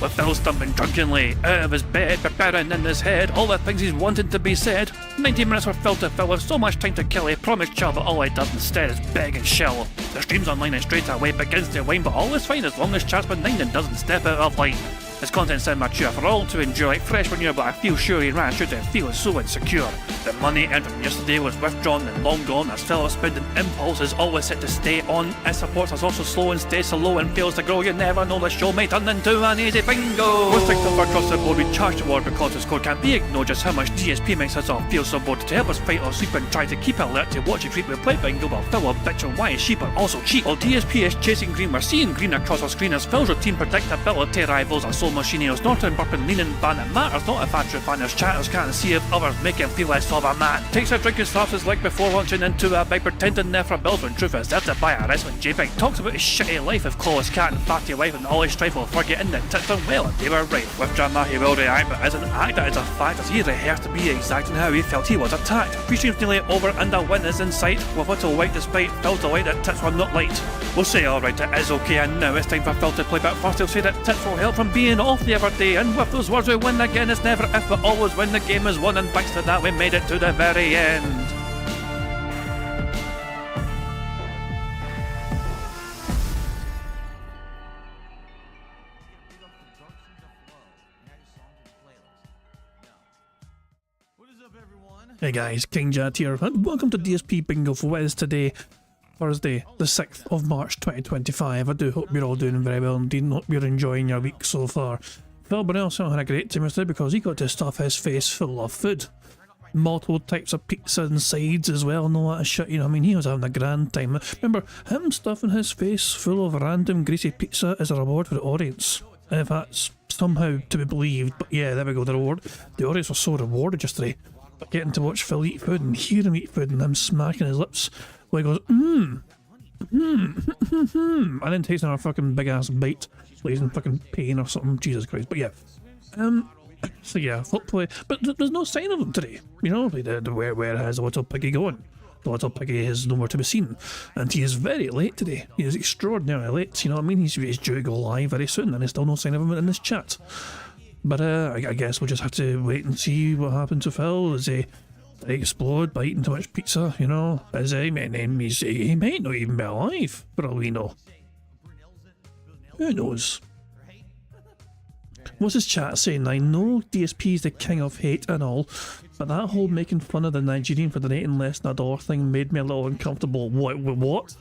with Phil stumbling drunkenly out of his bed, preparing in his head all the things he's wanted to be said. 90 minutes for Phil to fill with so much time to kill. He promised chill, but all he does instead is beg and shill. The stream's online and straight away begins to wane, but all is fine as long as chat's benign and doesn't step out of line. His content's immature for all to enjoy, like fresh manure, but I feel sure he ran through to feel so insecure. The money earned from yesterday was withdrawn and long gone, as Phil's spending impulse is always set to stay on. His supports us also slow and stays so low and fails to grow. You never know, the show may turn into an easy bingo. We're sick of across the board, we charge the war because the score can't be ignored. Just how much DSP makes us all feel so bored. To help us fight or sleep and try to keep alert to watch it creep, we play bingo while Phil will bitch on why his sheep are also cheap. While DSP is chasing green, we're seeing green across our screen as Phil's routine predictability rivals our soul machine. He's not in burping, leaning, ban. It matters not if true fans chatters can't see if others make him feel less of a man. Takes a drink and slaps his leg before launching into a bike, pretending there for bills when truth is there to buy a wrestling JPEG. Talks about his shitty life of Claw's cat and fatty wife and all his strife while forgetting that tits done well and they were right. With drama he will react, but as an actor it's a fact as he rehearsed to be exact in how he felt he was attacked. Pre-stream's nearly over and a win is in sight, with little white despite Phil's delight that tits were not light. We'll say alright, it is okay, and now it's time for Phil to play, but first he'll say that tits will help from being off the other day, and with those words we win again. It's never if but always when the game is won, and thanks to that we made it to the very end. Hey guys, King Jat here, and welcome to DSP Bingo for what is today, Thursday, the 6th of March 2025. I do hope you're all doing very well indeed, and hope you're enjoying your week so far. Phil Burnell had a great time yesterday because he got to stuff his face full of food. Multiple types of pizza and sides as well, and all that shit, you know what I mean? He was having a grand time. Remember, him stuffing his face full of random greasy pizza is a reward for the audience. And if that's somehow to be believed, but yeah, there we go, the reward. The audience was so rewarded yesterday. But getting to watch Phil eat food and hear him eat food and him smacking his lips while he goes, and then takes another fucking big ass bite like he's in fucking pain or something. Jesus Christ. But yeah. So yeah, hopefully. But there's no sign of him today. You know, where has the little piggy going? The little piggy is nowhere to be seen. And he is very late today. He is extraordinarily late, you know what I mean? He's due to go live very soon, and there's still no sign of him in this chat. But I guess we'll just have to wait and see what happens to Phil. Is he explode by eating too much pizza, you know? Is he might not even be alive, for all we know. Who knows? What's his chat saying? I know DSP is the king of hate and all, but that whole making fun of the Nigerian for donating less than $1 thing made me a little uncomfortable. What?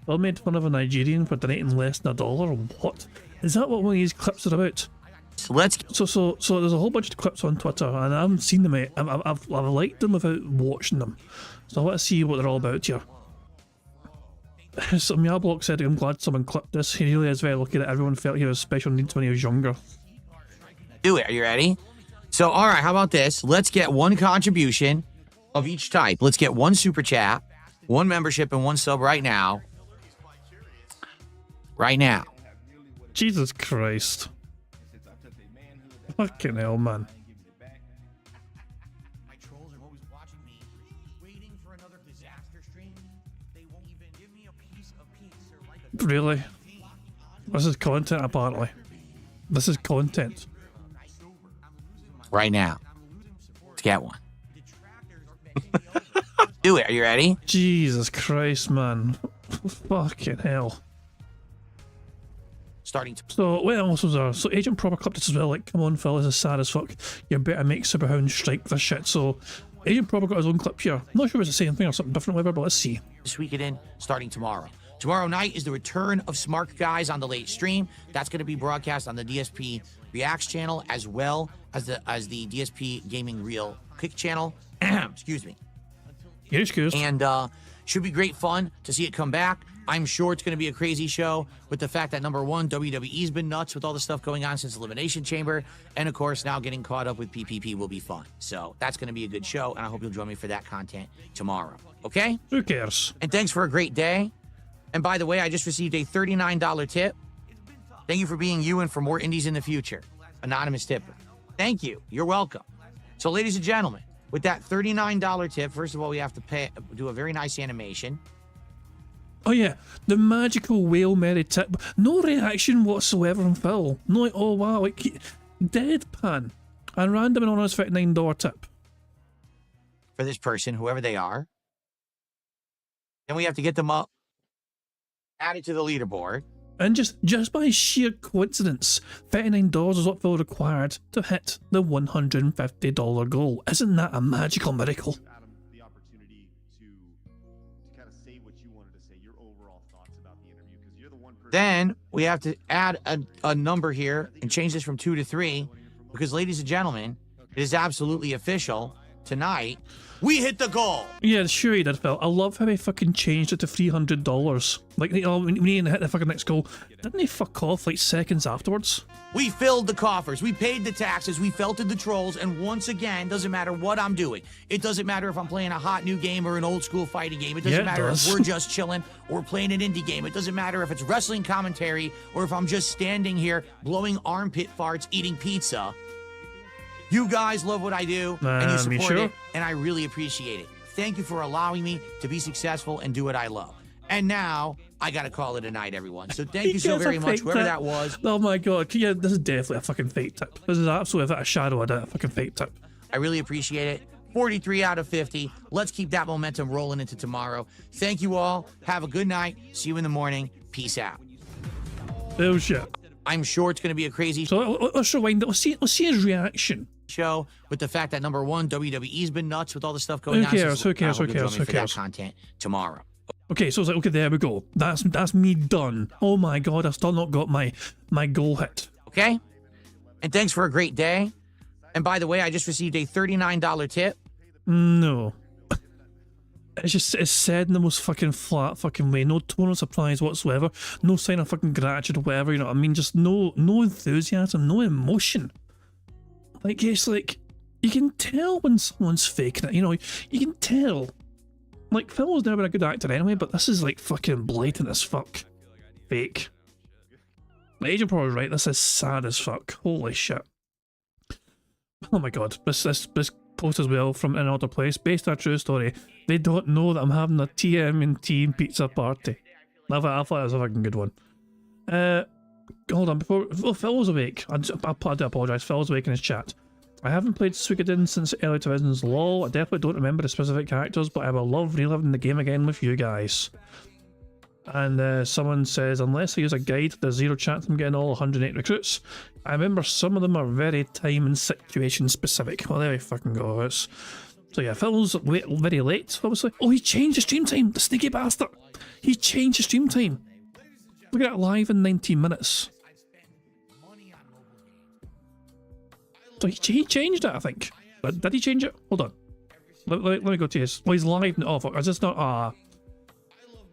Phil made fun of a Nigerian for donating less than $1? What? Is that what one of these clips are about? So there's a whole bunch of clips on Twitter, and I haven't seen them yet. I've liked them without watching them, so I want to see what they're all about here. So Meowblock said, I'm glad someone clipped this. He really is very lucky that everyone felt he was special needs when he was younger. Do it. Are you ready? So, alright, how about this? Let's get one contribution of each type. Let's get one super chat, one membership, and one sub right now. Right now. Jesus Christ. Fucking hell, man. Really? This is content, apparently. This is content. Right now. Let's get one. Do it. Are you ready? Jesus Christ, man. Fucking hell. So, what else was there? So, Agent Proper clipped this as well, like, come on, Phil, this is sad as fuck. You better make Superhound strike this shit. So, Agent Proper got his own clip here. I'm not sure if it's the same thing or something different, whatever, but let's see. Suikoden starting tomorrow. Tomorrow night is the return of Smart Guys on the late stream. That's going to be broadcast on the DSP Reacts channel as well as the DSP Gaming Real Kick channel. Excuse me. You're excused. And should be great fun to see it come back. I'm sure it's going to be a crazy show with the fact that, number one, WWE's been nuts with all the stuff going on since Elimination Chamber. And, of course, now getting caught up with PPP will be fun. So that's going to be a good show, and I hope you'll join me for that content tomorrow. Okay? Who cares? And thanks for a great day. And, by the way, I just received a $39 tip. Thank you for being you and for more indies in the future. Anonymous tipper. Thank you. You're welcome. So, ladies and gentlemen, with that $39 tip, first of all, we have to do a very nice animation. Oh yeah, the magical whale Mary tip. No reaction whatsoever from Phil. No like, oh wow, like deadpan. And random anonymous $59 tip. For this person, whoever they are. Then we have to get them up, added to the leaderboard. And just by sheer coincidence, $39 is what Phil required to hit the $150 goal. Isn't that a magical miracle? Adam, the opportunity to kind of say what you wanted to say, your overall thoughts about the interview, because you're the one person. Then we have to add a number here and change this from 2 to 3, because ladies and gentlemen, it is absolutely official. Tonight, we hit the goal. Yeah, sure he did, Phil. I love how he fucking changed it to $300. Like, you know, when he hit the fucking next goal, didn't he fuck off like seconds afterwards? We filled the coffers, we paid the taxes, we felted the trolls, and once again, doesn't matter what I'm doing. It doesn't matter if I'm playing a hot new game or an old school fighting game. It doesn't matter if we're just chilling or playing an indie game. It doesn't matter if it's wrestling commentary or if I'm just standing here blowing armpit farts eating pizza. You guys love what I do, and you support it, and I really appreciate it. Thank you for allowing me to be successful and do what I love. And now, I gotta call it a night, everyone. So thank you so very much, whoever that was. Oh my god, yeah, this is definitely a fucking fake tip. This is absolutely without a shadow of a fucking fake tip. I really appreciate it. 43 out of 50. Let's keep that momentum rolling into tomorrow. Thank you all. Have a good night. See you in the morning. Peace out. Oh shit. I'm sure it's gonna be a crazy So let's rewind it. Let's see his reaction. show with the fact that number one, WWE's been nuts with all the stuff going on. Who cares? Who cares? That content tomorrow. Okay, so it's like, okay, there we go. That's me done. Oh my god, I've still not got my goal hit. Okay? And thanks for a great day. And by the way, I just received a $39 tip. No. It's said in the most fucking flat fucking way. No tone of surprise whatsoever. No sign of fucking gratitude or whatever, you know what I mean? Just no enthusiasm, no emotion. Like, it's like, you can tell when someone's faking it, you know? You can tell. Like, Phil was never been a good actor anyway, but this is like fucking blatant as fuck. Fake. Like, Agent Pro was right, this is sad as fuck. Holy shit. Oh my god, this post as well from another place, based on a true story. They don't know that I'm having a TMNT pizza party. I thought that was a fucking good one. Hold on, before Phil was awake. I do apologise, Phil was awake in his chat. I haven't played Suikoden since early 2000s lol. I definitely don't remember the specific characters, but I will love reliving the game again with you guys. And someone says, unless I use a guide, there's zero chance I'm getting all 108 recruits. I remember some of them are very time and situation specific. Well, there we fucking go. So yeah, Phil's very late, obviously. Oh, he changed the stream time, the sneaky bastard. He changed the stream time. Look at it, live in 19 minutes. So he changed it, I think. Did he change it? Hold on. Let me go to his. Well, he's live now. Oh, fuck. Is this not...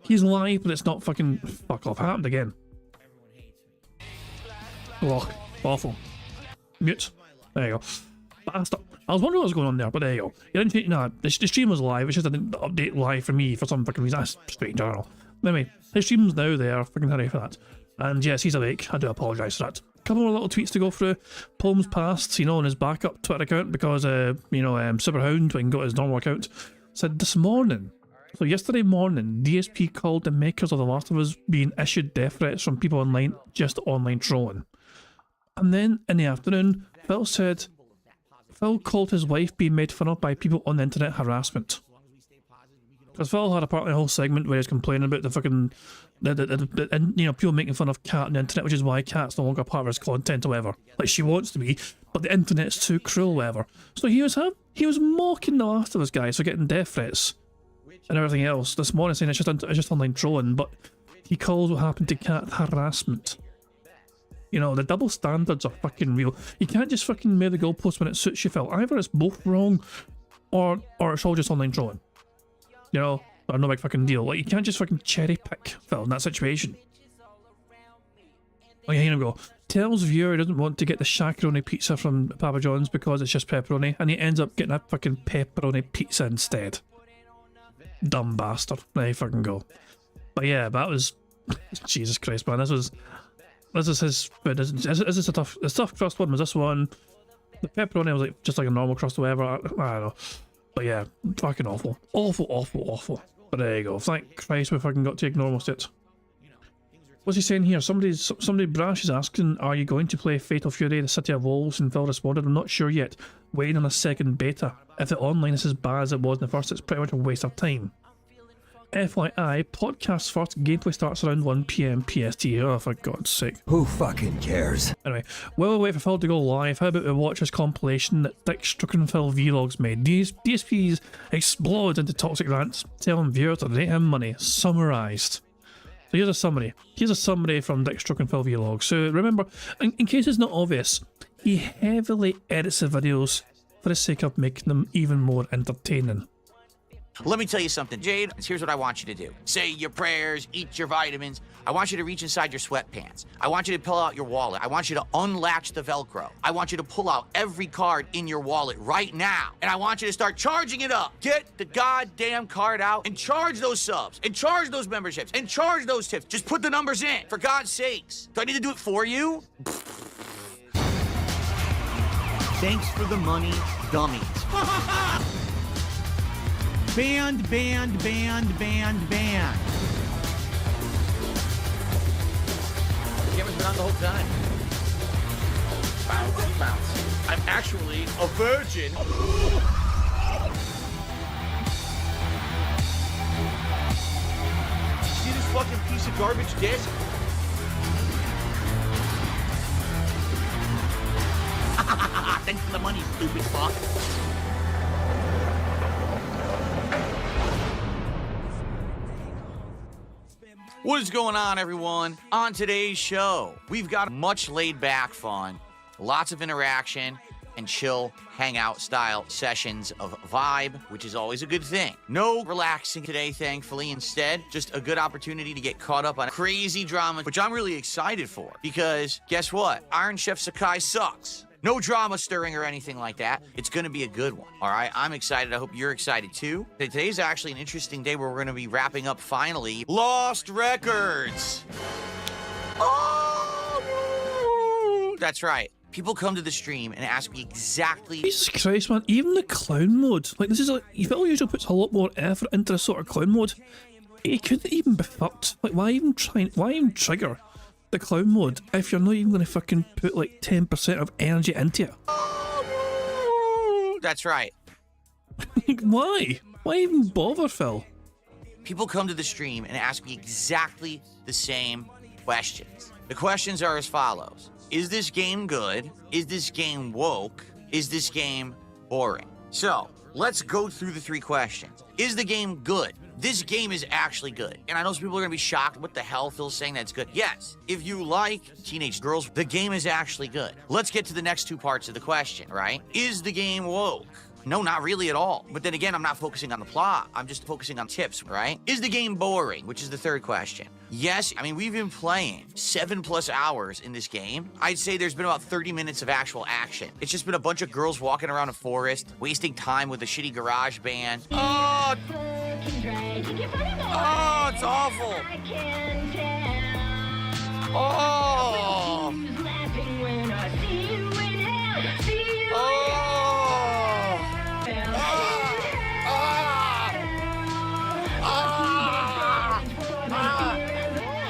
He's live, but it's not fucking... Fuck off. Happened again. Oh, awful. Mute. There you go. Bastard. I was wondering what was going on there, but there you go. You didn't change... Nah, the stream was live. It's just an update live for me for some fucking reason. That's strange, I don't know. Anyway, his stream's now there. Fucking hurry for that. And yes, he's awake. I do apologise for that. Couple more little tweets to go through. Palms passed, you know, on his backup Twitter account because, you know, Superhound, when he got his normal account, said this morning. So yesterday morning, DSP called the makers of The Last of Us being issued death threats from people online, just online trolling. And then in the afternoon, Phil said, Phil called his wife being made fun of by people on the internet harassment. Because Phil had apparently a whole segment where he was complaining about the fucking, you know, people making fun of Kat on the internet, which is why Kat's no longer part of his content or whatever. Like, she wants to be, but the internet's too cruel or whatever. So he was mocking The Last of Us guys for getting death threats and everything else this morning, saying it's just online trolling, but he called what happened to Kat harassment. You know, the double standards are fucking real. You can't just fucking move the goalpost when it suits you, Phil. Either it's both wrong, or it's all just online trolling. You know, or no big fucking deal. Like, you can't just fucking cherry pick, Phil, in that situation. Oh yeah, here we go. Tells viewer he doesn't want to get the shakaroni pizza from Papa John's because it's just pepperoni, and he ends up getting a fucking pepperoni pizza instead. Dumb bastard. There you fucking go. But yeah, that was... Jesus Christ, man. This is his food. Is this a tough... The stuffed crust one was this one. The pepperoni was like just like a normal crust or whatever. I don't know. But yeah, fucking awful. Awful, awful, awful. But there you go. Thank Christ we fucking got to ignore most of it. What's he saying here? Somebody brash is asking, are you going to play Fatal Fury, the City of Wolves, and Phil responded, I'm not sure yet. Waiting on a second beta. If the online is as bad as it was in the first, it's pretty much a waste of time. FYI, podcast first, gameplay starts around 1 PM PST. Oh, for God's sake. Who fucking cares? Anyway, while we wait for Phil to go live, how about we watch his compilation that Dick Struckenfell Vlogs made? DSP's explodes into toxic rants, telling viewers to rate him money. Summarised. So here's a summary. Here's a summary from Dick Struckenfell Vlogs. So remember, in case it's not obvious, he heavily edits the videos for the sake of making them even more entertaining. Let me tell you something, Jade. Here's what I want you to do. Say your prayers, eat your vitamins. I want you to reach inside your sweatpants. I want you to pull out your wallet. I want you to unlatch the Velcro. I want you to pull out every card in your wallet right now. And I want you to start charging it up. Get the goddamn card out and charge those subs and charge those memberships and charge those tips. Just put the numbers in, for God's sakes. Do I need to do it for you? Thanks for the money, dummies. Band, band, band, band, band. The camera's been on the whole time. Bounce, bounce. I'm actually a virgin. See this fucking piece of garbage disc? Thanks for the money, stupid fuck. What is going on, everyone? On today's show, we've got much laid-back fun, lots of interaction, and chill hangout style sessions of vibe, which is always a good thing. No relaxing today, thankfully. Instead, just a good opportunity to get caught up on crazy drama, which I'm really excited for, because guess what? Iron Chef Sakai sucks. No drama stirring or anything like that. It's going to be a good one, all right? I'm excited. I hope you're excited, too. Today's actually an interesting day where we're going to be wrapping up, finally, Lost Records. Oh, that's right. People come to the stream and ask me exactly... Jesus Christ, man. Even the clown mode. Like, this is like... Phil usually puts a lot more effort into this sort of clown mode. It couldn't even be fucked. Like, why even trigger the clown mode if you're not even going to fucking put like 10% of energy into it? That's right. Why? Why even bother, Phil? People come to the stream and ask me exactly the same questions. The questions are as follows. Is this game good? Is this game woke? Is this game boring? So, let's go through the three questions. Is the game good? This game is actually good. And I know some people are gonna be shocked. What the hell, Phil's saying that's good? Yes, if you like teenage girls, the game is actually good. Let's get to the next two parts of the question, right? Is the game woke? No, not really at all. But then again, I'm not focusing on the plot. I'm just focusing on tips, right? Is the game boring? Which is the third question. Yes, I mean, we've been playing 7+ hours in this game. I'd say there's been about 30 minutes of actual action. It's just been a bunch of girls walking around a forest, wasting time with a shitty garage band. Oh, it's awful. Oh.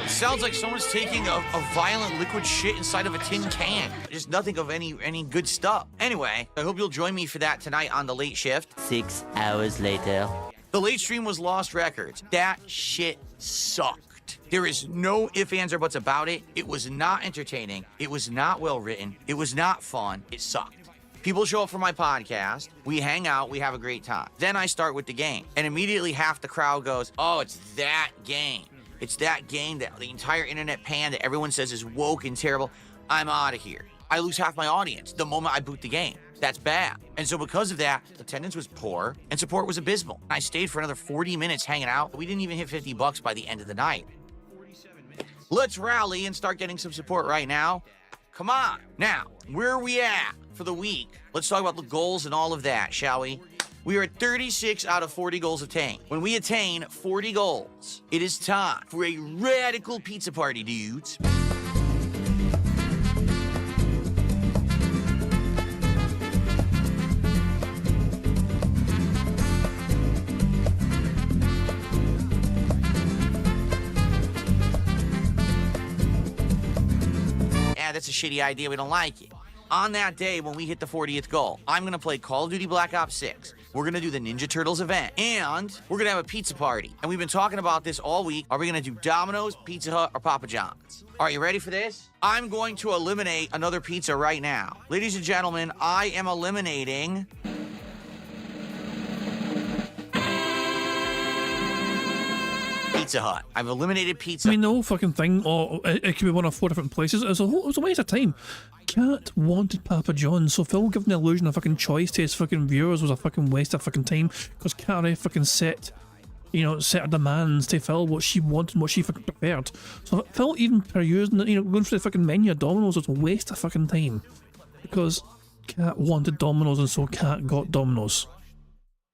Sounds like someone's taking a violent liquid shit inside of a tin can. Just nothing of any good stuff. Anyway, I hope you'll join me for that tonight on the late shift. 6 hours later. The late stream was Lost Records. That shit sucked. There is no ifs, ands, or buts about it. It was not entertaining. It was not well written. It was not fun. It sucked. People show up for my podcast. We hang out. We have a great time. Then I start with the game. And immediately half the crowd goes, oh, it's that game. It's that game that the entire internet panned that everyone says is woke and terrible. I'm out of here. I lose half my audience the moment I boot the game. That's bad. And so because of that, attendance was poor and support was abysmal. I stayed for another 40 minutes hanging out. We didn't even hit $50 by the end of the night. Let's rally and start getting some support right now. Come on. Now, where are we at for the week? Let's talk about the goals and all of that, shall we? We are at 36 out of 40 goals attained. When we attain 40 goals, it is time for a radical pizza party, dudes. a shitty idea, we don't like it. On that day, when we hit the 40th goal, I'm going to play Call of Duty Black Ops 6. We're going to do the Ninja Turtles event, and we're going to have a pizza party. And we've been talking about this all week. Are we going to do Domino's, Pizza Hut, or Papa John's? Are you ready for this? I'm going to eliminate another pizza right now. Ladies and gentlemen, I am eliminating... Pizza Hut. I've eliminated Pizza. I mean, the whole fucking thing, or it could be one of 4 different places. It was a waste of time. Cat wanted Papa John's, so Phil giving the illusion of fucking choice to his fucking viewers was a fucking waste of fucking time, because Cat already fucking set her demands to Phil what she wanted, what she fucking preferred. So Phil even perusing, going through the fucking menu of Domino's was a waste of fucking time, because Cat wanted Domino's, and so Cat got Domino's.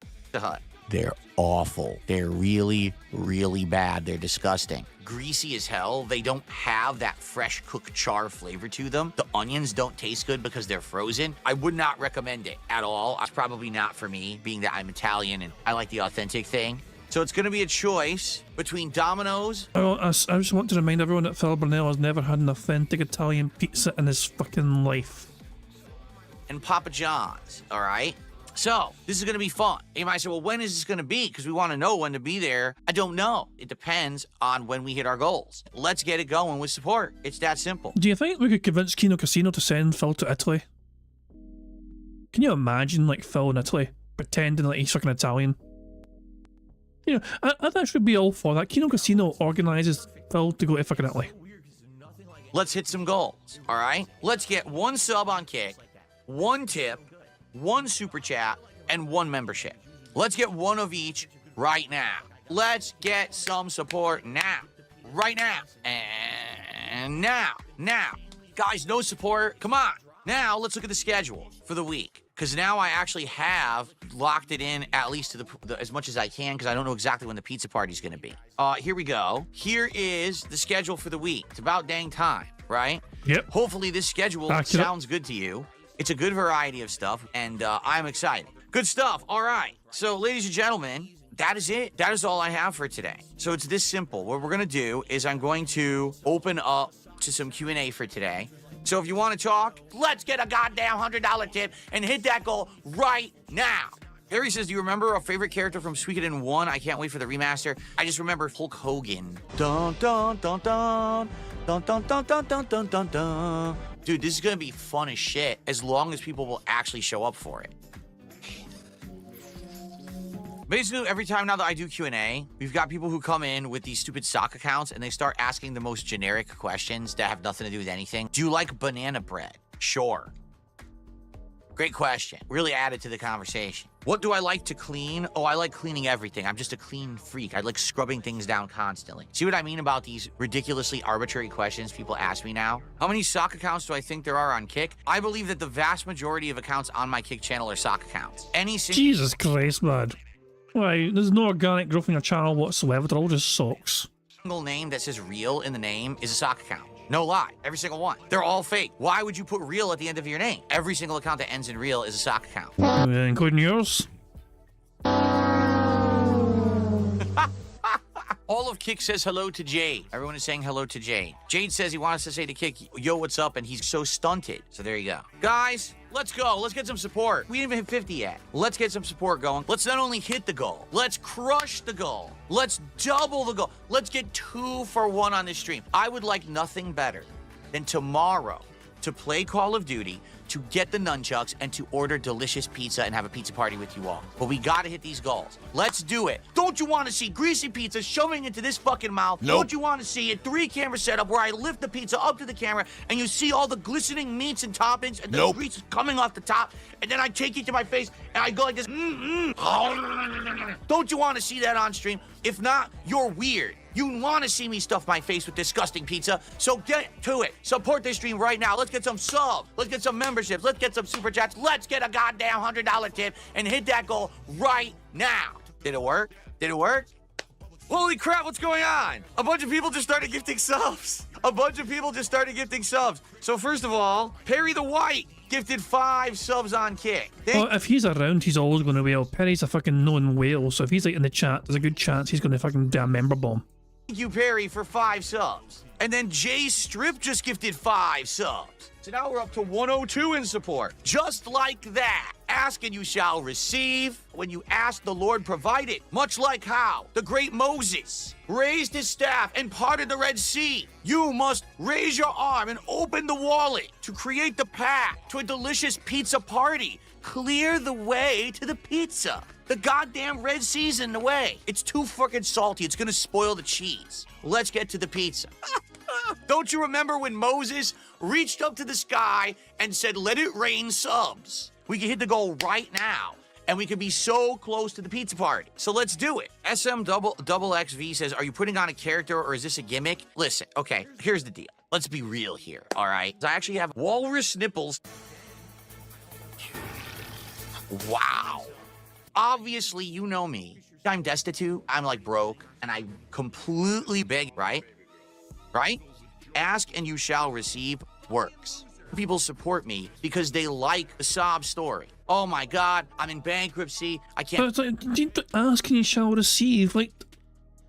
Pizza Hut. They're awful. They're really, really bad. They're disgusting. Greasy as hell. They don't have that fresh cooked char flavor to them. The onions don't taste good because they're frozen. I would not recommend it at all. It's probably not for me, being that I'm Italian and I like the authentic thing. So it's going to be a choice between Domino's. I just want to remind everyone that Phil Burnell has never had an authentic Italian pizza in his fucking life. And Papa John's, all right? So, this is going to be fun. You might say, well, when is this going to be? Because we want to know when to be there. I don't know. It depends on when we hit our goals. Let's get it going with support. It's that simple. Do you think we could convince Kino Casino to send Phil to Italy? Can you imagine, like, Phil in Italy, pretending like he's fucking Italian? I'd actually be all for that. Kino Casino organises Phil to go to fucking Italy. Let's hit some goals, all right? Let's get 1 sub on Kick, 1 tip, 1 super chat, and 1 membership. Let's get 1 of each right now. Let's get some support now. Right now. And now. Guys, no support. Come on. Now, let's look at the schedule for the week. Because now I actually have locked it in at least to the as much as I can, because I don't know exactly when the pizza party's going to be. Here we go. Here is the schedule for the week. It's about dang time, right? Yep. Hopefully this schedule sounds good to you. It's a good variety of stuff, and I'm excited. Good stuff. All right. So, ladies and gentlemen, that is it. That is all I have for today. So it's this simple. What we're going to do is I'm going to open up to some Q&A for today. So if you want to talk, let's get a goddamn $100 tip and hit that goal right now. Harry says, do you remember a favorite character from Suikoden 1? I can't wait for the remaster. I just remember Hulk Hogan. Dun, dun, dun, dun. Dun, dun, dun, dun, dun, dun, dun, dun. Dude, this is going to be fun as shit as long as people will actually show up for it. Basically, every time now that I do Q&A, we've got people who come in with these stupid sock accounts and they start asking the most generic questions that have nothing to do with anything. Do you like banana bread? Sure. Great question. Really added to the conversation. What do I like to clean? Oh, I like cleaning everything. I'm just a clean freak. I like scrubbing things down constantly. See what I mean about these ridiculously arbitrary questions people ask me now? How many sock accounts do I think there are on Kick? I believe that the vast majority of accounts on my Kick channel are sock accounts. Jesus Christ, man. Why, there's no organic growth in your channel whatsoever. They're all just socks. Single name that says real in the name is a sock account. No lie. Every single one. They're all fake. Why would you put real at the end of your name? Every single account that ends in real is a sock account. Including yours? All of Kick says hello to Jade. Everyone is saying hello to Jade. Jade says he wants to say to Kick, yo, what's up? And he's so stunted. So there you go. Guys, let's go. Let's get some support. We didn't even hit 50 yet. Let's get some support going. Let's not only hit the goal, let's crush the goal. Let's double the goal. Let's get 2 for 1 on this stream. I would like nothing better than tomorrow to play Call of Duty, to get the nunchucks, and to order delicious pizza and have a pizza party with you all. But we gotta hit these goals. Let's do it. Don't you want to see greasy pizza shoving into this fucking mouth? Nope. Don't you want to see a 3-camera setup where I lift the pizza up to the camera and you see all the glistening meats and toppings and the grease coming off the top, and then I take it to my face and I go like this. Don't you want to see that on stream? If not, you're weird. You want to see me stuff my face with disgusting pizza, so get to it. Support this stream right now. Let's get some subs. Let's get some memberships. Let's get some super chats. Let's get a goddamn $100 tip and hit that goal right now. Did it work? Did it work? Holy crap, what's going on? A bunch of people just started gifting subs. So first of all, Perry the White gifted 5 subs on Kick. Well, if he's around, he's always going to wail. Perry's a fucking known whale, so if he's like in the chat, there's a good chance he's going to fucking do a member bomb. Thank you, Perry, for 5 subs. And then Jay Strip just gifted 5 subs. So now we're up to 102 in support. Just like that. Ask and you shall receive. When you ask, the Lord provided. Much like how the great Moses raised his staff and parted the Red Sea. You must raise your arm and open the wallet to create the path to a delicious pizza party. Clear the way to the pizza. The goddamn Red Sea's in the way. It's too fucking salty. It's gonna spoil the cheese. Let's get to the pizza. Don't you remember when Moses reached up to the sky and said, let it rain subs? We can hit the goal right now, and we could be so close to the pizza party. So let's do it. SM XV says, are you putting on a character or is this a gimmick? Listen, okay, here's the deal. Let's be real here, all right? I actually have walrus nipples. Wow. Obviously, you know me. I'm destitute, I'm like broke, and I completely beg, right? Right? Ask and you shall receive works. People support me because they like the sob story. Oh my God, I'm in bankruptcy. I can't. But it's like, ask and you shall receive. Like,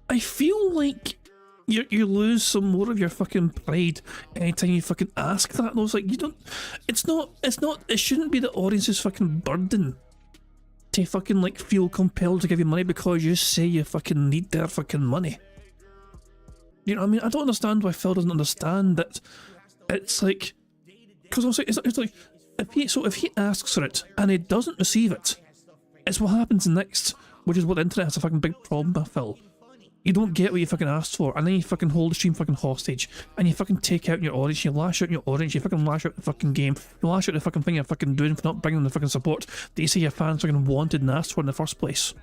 I feel like you lose some more of your fucking pride anytime you fucking ask that. And I was like, you don't. It's not. It shouldn't be the audience's fucking burden to fucking like feel compelled to give you money because you say you fucking need their fucking money. You know what I mean? I don't understand why Phil doesn't understand that. It's like, because also it's like if he asks for it and he doesn't receive it, it's what happens next, which is what the internet has a fucking big problem with, Phil. You don't get what you fucking asked for, and then you fucking hold the stream fucking hostage, and you fucking take out your audience, you lash out your audience, you fucking lash out the fucking game, you lash out the fucking thing you're fucking doing for not bringing the fucking support that you say your fans fucking wanted and asked for in the first place.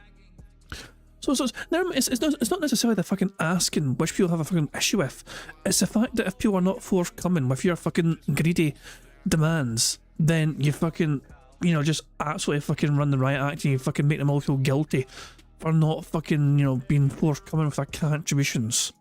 So it's not necessarily the fucking asking, which people have a fucking issue with. It's the fact that if people are not forthcoming with your fucking greedy demands, then you fucking, you know, just absolutely fucking run the riot act and you fucking make them all feel guilty for not fucking, you know, being forthcoming with their contributions.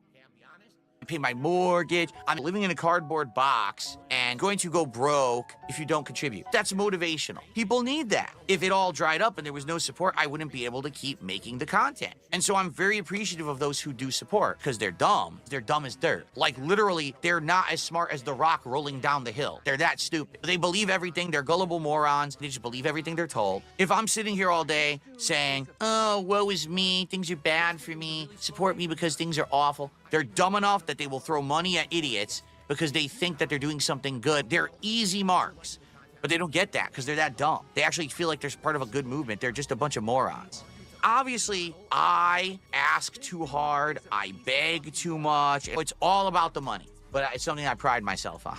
I pay my mortgage. I'm living in a cardboard box and going to go broke if you don't contribute. That's motivational. People need that. If it all dried up and there was no support, I wouldn't be able to keep making the content. And so I'm very appreciative of those who do support because they're dumb. They're dumb as dirt. Like literally, they're not as smart as the rock rolling down the hill. They're that stupid. They believe everything. They're gullible morons. They just believe everything they're told. If I'm sitting here all day saying, oh, woe is me, things are bad for me, support me because things are awful, they're dumb enough that they will throw money at idiots because they think that they're doing something good. They're easy marks, but they don't get that because they're that dumb. They actually feel like they're part of a good movement. They're just a bunch of morons. Obviously, I ask too hard. I beg too much. It's all about the money, but it's something I pride myself on.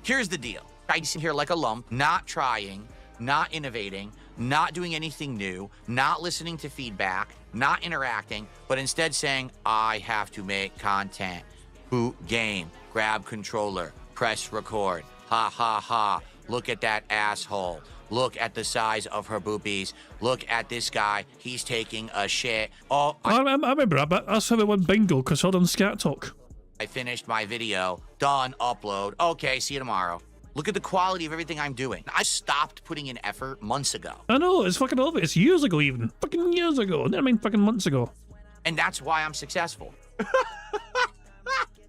Here's the deal. I sit here like a lump, not trying, not innovating, not doing anything new, not listening to feedback, not interacting, but instead saying, I have to make content. Boot game, grab controller, press record, ha ha ha, look at that asshole, look at the size of her boobies, look at this guy, he's taking a shit. Oh, I remember that, but that's how they won Bingo, because held on Scat Talk. I finished my video, done, upload, okay, see you tomorrow. Look at the quality of everything I'm doing. I stopped putting in effort months ago. I know, it's fucking over. It's years ago even. Fucking years ago. I mean fucking months ago. And that's why I'm successful.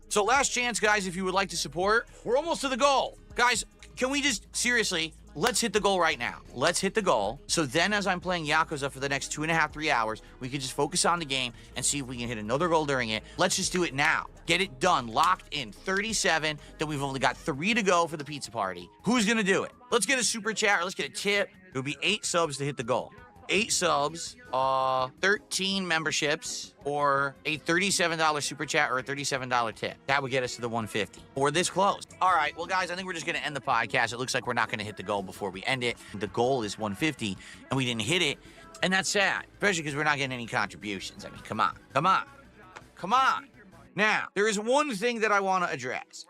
So last chance, guys, if you would like to support. We're almost to the goal. Guys, can we just, seriously, let's hit the goal right now. Let's hit the goal. So then as I'm playing Yakuza for the next 2.5, 3 hours, we can just focus on the game and see if we can hit another goal during it. Let's just do it now. Get it done, locked in, 37. Then we've only got 3 to go for the pizza party. Who's gonna do it? Let's get a super chat or let's get a tip. It would be 8 subs to hit the goal. 8 subs, 13 memberships, or a $37 super chat or a $37 tip. That would get us to the 150. We're this close. All right, well, guys, I think we're just going to end the podcast. It looks like we're not going to hit the goal before we end it. The goal is 150, and we didn't hit it, and that's sad, especially because we're not getting any contributions. I mean, come on, come on, come on. Now, there is one thing that I want to address.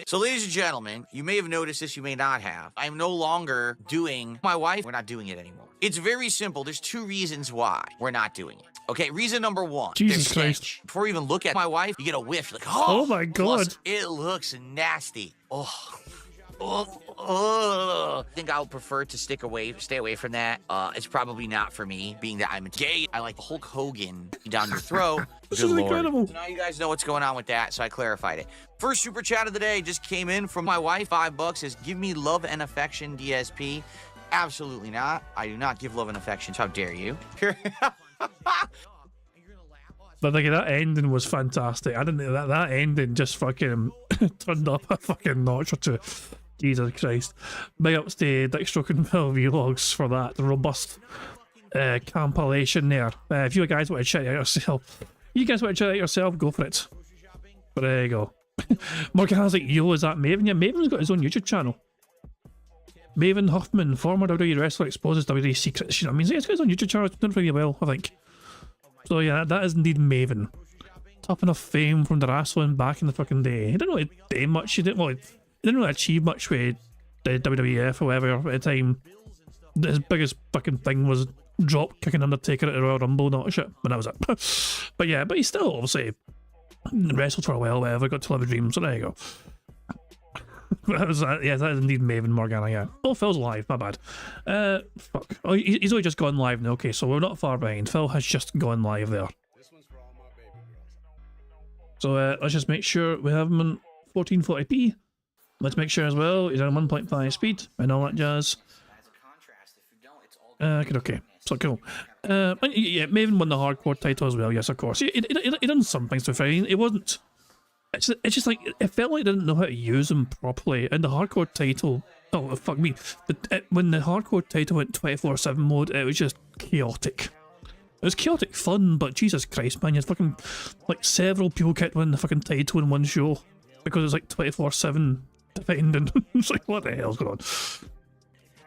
So, ladies and gentlemen, you may have noticed this, you may not have. I'm no longer doing my wife. We're not doing it anymore. It's very simple. There's 2 reasons why we're not doing it. Okay, reason number 1. Jesus Christ. Before you even look at my wife, you get a whiff. You're like, oh my God. Plus, it looks nasty. Oh, I think I'll prefer to stay away from that. It's probably not for me, being that I'm gay. I like Hulk Hogan down your throat. This is incredible. So now you guys know what's going on with that, so I clarified it. First super chat of the day just came in from my wife. $5 says, give me love and affection, DSP. Absolutely not. I do not give love and affection. How dare you? But like that ending was fantastic. I didn't know that ending just fucking turned up a fucking notch or two. Jesus Christ. Big ups to Dick Stroke and Phil Vlogs for that robust compilation there. If you guys want to check it out yourself, go for it. But there you go. Morgan's like, yo, is that Maven? Yeah, Maven's got his own YouTube channel. Maven Huffman, former WWE wrestler, exposes WWE secrets. You know what I mean? He's got his own YouTube channel. It's doing really well, I think. So yeah, that is indeed Maven. Top enough fame from the wrestling back in the fucking day. He didn't really do much. He didn't really achieve much with the WWF or whatever at the time. His biggest fucking thing was drop kicking Undertaker at the Royal Rumble, not shit. But that was it. But yeah, but he still obviously wrestled for a while, whatever, got to live a dream, so there you go. That is indeed Maven Morgana, yeah. Oh, Phil's live, my bad. Fuck. Oh, he's only just gone live now, okay, so we're not far behind. Phil has just gone live there. So let's just make sure we have him in 1440p. Let's make sure as well he's on 1.5 speed and all that jazz. Okay. So cool. Yeah, Maven won the hardcore title as well, yes, of course. He done some things to be fair. It wasn't... It's just like, it felt like they didn't know how to use them properly. And the hardcore title, oh fuck me, when the hardcore title went 24/7 mode, it was just chaotic. It was chaotic fun, but Jesus Christ, man, you had fucking, like, several people kept winning the fucking title in one show. Because it was like 24/7 defending. It's like, what the hell's going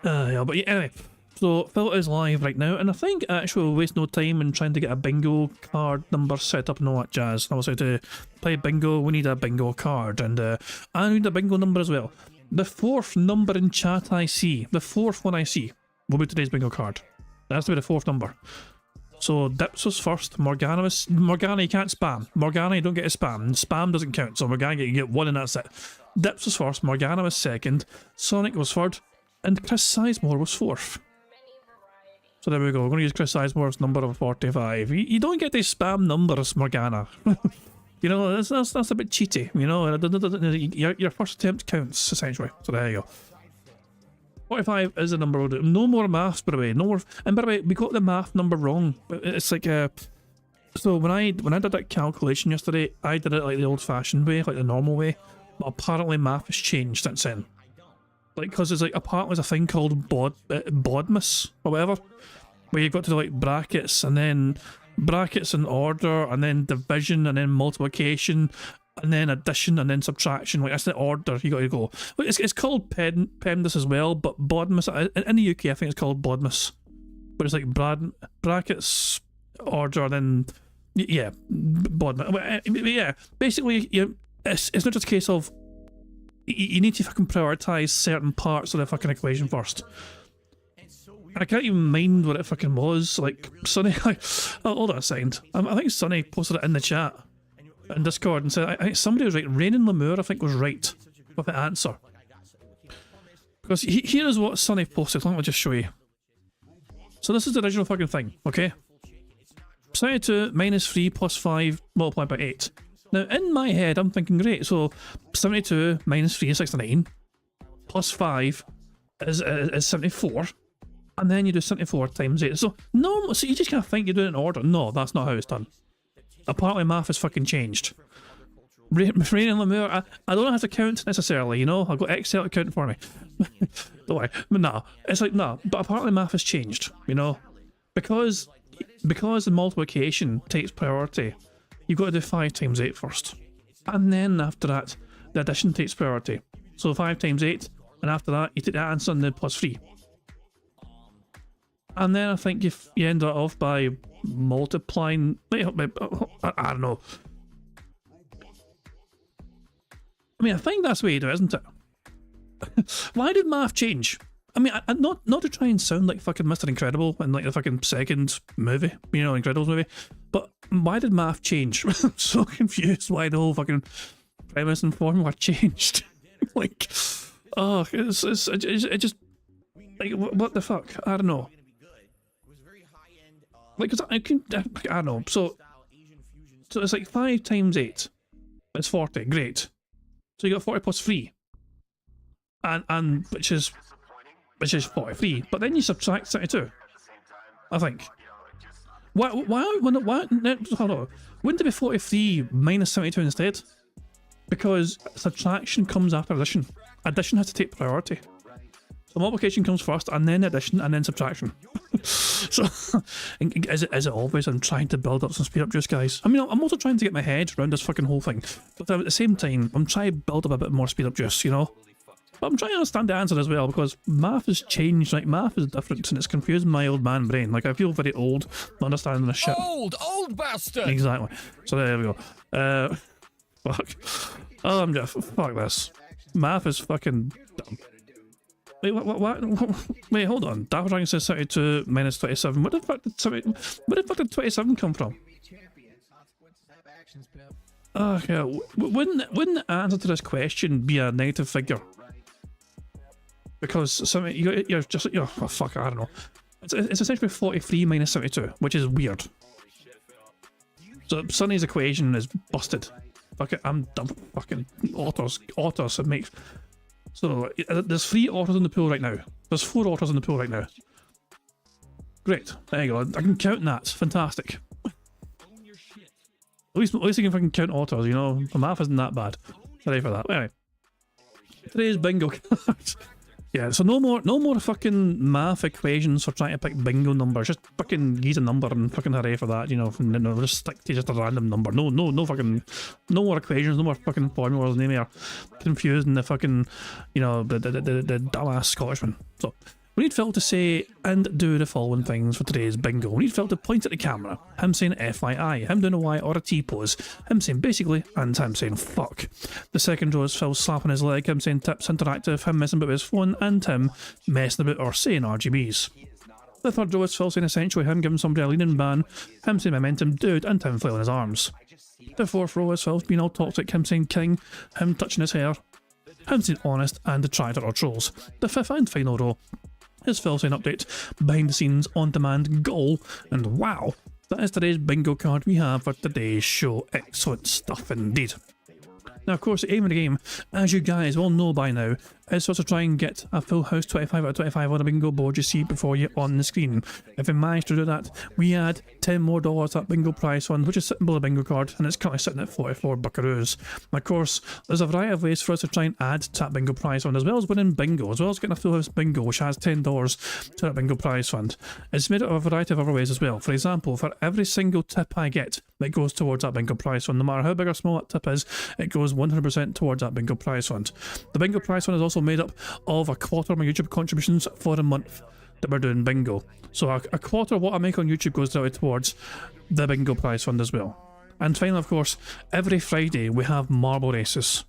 on? Yeah, but yeah, anyway. So, Phil is live right now, and I think actually we'll waste no time in trying to get a bingo card number set up and all that jazz. Obviously, to play bingo, we need a bingo card, and I need a bingo number as well. The fourth number in chat I see, the fourth one I see, will be today's bingo card. That has to be the fourth number. So, Dips was first, Morgana, you can't spam. Morgana, you don't get a spam. Spam doesn't count, so Morgana, you get one and that's it. Dips was first, Morgana was second, Sonic was third, and Chris Sizemore was fourth. So there we go, we're going to use Chris Sizemore's number of 45. You don't get these spam numbers, Morgana. You know, that's a bit cheaty, you know. Your first attempt counts, essentially. So there you go. 45 is the number we'll do. No more maths, by the way. No more. And by the way, we got the math number wrong. It's like, so when I did that calculation yesterday, I did it like the old-fashioned way, like the normal way. But apparently math has changed since then. Like, because there's like, apparently there's a thing called Bodmas, or whatever, where you've got to do like brackets, and then brackets in order, and then division, and then multiplication, and then addition, and then subtraction. Like, that's the order you got to go. It's called PEMDAS as well, but Bodmas, in the UK I think it's called Bodmas, but it's like brackets, order, and then, yeah, Bodmas. Yeah, basically, it's not just a case of you need to fucking prioritise certain parts of the fucking equation first. I can't even mind what it fucking was. Like, Sonny, oh, hold on a second. I think Sonny posted it in the chat, in Discord, and said, I think somebody was right. Rainin Lemur, I think, was right with the answer. Because here is what Sonny posted. Let me just show you. So this is the original fucking thing, okay? 72 minus 3 plus 5 multiplied by 8. Now, in my head, I'm thinking, great, so 72 minus 3 is 69, plus 5 is 74, and then you do 74 times 8. So, no, so you just kind of think you're doing it in order. No, that's not how it's done. Apparently, math has fucking changed. Rain and Lemur, I don't have to count necessarily, you know? I've got Excel to count for me. Don't worry. But nah, it's like, nah, but apparently math has changed, you know? Because the multiplication takes priority, you've got to do 5 times 8 first. And then after that, the addition takes priority. So 5 times 8, and after that, you take the answer and then plus 3. And then I think you end it off by multiplying... I don't know. I mean, I think that's the way you do it, isn't it? Why did math change? I mean, not to try and sound like fucking Mr. Incredible in like the fucking second movie, you know, Incredibles movie, but why did math change? I'm so confused why the whole fucking premise and formula changed. Like, Oh, it just like what the fuck? I don't know. Like, 'cause I don't know. So it's like 5 times 8. It's 40. Great. So you got 40 plus 3, and which is 43. But then you subtract 72. I think. Why? No, hold on. Wouldn't it be 43 minus 72 instead? Because subtraction comes after addition. Addition has to take priority. So multiplication comes first, and then addition, and then subtraction. So, is it obvious I'm trying to build up some speed up juice, guys? I mean, I'm also trying to get my head around this fucking whole thing. But at the same time, I'm trying to build up a bit more speed up juice, you know? But I'm trying to understand the answer as well, because math has changed, like, math is different, and it's confusing my old man brain. Like, I feel very old, not understanding this shit. Old bastard! Exactly. So there we go. Fuck. Oh, I'm just, fuck this. Math is fucking dumb. Wait, what? Wait, hold on. Dapper Dragon says 72 minus 27. Where the fuck did 27 come from? Okay, wouldn't the answer to this question be a negative figure? Because you're oh fuck, I don't know. It's essentially 43 minus 72, which is weird. So Sonny's equation is busted. Fuck it, I'm dumb. Fucking otters. It makes. So there's 3 otters in the pool right now. There's 4 otters in the pool right now. Great. There you go. I can count that. Fantastic. At least I can fucking count otters, you know. The math isn't that bad. Sorry for that. Anyway. Today's bingo card. Yeah, so no more fucking math equations for trying to pick bingo numbers. Just fucking use a number and fucking hooray for that, you know. Just stick to just a random number. No fucking, no more equations, no more fucking formulas. They are confusing the fucking, you know, the dumbass Scottishman. So we need Phil to say and do the following things for today's bingo. We need Phil to point at the camera, him saying FYI, him doing a Y or a T pose, him saying basically, and him saying fuck. The second row is Phil slapping his leg, him saying tips interactive, him messing about with his phone, and him messing about or saying RGBs. The third row is Phil saying essentially, him giving somebody a leaning ban, him saying momentum dude, and him flailing his arms. The fourth row is Phil being all toxic, him saying king, him touching his hair, him saying honest, and detractor or trolls. The fifth and final row is Phil saying update, behind the scenes, on demand, goal, and wow, that is today's bingo card we have for today's show. Excellent stuff indeed. Now, of course, the aim of the game, as you guys all know by now, is for us to try and get a full house 25 out of 25 on the bingo board you see before you on the screen. If we manage to do that, we add $10 more to that bingo prize fund, which is sitting below the bingo card, and it's currently sitting at 44 buckaroos. And of course, there's a variety of ways for us to try and add to that bingo prize fund, as well as winning bingo, as well as getting a full house bingo, which has $10 to that bingo prize fund. It's made up of a variety of other ways as well. For example, for every single tip I get that goes towards that bingo prize fund, no matter how big or small that tip is, it goes 100% towards that bingo prize fund. The bingo prize fund is also made up of a quarter of my YouTube contributions for a month that we're doing bingo. So a quarter of what I make on YouTube goes directly towards the bingo prize fund as well. And finally, of course, every Friday we have marble races.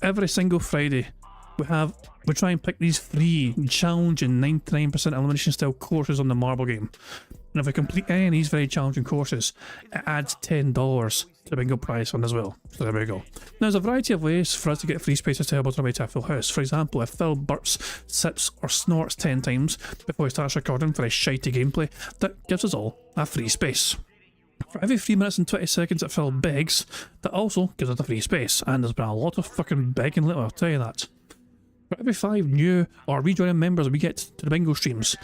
Every single Friday we try and pick these free, challenging 99% elimination style courses on the marble game. And if we complete any of these very challenging courses, it adds $10 to the bingo prize fund as well. So there we go. Now, there's a variety of ways for us to get free spaces to help us on our way to a full house. For example, if Phil burps, sips, or snorts 10 times before he starts recording for his shitey gameplay, that gives us all a free space. For every 3 minutes and 20 seconds that Phil begs, that also gives us a free space. And there's been a lot of fucking begging lately, I'll tell you that. For every 5 new or rejoining members we get to the bingo streams,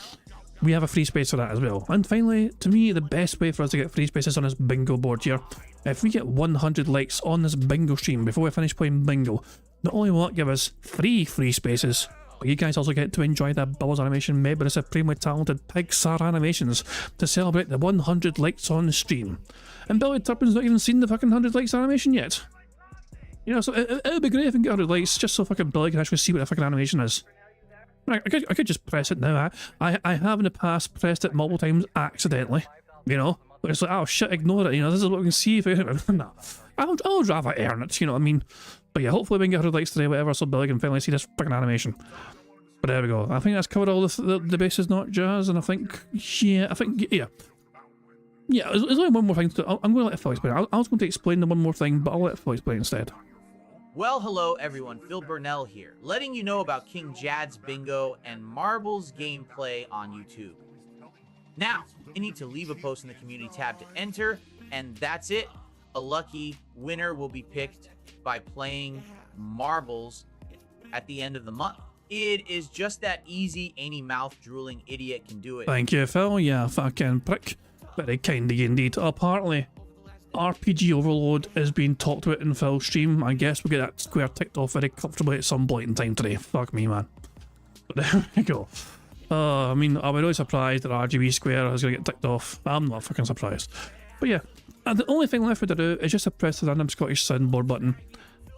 we have a free space for that as well. And finally, to me, the best way for us to get free spaces on this bingo board here, if we get 100 likes on this bingo stream before we finish playing bingo, not only will it give us free spaces, but you guys also get to enjoy that Bubbles animation made by the supremely talented Pixar Animations to celebrate the 100 likes on the stream. And Billy Turpin's not even seen the fucking 100 likes animation yet. You know, so it would be great if we can get 100 likes just so fucking Billy can actually see what the fucking animation is. I could just press it now. I have in the past pressed it multiple times accidentally, you know. But it's like, oh shit, ignore it, you know, this is what we can see. No, I'll rather earn it, you know what I mean. But yeah, hopefully we can get 100 likes today, whatever, so Billy can finally see this fucking animation. But there we go. I think that's covered all the bases, not jazz, and I think, yeah, there's only one more thing to do. I'm going to let Phil explain. I was going to explain the one more thing, but I'll let Phil explain instead. Well, hello everyone, Phil Burnell here, letting you know about King Jad's Bingo and Marbles gameplay on YouTube. Now, you need to leave a post in the community tab to enter, and that's it. A lucky winner will be picked by playing Marbles at the end of the month. It is just that easy, any mouth-drooling idiot can do it. Thank you, Phil. Yeah, fucking prick. Very kind of you indeed. Apparently, RPG Overload is being talked about in Phil's stream. I guess we'll get that square ticked off very comfortably at some point in time today. Fuck me, man. But there we go. I mean, I'll be really surprised that RGB square is going to get ticked off. I'm not fucking surprised. But yeah, and the only thing left for to do is just to press the random Scottish soundboard button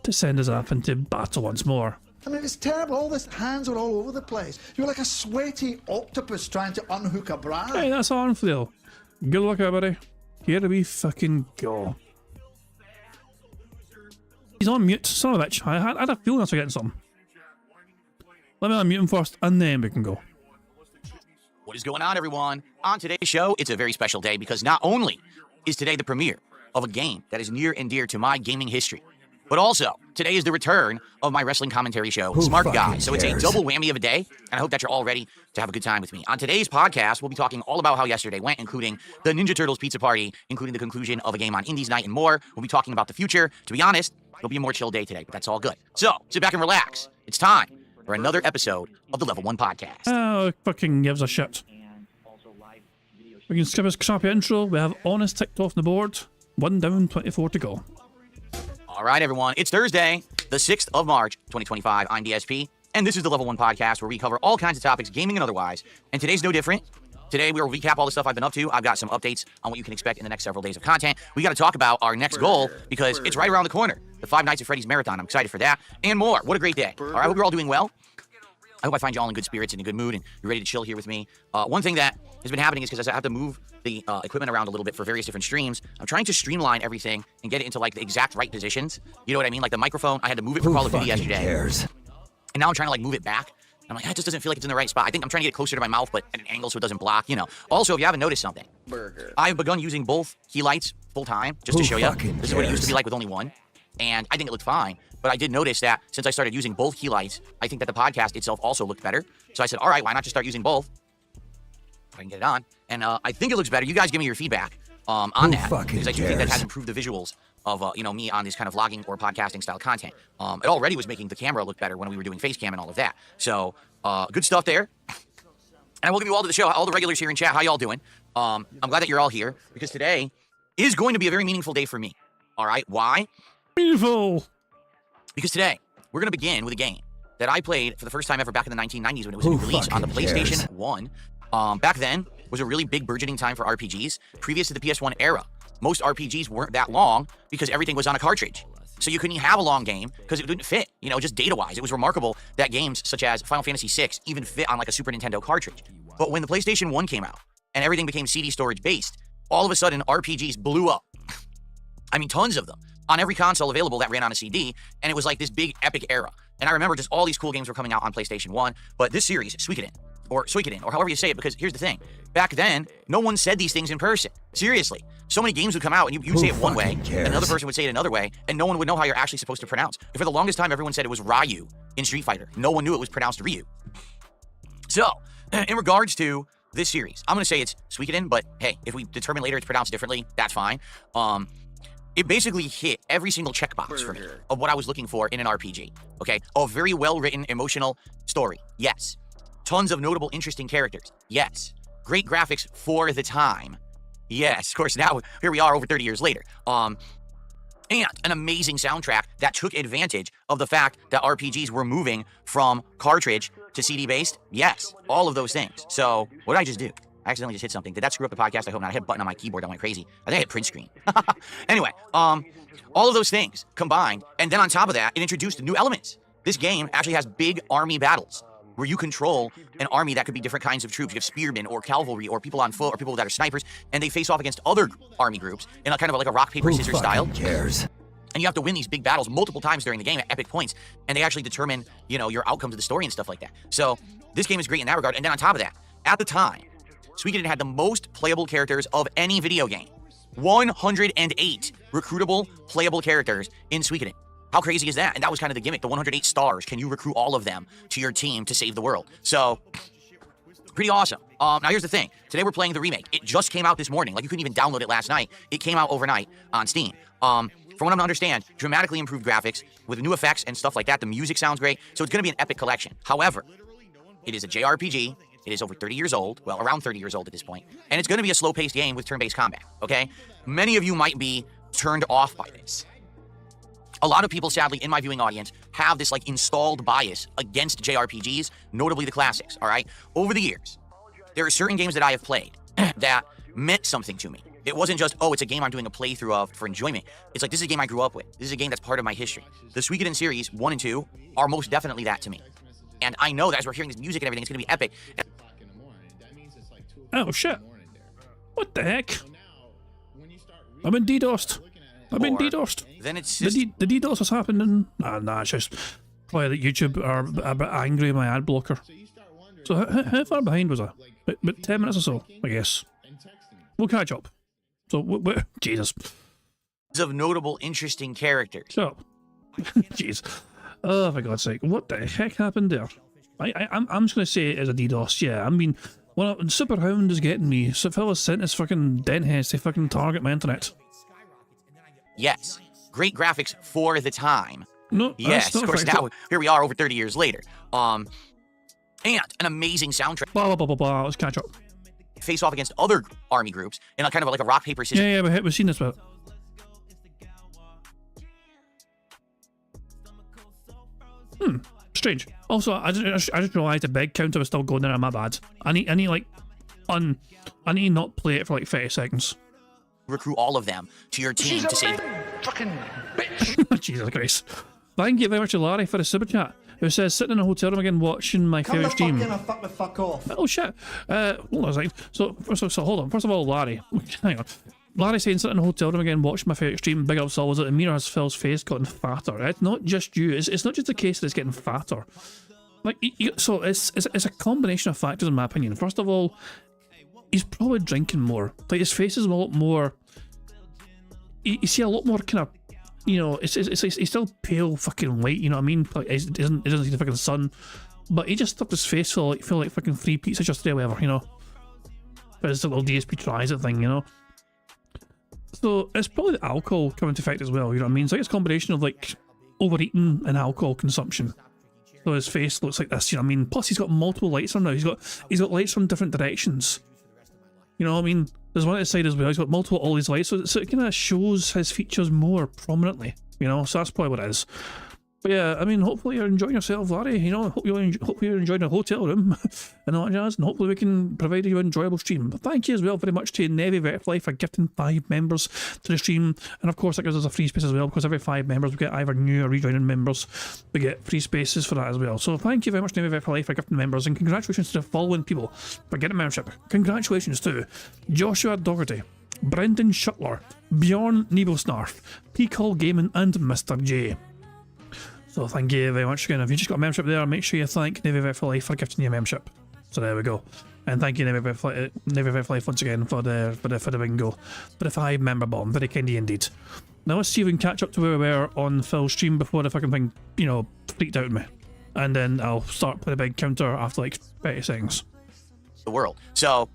to send us off into battle once more. I mean, it's terrible. All this hands are all over the place. You're like a sweaty octopus trying to unhook a bra. Hey, that's Armflail. Good luck, everybody. Here we fucking go. He's on mute, son of a bitch. I had a feeling I was getting something. Let me unmute him first, and then we can go. What is going on, everyone? On today's show, it's a very special day because not only is today the premiere of a game that is near and dear to my gaming history, but also today is the return of my wrestling commentary show, Smart Guy. So it's a double whammy of a day, and I hope that you're all ready to have a good time with me. On today's podcast, we'll be talking all about how yesterday went, including the Ninja Turtles pizza party, including the conclusion of a game on Indies Night, and more. We'll be talking about the future. To be honest, it'll be a more chill day today, but that's all good. So sit back and relax. It's time for another episode of the Level 1 Podcast. Oh, fucking gives a shit. We can skip his crappy intro. We have Honest ticked off the board. 1 down, 24 to go. All right, everyone. It's Thursday, the 6th of March, 2025. I'm DSP, and this is the Level 1 Podcast where we cover all kinds of topics, gaming and otherwise. And today's no different. Today, we will recap all the stuff I've been up to. I've got some updates on what you can expect in the next several days of content. We got to talk about our next goal because it's right around the corner. The 5 Nights at Freddy's Marathon. I'm excited for that and more. What a great day. All right, I hope you're all doing well. I hope I find you all in good spirits and in a good mood and you're ready to chill here with me. One thing that has been happening is because I have to move the equipment around a little bit for various different streams, I'm trying to streamline everything and get it into like the exact right positions. You know what I mean? Like the microphone, I had to move it for Call of Duty yesterday. And now I'm trying to like move it back. I'm like, it just doesn't feel like it's in the right spot. I think I'm trying to get it closer to my mouth, but at an angle so it doesn't block, you know. Also, if you haven't noticed something, I've begun using both key lights full time just to show you. This is what it used to be like with only one. And I think it looked fine. But I did notice that since I started using both key lights, I think that the podcast itself also looked better. So I said, all right, why not just start using both? If I can get it on. And I think it looks better. You guys give me your feedback on that. Because I do think that has improved the visuals of, me on this kind of vlogging or podcasting style content. It already was making the camera look better when we were doing face cam and all of that. So good stuff there. And I welcome you all to the show. All the regulars here in chat, how y'all doing? I'm glad that you're all here because today is going to be a very meaningful day for me. All right, why? Meaningful. Because today, we're going to begin with a game that I played for the first time ever back in the 1990s when it was a new release on the PlayStation 1. Back then was a really big burgeoning time for RPGs. Previous to the PS1 era, most RPGs weren't that long because everything was on a cartridge. So you couldn't have a long game because it didn't fit, just data-wise. It was remarkable that games such as Final Fantasy VI even fit on like a Super Nintendo cartridge. But when the PlayStation 1 came out and everything became CD storage based, all of a sudden RPGs blew up. I mean, tons of them. On every console available that ran on a CD, and it was like this big epic era. And I remember just all these cool games were coming out on PlayStation 1, but this series, Suikoden, or however you say it, because here's the thing. Back then, no one said these things in person. Seriously. So many games would come out, and you'd say it one way, and another person would say it another way, and no one would know how you're actually supposed to pronounce. And for the longest time, everyone said it was Ryu in Street Fighter. No one knew it was pronounced Ryu. So, in regards to this series, I'm going to say it's Suikoden, but hey, if we determine later it's pronounced differently, that's fine. It basically hit every single checkbox for me of what I was looking for in an RPG, okay? A very well-written, emotional story, yes. Tons of notable, interesting characters, yes. Great graphics for the time, yes. Of course, now, here we are over 30 years later. And an amazing soundtrack that took advantage of the fact that RPGs were moving from cartridge to CD-based, yes. All of those things. So, what did I just do? I accidentally just hit something. Did that screw up the podcast? I hope not. I hit a button on my keyboard that went crazy. I think I hit print screen. Anyway, all of those things combined, and then on top of that, it introduced new elements. This game actually has big army battles where you control an army that could be different kinds of troops. You have spearmen or cavalry or people on foot or people that are snipers, and they face off against other army groups in a kind of like a rock, paper, scissors style. Cares? And you have to win these big battles multiple times during the game at epic points, and they actually determine, your outcomes of the story and stuff like that. So this game is great in that regard. And then on top of that, at the time, Suikoden had the most playable characters of any video game. 108 recruitable playable characters in Suikoden. How crazy is that? And that was kind of the gimmick. The 108 stars. Can you recruit all of them to your team to save the world? So, pretty awesome. Now, here's the thing. Today, we're playing the remake. It just came out this morning. Like, you couldn't even download it last night. It came out overnight on Steam. From what I'm to understand, dramatically improved graphics with new effects and stuff like that. The music sounds great. So, it's going to be an epic collection. However, it is a JRPG. It is over 30 years old. Well, around 30 years old at this point. And it's going to be a slow-paced game with turn-based combat, okay? Many of you might be turned off by this. A lot of people, sadly, in my viewing audience, have this, like, installed bias against JRPGs, notably the classics, all right? Over the years, there are certain games that I have played that meant something to me. It wasn't just, oh, it's a game I'm doing a playthrough of for enjoyment. It's like, this is a game I grew up with. This is a game that's part of my history. The Suikoden series, 1 and 2, are most definitely that to me. And I know that as we're hearing this music and everything, it's going to be epic. Oh, shit. What the heck? I've been DDoSed. I've been DDoSed. Then it's The, just... the DDoS has happened, and nah, it's just probably that YouTube are a bit angry at my ad blocker. So how far behind was I? About 10 minutes or so, I guess. We'll catch up. So, Jesus. of notable, interesting characters. So, jeez. Oh, for God's sake, what the heck happened there? I'm just going to say it as a DDoS, yeah. I mean, when Super Hound is getting me, so Phil has sent his fucking dentheads to fucking target my internet. Yes. Great graphics for the time. No, yes, of course, now here we are over 30 years later. And an amazing soundtrack. Blah, blah, blah, blah, blah. Let's catch up. Face off against other army groups in a kind of like a rock, paper, scissors. Yeah, we've seen this bit. Strange. Also, I just realised the bed counter was still going there. My bad. I need like I need to not play it for like 30 seconds. Recruit all of them to your team to save. Fucking bitch. Jesus Christ. Thank you very much to Larry for the super chat. It says, sitting in a hotel room again watching my Come the favourite fuck stream. in and fuck the fuck off. Oh shit. Hold on a second. So hold on. First of all, Larry. Hang on. Larry saying sitting in a hotel room again watching my favourite stream. Big up Saul. Was it the mirror has Phil's face gotten fatter? It's not just you. It's not just a case that it's getting fatter. Like, so it's a combination of factors in my opinion. First of all, he's probably drinking more. Like, his face is a lot more... You see a lot more kind of... You know, he's still pale fucking white, you know what I mean? Like, it doesn't see the fucking sun. But he just stuck his face feel like fucking free pizza just or whatever, you know? But it's a little DSP tries it thing, you know? So it's probably the alcohol coming into effect as well, you know what I mean? It's like it's a combination of like overeating and alcohol consumption. So his face looks like this, you know what I mean? Plus he's got multiple lights on now. He's got lights from different directions. You know what I mean? There's one at the side as well. He's got multiple all these lights, so it kind of shows his features more prominently. You know, so that's probably what it is. But yeah, I mean, hopefully you're enjoying yourself, Larry. You know, hope you're enjoying a hotel room and all that jazz. And hopefully we can provide you an enjoyable stream. But thank you as well very much to Nevi Verifly for gifting 5 members to the stream. And of course, that gives us a free space as well, because every 5 members we get either new or rejoining members. We get free spaces for that as well. So thank you very much, Nevi Verifly, for gifting members. And congratulations to the following people for getting membership. Congratulations to Joshua Doherty, Brendan Shuttler, Bjorn Nebelsnarf, Peacock Gaming, and Mr. J. So thank you very much again. If you just got a membership there, make sure you thank Navy Verifly for gifting you a membership. So there we go. And thank you Navy Verifly once again for the bingo, for the 5 member bomb. Very kindy indeed. Now let's see if we can catch up to where we were on Phil's stream before the fucking thing, you know, freaked out me. And then I'll start playing a big counter after like 30 seconds. The world. So,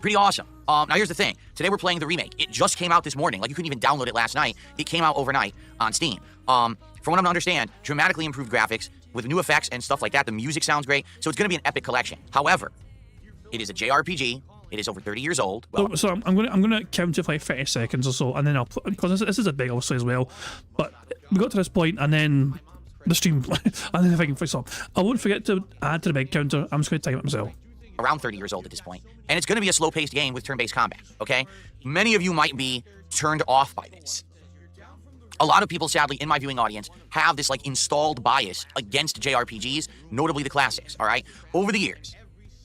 pretty awesome. Now here's the thing. Today we're playing the remake. It just came out this morning. Like, you couldn't even download it last night. It came out overnight on Steam. From what I'm to understand, dramatically improved graphics with new effects and stuff like that. The music sounds great. So it's going to be an epic collection. However, it is a JRPG. It is over 30 years old. Well, so I'm gonna count it for like 30 seconds or so, and then I'll put, because this is a big obviously as well. But we got to this point, and then the stream, and then if I can fix up, I won't forget to add to the big counter. I'm just going to time it myself. Around 30 years old at this point. And it's going to be a slow-paced game with turn-based combat, okay? Many of you might be turned off by this. A lot of people, sadly, in my viewing audience, have this, like, installed bias against JRPGs, notably the classics, all right? Over the years,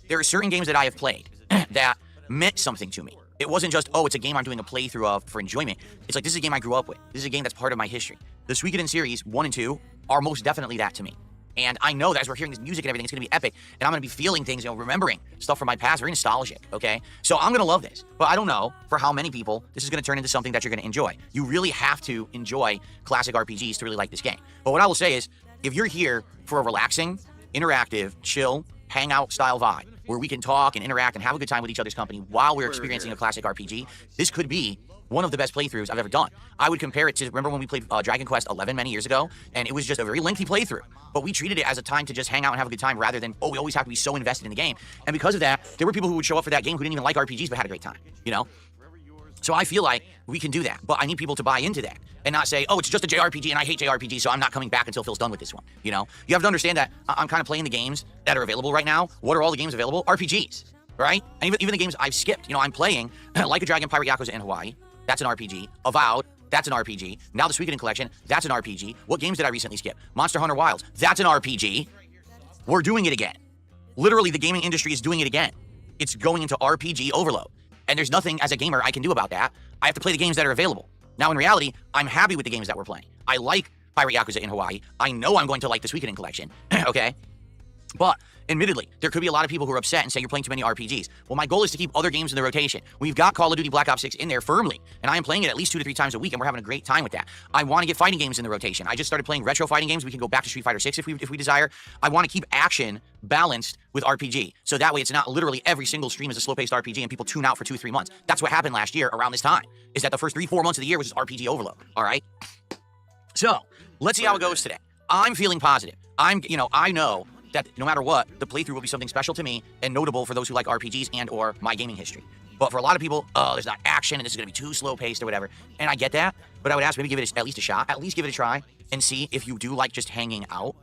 there are certain games that I have played that meant something to me. It wasn't just, oh, it's a game I'm doing a playthrough of for enjoyment. It's like, this is a game I grew up with. This is a game that's part of my history. The Suikoden series, 1 and 2, are most definitely that to me. And I know that as we're hearing this music and everything, it's going to be epic. And I'm going to be feeling things, remembering stuff from my past, very nostalgic, okay? So I'm going to love this. But I don't know for how many people this is going to turn into something that you're going to enjoy. You really have to enjoy classic RPGs to really like this game. But what I will say is, if you're here for a relaxing, interactive, chill, hangout style vibe, where we can talk and interact and have a good time with each other's company while we're experiencing a classic RPG, this could be one of the best playthroughs I've ever done. I would compare it to, remember when we played Dragon Quest 11 many years ago, and it was just a very lengthy playthrough, but we treated it as a time to just hang out and have a good time rather than, oh, we always have to be so invested in the game. And because of that, there were people who would show up for that game who didn't even like RPGs but had a great time, you know? So I feel like we can do that, but I need people to buy into that and not say, oh, it's just a JRPG and I hate JRPGs, so I'm not coming back until Phil's done with this one, you know? You have to understand that I'm kind of playing the games that are available right now. What are all the games available? RPGs, right? And even the games I've skipped, you know, I'm playing Like a Dragon, Pirate Yakuza in Hawaii. That's an RPG. Avowed, that's an RPG. Now the Suikoden Collection, that's an RPG. What games did I recently skip? Monster Hunter Wilds, that's an RPG. We're doing it again. Literally, the gaming industry is doing it again. It's going into RPG overload. And there's nothing as a gamer I can do about that. I have to play the games that are available. Now, in reality, I'm happy with the games that we're playing. I like Pirate Yakuza in Hawaii. I know I'm going to like the Suikoden Collection, okay? But, admittedly, there could be a lot of people who are upset and say you're playing too many RPGs. Well, my goal is to keep other games in the rotation. We've got Call of Duty Black Ops 6 in there firmly, and I am playing it at least 2 to 3 times a week, and we're having a great time with that. I want to get fighting games in the rotation. I just started playing retro fighting games. We can go back to Street Fighter 6 if we desire. I want to keep action balanced with RPG, so that way it's not literally every single stream is a slow-paced RPG and people tune out for 2-3 months. That's what happened last year around this time, is that the first 3-4 months of the year was just RPG overload, all right? So, let's see how it goes today. I'm feeling positive. I know that no matter what, the playthrough will be something special to me and notable for those who like RPGs and or my gaming history. But for a lot of people, there's not action and this is going to be too slow-paced or whatever. And I get that, but I would ask maybe give it at least a shot, at least give it a try and see if you do like just hanging out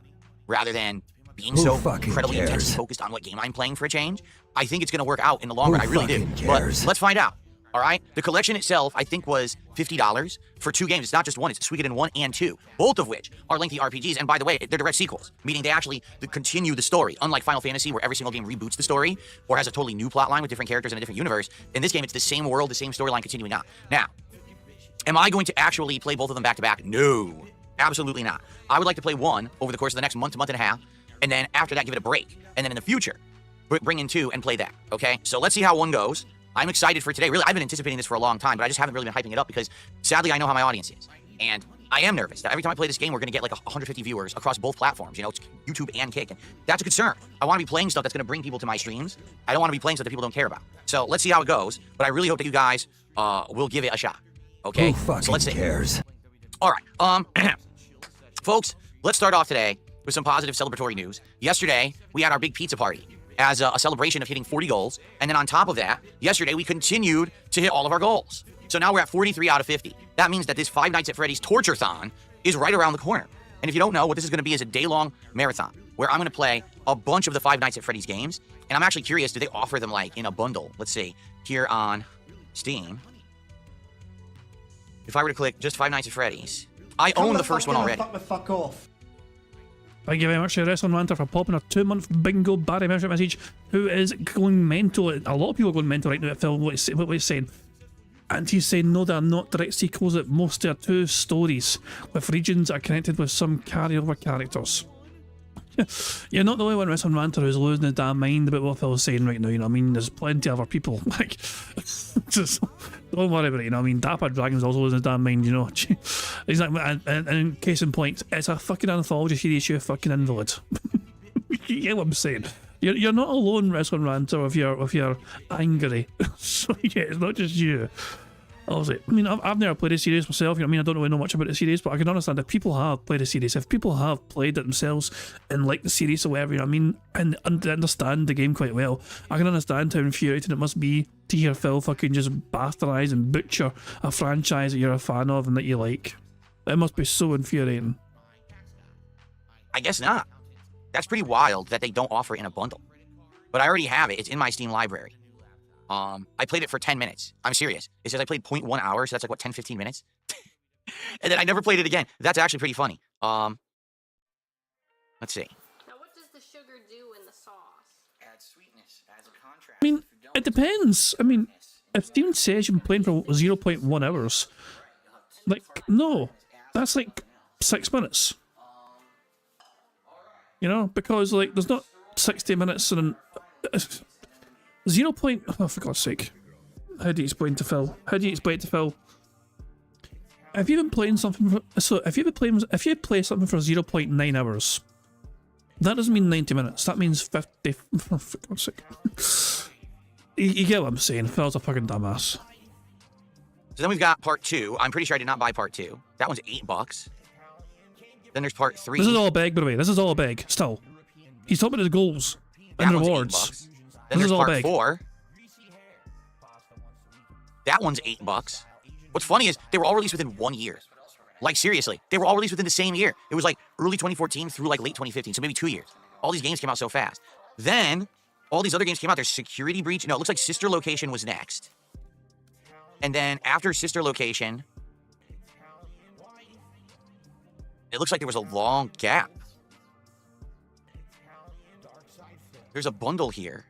rather than being so incredibly intensely focused on what game I'm playing for a change. I think it's going to work out in the long run. I really do. But let's find out. All right? The collection itself, I think, was $50 for 2 games. It's not just one. It's Suikoden 1 and 2, both of which are lengthy RPGs. And by the way, they're direct sequels, meaning they actually continue the story. Unlike Final Fantasy, where every single game reboots the story or has a totally new plot line with different characters in a different universe. In this game, it's the same world, the same storyline continuing on. Now, am I going to actually play both of them back to back? No, absolutely not. I would like to play one over the course of the next month to month and a half, and then after that, give it a break. And then in the future, bring in 2 and play that, okay? So let's see how 1 goes. I'm excited for today. Really, I've been anticipating this for a long time, but I just haven't really been hyping it up because, sadly, I know how my audience is. And I am nervous that every time I play this game, we're going to get like 150 viewers across both platforms, you know, YouTube and Kick. And that's a concern. I want to be playing stuff that's going to bring people to my streams. I don't want to be playing stuff that people don't care about. So let's see how it goes. But I really hope that you guys will give it a shot. Okay? So let's see. All right. Folks, let's start off today with some positive celebratory news. Yesterday, we had our big pizza party as a celebration of hitting 40 goals. And then on top of that, yesterday we continued to hit all of our goals. So now we're at 43 out of 50. That means that this 5 Nights at Freddy's Torture-thon is right around the corner. And if you don't know, what this is going to be is a day-long marathon where I'm going to play a bunch of the 5 Nights at Freddy's games. And I'm actually curious, do they offer them like in a bundle? Let's see, here on Steam. If I were to click just 5 Nights at Freddy's, I own the first one already. Fuck off. Thank you very much to Wrestling Ranter for popping a 2-month bingo Barry membership message, who is going mental. A lot of people are going mental right now at Phil, what he's saying. And he's saying, no, they're not direct sequels, at most they're 2 stories with regions that are connected with some carryover characters. You're not the only one Wrestling Ranter who's losing his damn mind about what Phil's saying right now, you know what I mean? There's plenty of other people, like, just don't worry about it, you know what I mean? Dapper Dragon's also losing his damn mind, you know? He's like, and case in point, it's a fucking anthology series, you fucking invalid. You get what I'm saying? You're not alone, Wrestling Ranter, if you're angry. So yeah, it's not just you. Obviously, I mean, I've never played a series myself, you know what I mean? I don't really know much about the series, but I can understand if people have played a series, if people have played it themselves and like the series or whatever, you know what I mean, and understand the game quite well, I can understand how infuriating it must be to hear Phil fucking just bastardize and butcher a franchise that you're a fan of and that you like. It must be so infuriating. I guess not. That's pretty wild that they don't offer it in a bundle. But I already have it. It's in my Steam library. I played it for 10 minutes. I'm serious. It says I played 0.1 hours, so that's like, what, 10, 15 minutes? And then I never played it again. That's actually pretty funny. Let's see. Now, what does the sugar do in the sauce? Add sweetness as a contrast. I mean, it depends. I mean, if Steven says you've been playing for 0.1 hours, like, no. That's like 6 minutes. You know, because like there's not 60 minutes and 0 point. Oh, for God's sake! How do you explain to Phil? How do you explain to Phil? Have you been playing something? If you play something for 0.9 hours, that doesn't mean 90 minutes. That means 50. Oh, for God's sake! You get what I'm saying? Phil's a fucking dumbass. So then we've got part 2. I'm pretty sure I did not buy part 2. That one's $8. Then there's part 3. This is all a beg, by the way. This is all a beg. Still, he's talking about his goals and rewards. Then This is there's all part beg. 4. That one's $8. What's funny is they were all released within 1 year. Like seriously, they were all released within the same year. It was like early 2014 through like late 2015, so maybe 2 years. All these games came out so fast. Then all these other games came out. There's Security Breach. No, it looks like Sister Location was next. And then after Sister Location, it looks like there was a long gap. There's a bundle here.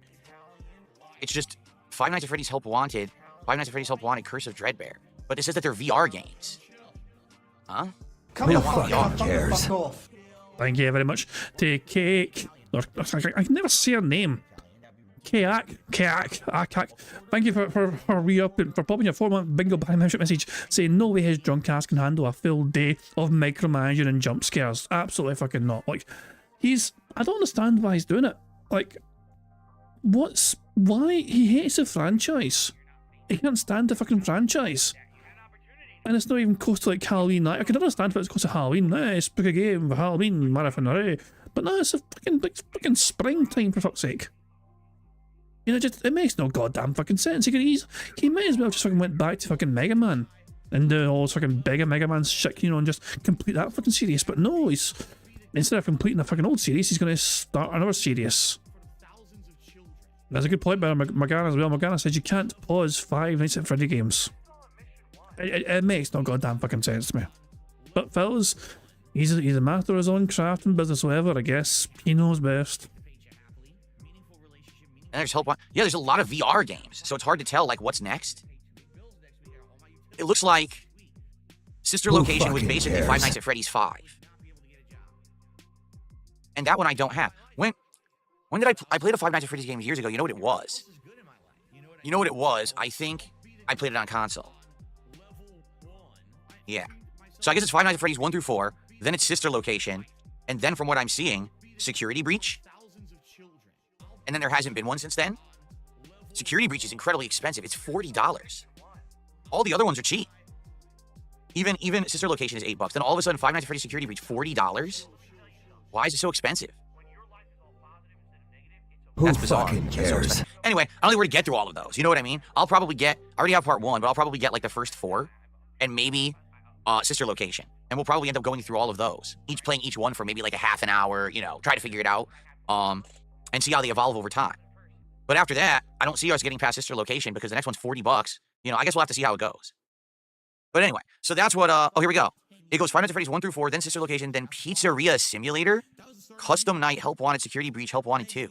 It's just Five Nights at Freddy's Help Wanted, Five Nights at Freddy's Help Wanted, Curse of Dreadbear. But it says that they're VR games. Huh? Come on, fuck cares? Fuck off. Thank you very much. Take cake. Or, I can never say her name. Kayak. Thank you for re-upping, for popping your 4-month bingo behind membership message saying no way his drunk ass can handle a full day of micromanaging and jump scares. Absolutely fucking not. Like, I don't understand why he's doing it. Like, why he hates the franchise. He can't stand the fucking franchise. And it's not even close to like Halloween night. I can understand if it's close to Halloween. It's a big game for Halloween marathon array. But no, it's a fucking springtime for fuck's sake. You know, just it makes no goddamn fucking sense. He might as well just fucking went back to fucking Mega Man and do all this fucking bigger Mega Man shit, you know, and just complete that fucking series. But no, he's instead of completing the fucking old series, he's gonna start another series. That's a good point by Morgana as well. Morgana says you can't pause 5 Nights at Freddy games. It makes no goddamn fucking sense to me. But Phil's, he's a master of his own craft and business, whatever. I guess he knows best. And there's there's a lot of VR games, so it's hard to tell like what's next. It looks like Sister Location was basically Five Nights at Freddy's 5, and that one I don't have. When did I played a Five Nights at Freddy's game years ago? You know what it was? You know what it was? I think I played it on console. Yeah. So I guess it's Five Nights at Freddy's 1 through 4. Then it's Sister Location, and then from what I'm seeing, Security Breach. And then there hasn't been one since then. Security Breach is incredibly expensive. It's $40. All the other ones are cheap. Even Sister Location is $8. Then all of a sudden, Five Nights at Freddy's Security Breach, $40. Why is it so expensive? That's bizarre. Who fucking cares? So anyway, I don't think we're gonna get through all of those. You know what I mean? I already have part 1, but I'll probably get like the first 4, and maybe Sister Location, and we'll probably end up going through all of those, playing each one for maybe like a half an hour. You know, try to figure it out. And see how they evolve over time. But after that, I don't see us getting past Sister Location because the next one's $40. You know, I guess we'll have to see how it goes. But anyway, so that's what, oh, here we go. It goes Five Nights at Freddy's 1 through 4, then Sister Location, then Pizzeria Simulator, Custom Night, Help Wanted, Security Breach, Help Wanted 2.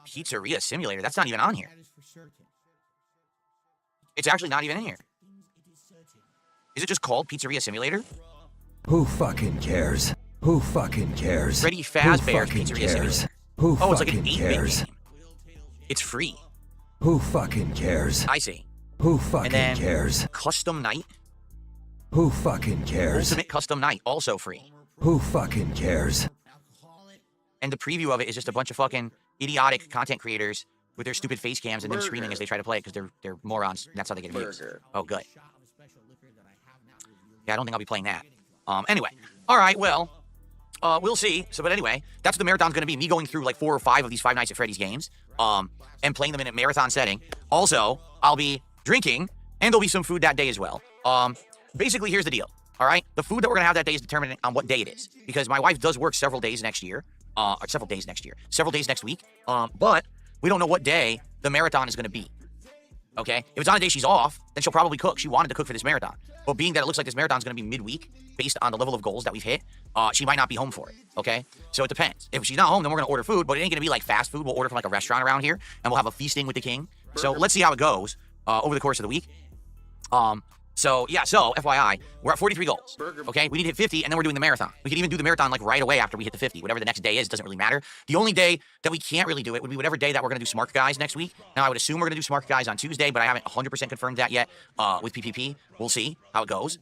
Pizzeria Simulator, that's not even on here. It's actually not even in here. Is it just called Pizzeria Simulator? Who fucking cares? Who fucking cares? Freddy Fazbear's Pizzeria Simulator. Who oh, it's like an fucking 8-bit cares? game. It's free. Who fucking cares? I see. Who fucking and then cares? Custom Night. Who fucking cares? Ultimate Custom Night, also free. Who fucking cares? And the preview of it is just a bunch of fucking idiotic content creators with their stupid face cams and then screaming as they try to play it because they're morons. And that's how they get views. Oh, good. Yeah, I don't think I'll be playing that. Anyway. All right, well, we'll see. So, but anyway, that's what the marathon's going to be. Me going through like 4 or 5 of these Five Nights at Freddy's games and playing them in a marathon setting. Also, I'll be drinking, and there'll be some food that day as well. Basically, here's the deal. All right? The food that we're going to have that day is determined on what day it is. Because my wife does work several days next year. Several days next week. But we don't know what day the marathon is going to be. Okay? If it's on a day she's off, then she'll probably cook. She wanted to cook for this marathon. But being that it looks like this marathon is going to be midweek, based on the level of goals that we've hit, she might not be home for it. Okay? So it depends. If she's not home, then we're going to order food, but it ain't going to be like fast food. We'll order from like a restaurant around here, and we'll have a feasting with the king. So let's see how it goes over the course of the week. So, yeah, so, FYI, we're at 43 goals. Okay, we need to hit 50, and then we're doing the marathon. We can even do the marathon, like, right away after we hit the 50. Whatever the next day is, doesn't really matter. The only day that we can't really do it would be whatever day that we're going to do Smart Guys next week. Now, I would assume we're going to do Smart Guys on Tuesday, but I haven't 100% confirmed that yet with PPP. We'll see how it goes.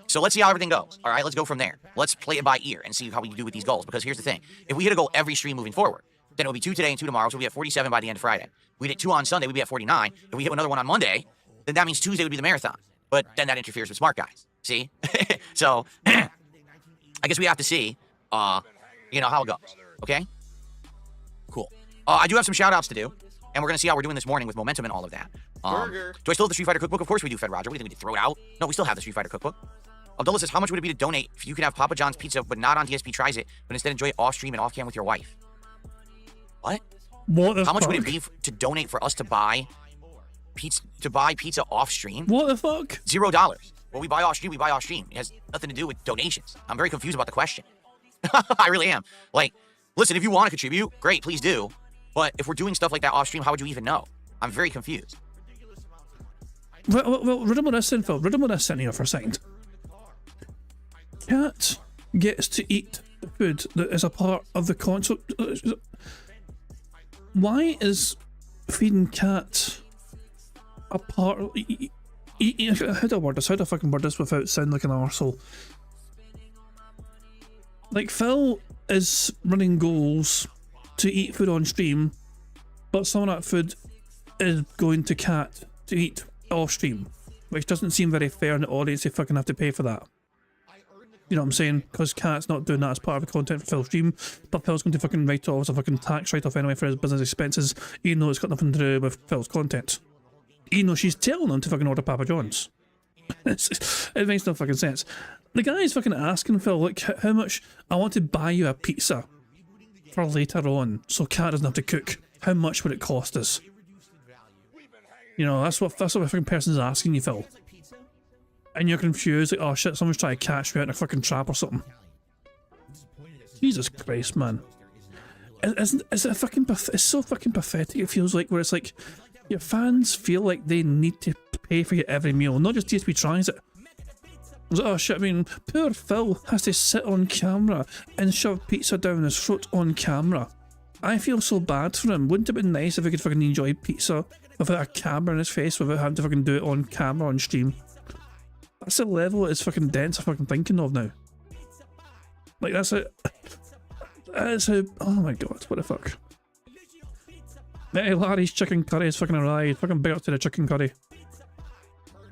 So let's see how everything goes. All right, let's go from there. Let's play it by ear and see how we do with these goals. Because here's the thing. If we hit a goal every stream moving forward, then it will be 2 today and 2 tomorrow, so we'll be at 47 by the end of Friday. We hit 2 on Sunday, we'd be at 49. If we hit another one on Monday, then that means Tuesday would be the marathon. But then that interferes with Smart Guys. See? So, I guess we have to see, how it goes. Okay? Cool. I do have some shout-outs to do, and we're going to see how we're doing this morning with momentum and all of that. Do I still have the Street Fighter Cookbook? Of course we do, Fed Roger. What do you think, we did throw it out? No, we still have the Street Fighter Cookbook. Abdullah says, how much would it be to donate if you could have Papa John's pizza, but not on DSP Tries It, but instead enjoy it off-stream and off-cam with your wife? What? How much would it be to donate for us to buy pizza off-stream? What the fuck? $0. What we buy off-stream, we buy off-stream. It has nothing to do with donations. I'm very confused about the question. I really am. Like, listen, if you want to contribute, great, please do. But if we're doing stuff like that off-stream, how would you even know? I'm very confused. Well, remember this then, Phil. Remember this in here for a second. Cat gets to eat the food that is a part of the console. Why is feeding cat a part of... How do I word this? How do I fucking word this without sounding like an arsehole? Like, Phil is running goals to eat food on stream, but some of that food is going to cat to eat off stream, which doesn't seem very fair in the audience. They fucking have to pay for that. You know what I'm saying? Because Cat's not doing that as part of the content for Phil's stream, but Phil's going to fucking write off a fucking tax write-off anyway for his business expenses, even though it's got nothing to do with Phil's content. Even though she's telling him to fucking order Papa John's. It makes no fucking sense. The guy's fucking asking Phil, like, how much I want to buy you a pizza for later on, so Cat doesn't have to cook. How much would it cost us? You know, that's what the fucking person's asking you, Phil. And you're confused, like, oh shit, someone's trying to catch me out in a fucking trap or something. Jesus Christ, man. It's so fucking pathetic, it feels like, where it's like, your fans feel like they need to pay for your every meal, not just DSP tries it. It's like, oh shit, I mean, poor Phil has to sit on camera and shove pizza down his throat on camera. I feel so bad for him. Wouldn't it be nice if he could fucking enjoy pizza without a camera in his face, without having to fucking do it on camera on stream? That's the level it's fucking dense I'm fucking thinking of now. Like, that's it. That's how. Oh my god, what the fuck. Hey, Larry's chicken curry is fucking arrived. Fucking big up to the chicken curry.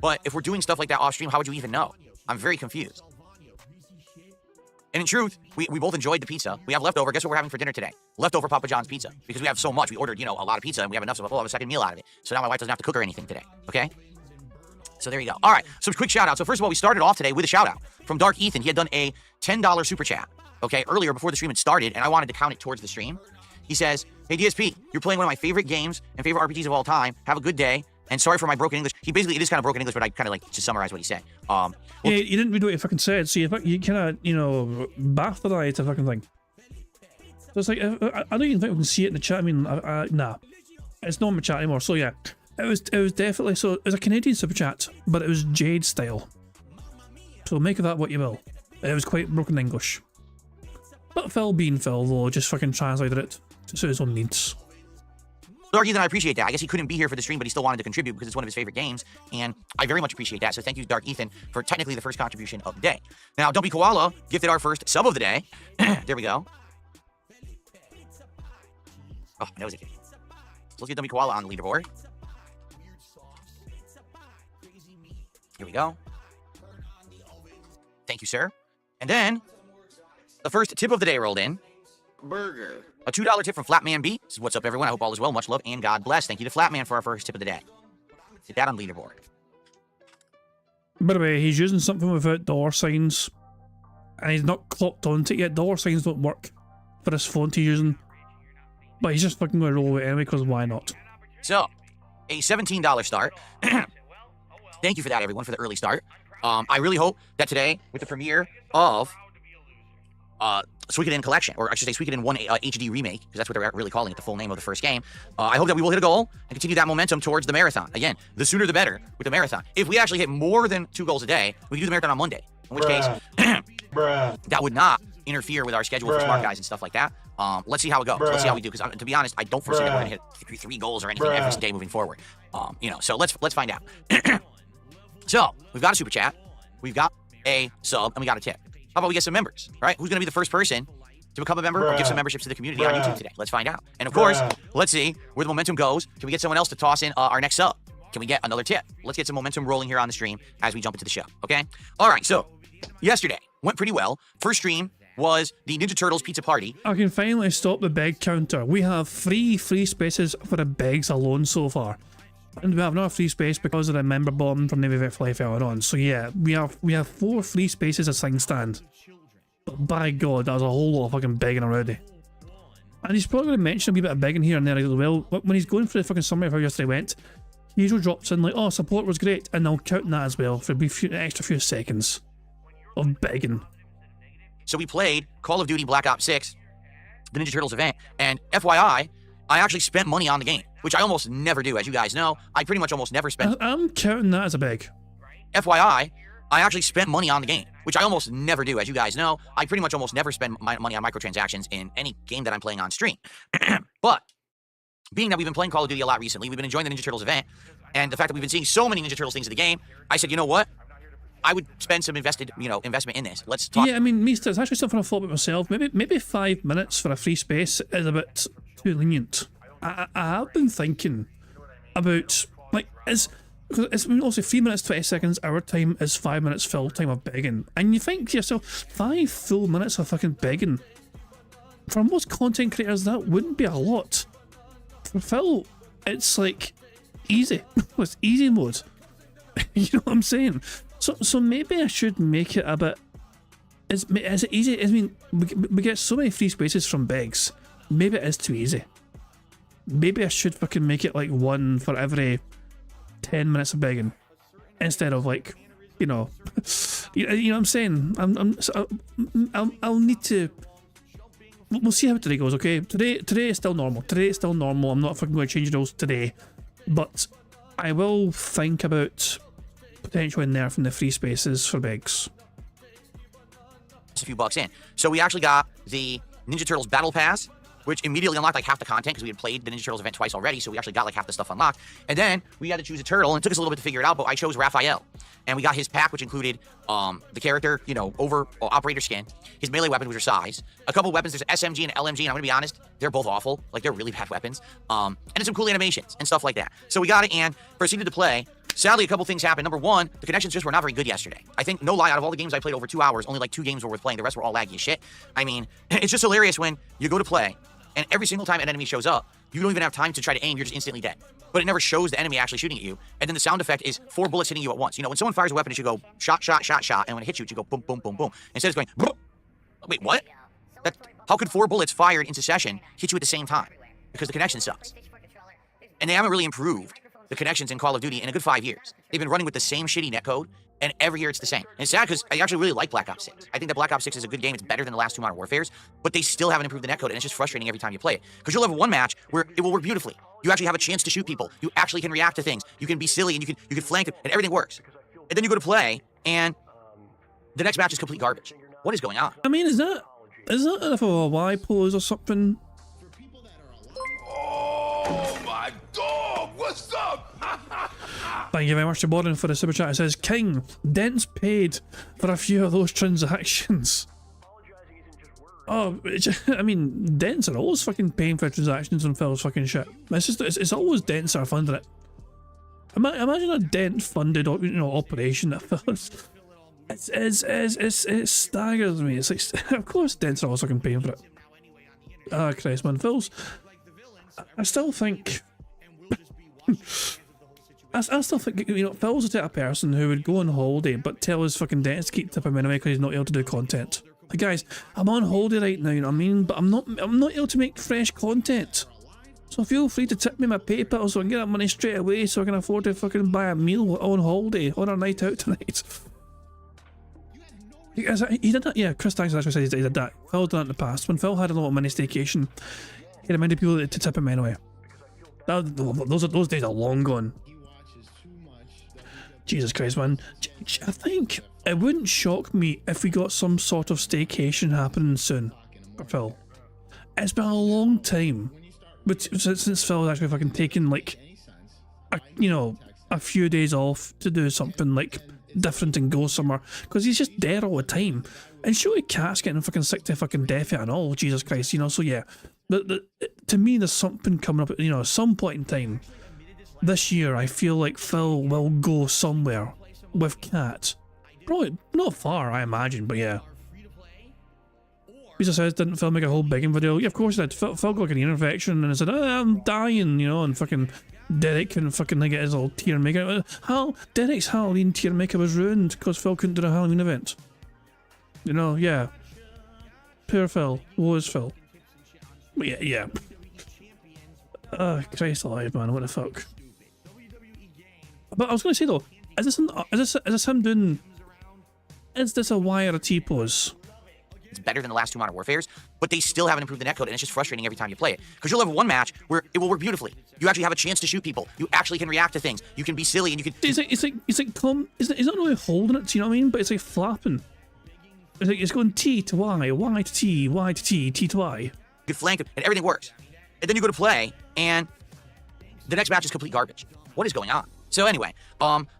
But if we're doing stuff like that off stream, how would you even know? I'm very confused. And in truth, we both enjoyed the pizza. We have leftover. Guess what we're having for dinner today? Leftover Papa John's pizza. Because we have so much. We ordered, a lot of pizza and we have enough, so we'll have a second meal out of it. So now my wife doesn't have to cook or anything today. Okay? So there you go. All right. So quick shout out. So first of all, we started off today with a shout out from Dark Ethan. He had done a $10 super chat. Okay, earlier before the stream had started, and I wanted to count it towards the stream. He says, "Hey DSP, you're playing one of my favorite games and favorite RPGs of all time. Have a good day. And sorry for my broken English." It is kind of broken English, but I kind of like to summarize what he said. Yeah, you didn't read what he fucking said, so you kind of, bastardized the fucking thing. So it's like, I don't even think we can see it in the chat. I mean, nah, it's not in the chat anymore. So yeah, it was definitely, so it was a Canadian super chat, but it was Jade style. So make of that what you will. It was quite broken English. But Phil being Phil, though, just fucking translated it to suit his own needs. Dark Ethan, I appreciate that. I guess he couldn't be here for the stream, but he still wanted to contribute because it's one of his favorite games, and I very much appreciate that. So thank you, Dark Ethan, for technically the first contribution of the day. Now, Dumpy Koala gifted our first sub of the day. There we go. Oh, my nose itching. So let's get Dumpy Koala on the leaderboard. Here we go. Thank you, sir. And then, the first tip of the day rolled in. Burger. A $2 tip from Flatman B. This is what's up, everyone. I hope all is well. Much love and God bless. Thank you to Flatman for our first tip of the day. Get that on leaderboard. By the way, he's using something without dollar signs, and he's not clocked onto it yet. Dollar signs don't work for this font he's using, but he's just fucking going to roll with it anyway, because why not? So, a $17 start. Thank you for that, everyone, for the early start. I really hope that today, with the premiere of Suikoden Collection, or I should say Suikoden 1 HD Remake, because that's what they're really calling it, the full name of the first game. I hope that we will hit a goal and continue that momentum towards the marathon. Again, the sooner the better with the marathon. If we actually hit more than 2 goals a day, we can do the marathon on Monday, in which case, that would not interfere with our schedule for smart guys and stuff like that. Let's see how it goes. Let's see how we do, because to be honest, I don't foresee that we're going to hit 3 goals or anything every day moving forward. You know, so let's find out. So, we've got a super chat, we've got a sub, and we got a tip. How about we get some members, right? Who's going to be the first person to become a member or give some memberships to the community on YouTube today? Let's find out. And of course, let's see where the momentum goes. Can we get someone else to toss in our next sub? Can we get another tip? Let's get some momentum rolling here on the stream as we jump into the show, okay? All right, so yesterday went pretty well. First stream was the Ninja Turtles Pizza Party. I can finally stop the beg counter. We have 3 free spaces for the begs alone so far. And we have another free space because of the member bomb from Navy Vet Life earlier on. So yeah, we have 4 free spaces as things stand. But by God, that was a whole lot of fucking begging already. And he's probably going to mention a wee bit of begging here and there as well. When he's going through the fucking summary of how yesterday went, he usually drops in like, oh, support was great, and I'll count that as well for an extra few seconds of begging. So we played Call of Duty Black Ops 6, the Ninja Turtles event, and FYI, I actually spent money on the game, which I almost never do. As you guys know, I pretty much almost never spend. I'm counting that as a beg. FYI, I actually spent money on the game, which I almost never do. As you guys know, I pretty much almost never spend my money on microtransactions in any game that I'm playing on stream. But being that we've been playing Call of Duty a lot recently, we've been enjoying the Ninja Turtles event, and the fact that we've been seeing so many Ninja Turtles things in the game, I said, you know what? I would spend some investment in this. Let's talk. Yeah, I mean, Meester, it's actually something I thought about myself. Maybe 5 minutes for a free space is a bit too lenient. I have been thinking about, like, it's also 3 minutes 20 seconds. Our time is 5 minutes full time of begging, and you think to yourself, 5 full minutes of fucking begging. For most content creators, that wouldn't be a lot. For Phil, it's like easy. It's easy mode. You know what I'm saying? So maybe I should make it a bit. Is it easy? I mean, we get so many free spaces from begs. Maybe it is too easy. Maybe I should fucking make it like 1 for every 10 minutes of begging, instead of like, you know what I'm saying. I'll need to. We'll see how today goes. Okay, today is still normal. Today is still normal. I'm not fucking going to change those today, but I will think about potentially nerfing the free spaces for begs. A few bucks in. So we actually got the Ninja Turtles Battle Pass, which immediately unlocked like half the content because we had played the Ninja Turtles event twice already, so we actually got like half the stuff unlocked. And then we had to choose a turtle, and it took us a little bit to figure it out, but I chose Raphael. And we got his pack, which included the character, operator skin, his melee weapon, which are size, a couple weapons. There's SMG and LMG, and I'm gonna be honest, they're both awful. Like, they're really bad weapons. And there's some cool animations and stuff like that. So we got it and proceeded to play. Sadly, a couple things happened. Number 1, the connections just were not very good yesterday. I think, no lie, out of all the games I played over 2 hours, only like 2 games were worth playing. The rest were all laggy as shit. I mean, it's just hilarious when you go to play, and every single time an enemy shows up, you don't even have time to try to aim, you're just instantly dead. But it never shows the enemy actually shooting at you, and then the sound effect is 4 bullets hitting you at once. You know, when someone fires a weapon, it should go shot, shot, shot, shot, and when it hits you, it should go boom, boom, boom, boom. Instead it's going, Bruh. Wait, what? How could 4 bullets fired in succession hit you at the same time? Because the connection sucks. And they haven't really improved the connections in Call of Duty in a good 5 years. They've been running with the same shitty netcode, and every year it's the same. And it's sad because I actually really like Black Ops 6. I think that Black Ops 6 is a good game. It's better than the last 2 Modern Warfares, but they still haven't improved the netcode, and it's just frustrating every time you play it. Because you'll have one match where it will work beautifully. You actually have a chance to shoot people. You actually can react to things. You can be silly, and you can flank them, and everything works. And then you go to play, and the next match is complete garbage. What is going on? I mean, is that enough of a Y pose or something? Oh my dog, what's up? Thank you very much to Borden for the super chat. It says, King, Dent's paid for a few of those transactions. Oh, I mean, Dents are always fucking paying for transactions on Phil's fucking shit. It's always Dents that are funding it. Imagine a Dent funded, operation that Phil's. It staggers me. It's like, of course Dents are always fucking paying for it. Ah, Christ, man, Phil's. I still think. I still think, Phil's the type of person who would go on holiday but tell his fucking dentist to keep tipping him anyway because he's not able to do content. Like, guys, I'm on holiday right now, you know what I mean? But I'm not able to make fresh content. So feel free to tip me my PayPal so I can get that money straight away so I can afford to fucking buy a meal on holiday on our night out tonight. He did that, yeah, Chris Tanks actually said he did that. Phil done it in the past. When Phil had a little mini staycation, he reminded people to tip him anyway. Those days are long gone. Jesus Christ, man. I think it wouldn't shock me if we got some sort of staycation happening soon for Phil. It's been a long time since Phil's actually fucking taken like a few days off to do something like different and go somewhere, because he's just there all the time. And surely Cat's getting fucking sick to fucking death and all, Jesus Christ, so yeah. To me, there's something coming up, at some point in time this year. I feel like Phil will go somewhere with Cat. Probably not far, I imagine, but yeah. He just says, didn't Phil make a whole begging video? Yeah, of course he did. Phil got like an ear infection and he said, I'm dying, and fucking Derek couldn't fucking get his little tier makeup. Derek's Halloween tier makeup was ruined because Phil couldn't do the Halloween event. Yeah. Poor Phil. Woe is Phil. But yeah. Oh, Christ alive, man. What the fuck? But I was going to say though, is this him doing... Is this a Y or a T pose? It's better than the last two Modern Warfares, but they still haven't improved the netcode, and it's just frustrating every time you play it. Because you'll have one match where it will work beautifully. You actually have a chance to shoot people. You actually can react to things. You can be silly, and you can... It's not really holding it, you know what I mean? But it's like flapping. It's going T to Y, Y to T, Y to T, T to Y. You can flank it, and everything works. And then you go to play, and the next match is complete garbage. What is going on? So anyway,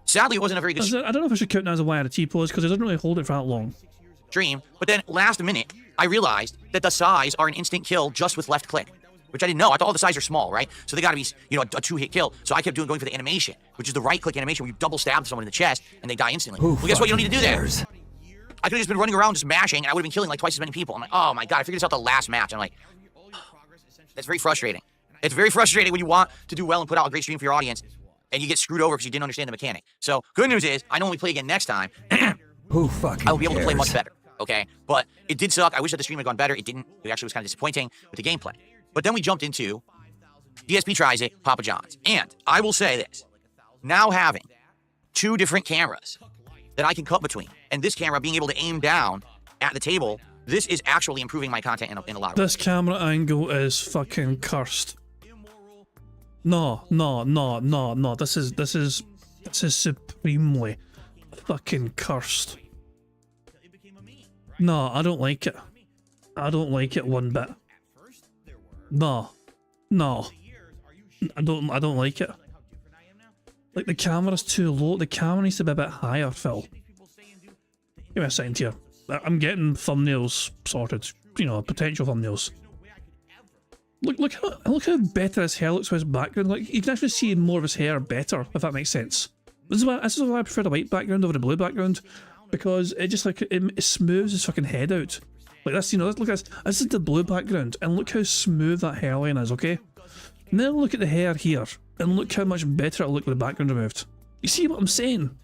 sadly it wasn't a very good... I don't know if I should count that as a Y or a T pose, because it doesn't really hold it for that long. Stream, but then last minute, I realized that the size are an instant kill just with left click, which I didn't know. I thought all the size are small, right? So they gotta be, a two-hit kill. So I kept going for the animation, which is the right-click animation where you double stab someone in the chest and they die instantly. Well, guess what? You don't need to do that. I could have just been running around just mashing, and I would have been killing like twice as many people. I'm like, oh my god, I figured this out the last match. I'm like, that's very frustrating. It's very frustrating when you want to do well and put out a great stream for your audience, and you get screwed over because you didn't understand the mechanic. So good news is, I know when we play again next time, Who fucking I will be able to play cares? much better. Okay, but it did suck. I wish that the stream had gone better. It didn't. It actually was kind of disappointing with the gameplay. But then we jumped into DSP tries it, Papa John's. And I will say this, now having two different cameras that I can cut between, and this camera being able to aim down at the table, this is actually improving my content in a lot of ways. This camera angle is fucking cursed. No. This is supremely fucking cursed. No, I don't like it. I don't like it one bit. No. I don't like it. Like, the camera's too low. The camera needs to be a bit higher, Phil. Give me a second here. I'm getting thumbnails sorted. Potential thumbnails. Look how better his hair looks with his background. Like, you can actually see more of his hair better, if that makes sense. This is why I prefer the white background over the blue background. Because it just it smooths his fucking head out. Like this, look at this. This is the blue background, and look how smooth that hairline is, okay? And then look at the hair here, and look how much better it'll look with the background removed. You see what I'm saying?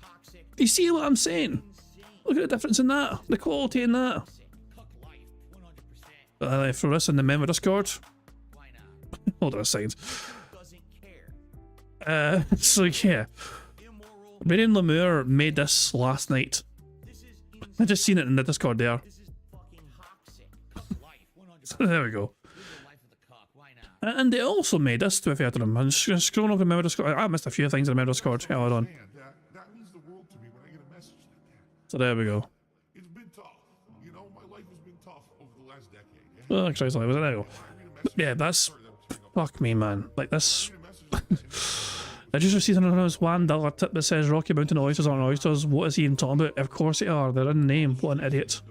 You see what I'm saying? Look at the difference in that, the quality in that. For us in the member Discord. Hold on a second. So yeah. Miriam Lemure made this last night. I just seen it in the Discord there. So there we go. And they also made this, to be fair to them. I'm just scrolling over the member Discord. I missed a few things in the member Discord. Hold on. So there we go. It's been tough. My life has been tough over the last decade. Oh, Christ, there we go. Yeah, that's... Fuck me, man. Like this... I just received an anonymous $1 tip that says Rocky Mountain oysters aren't oysters. What is he even talking about? Of course they are. They're in the name. What an idiot.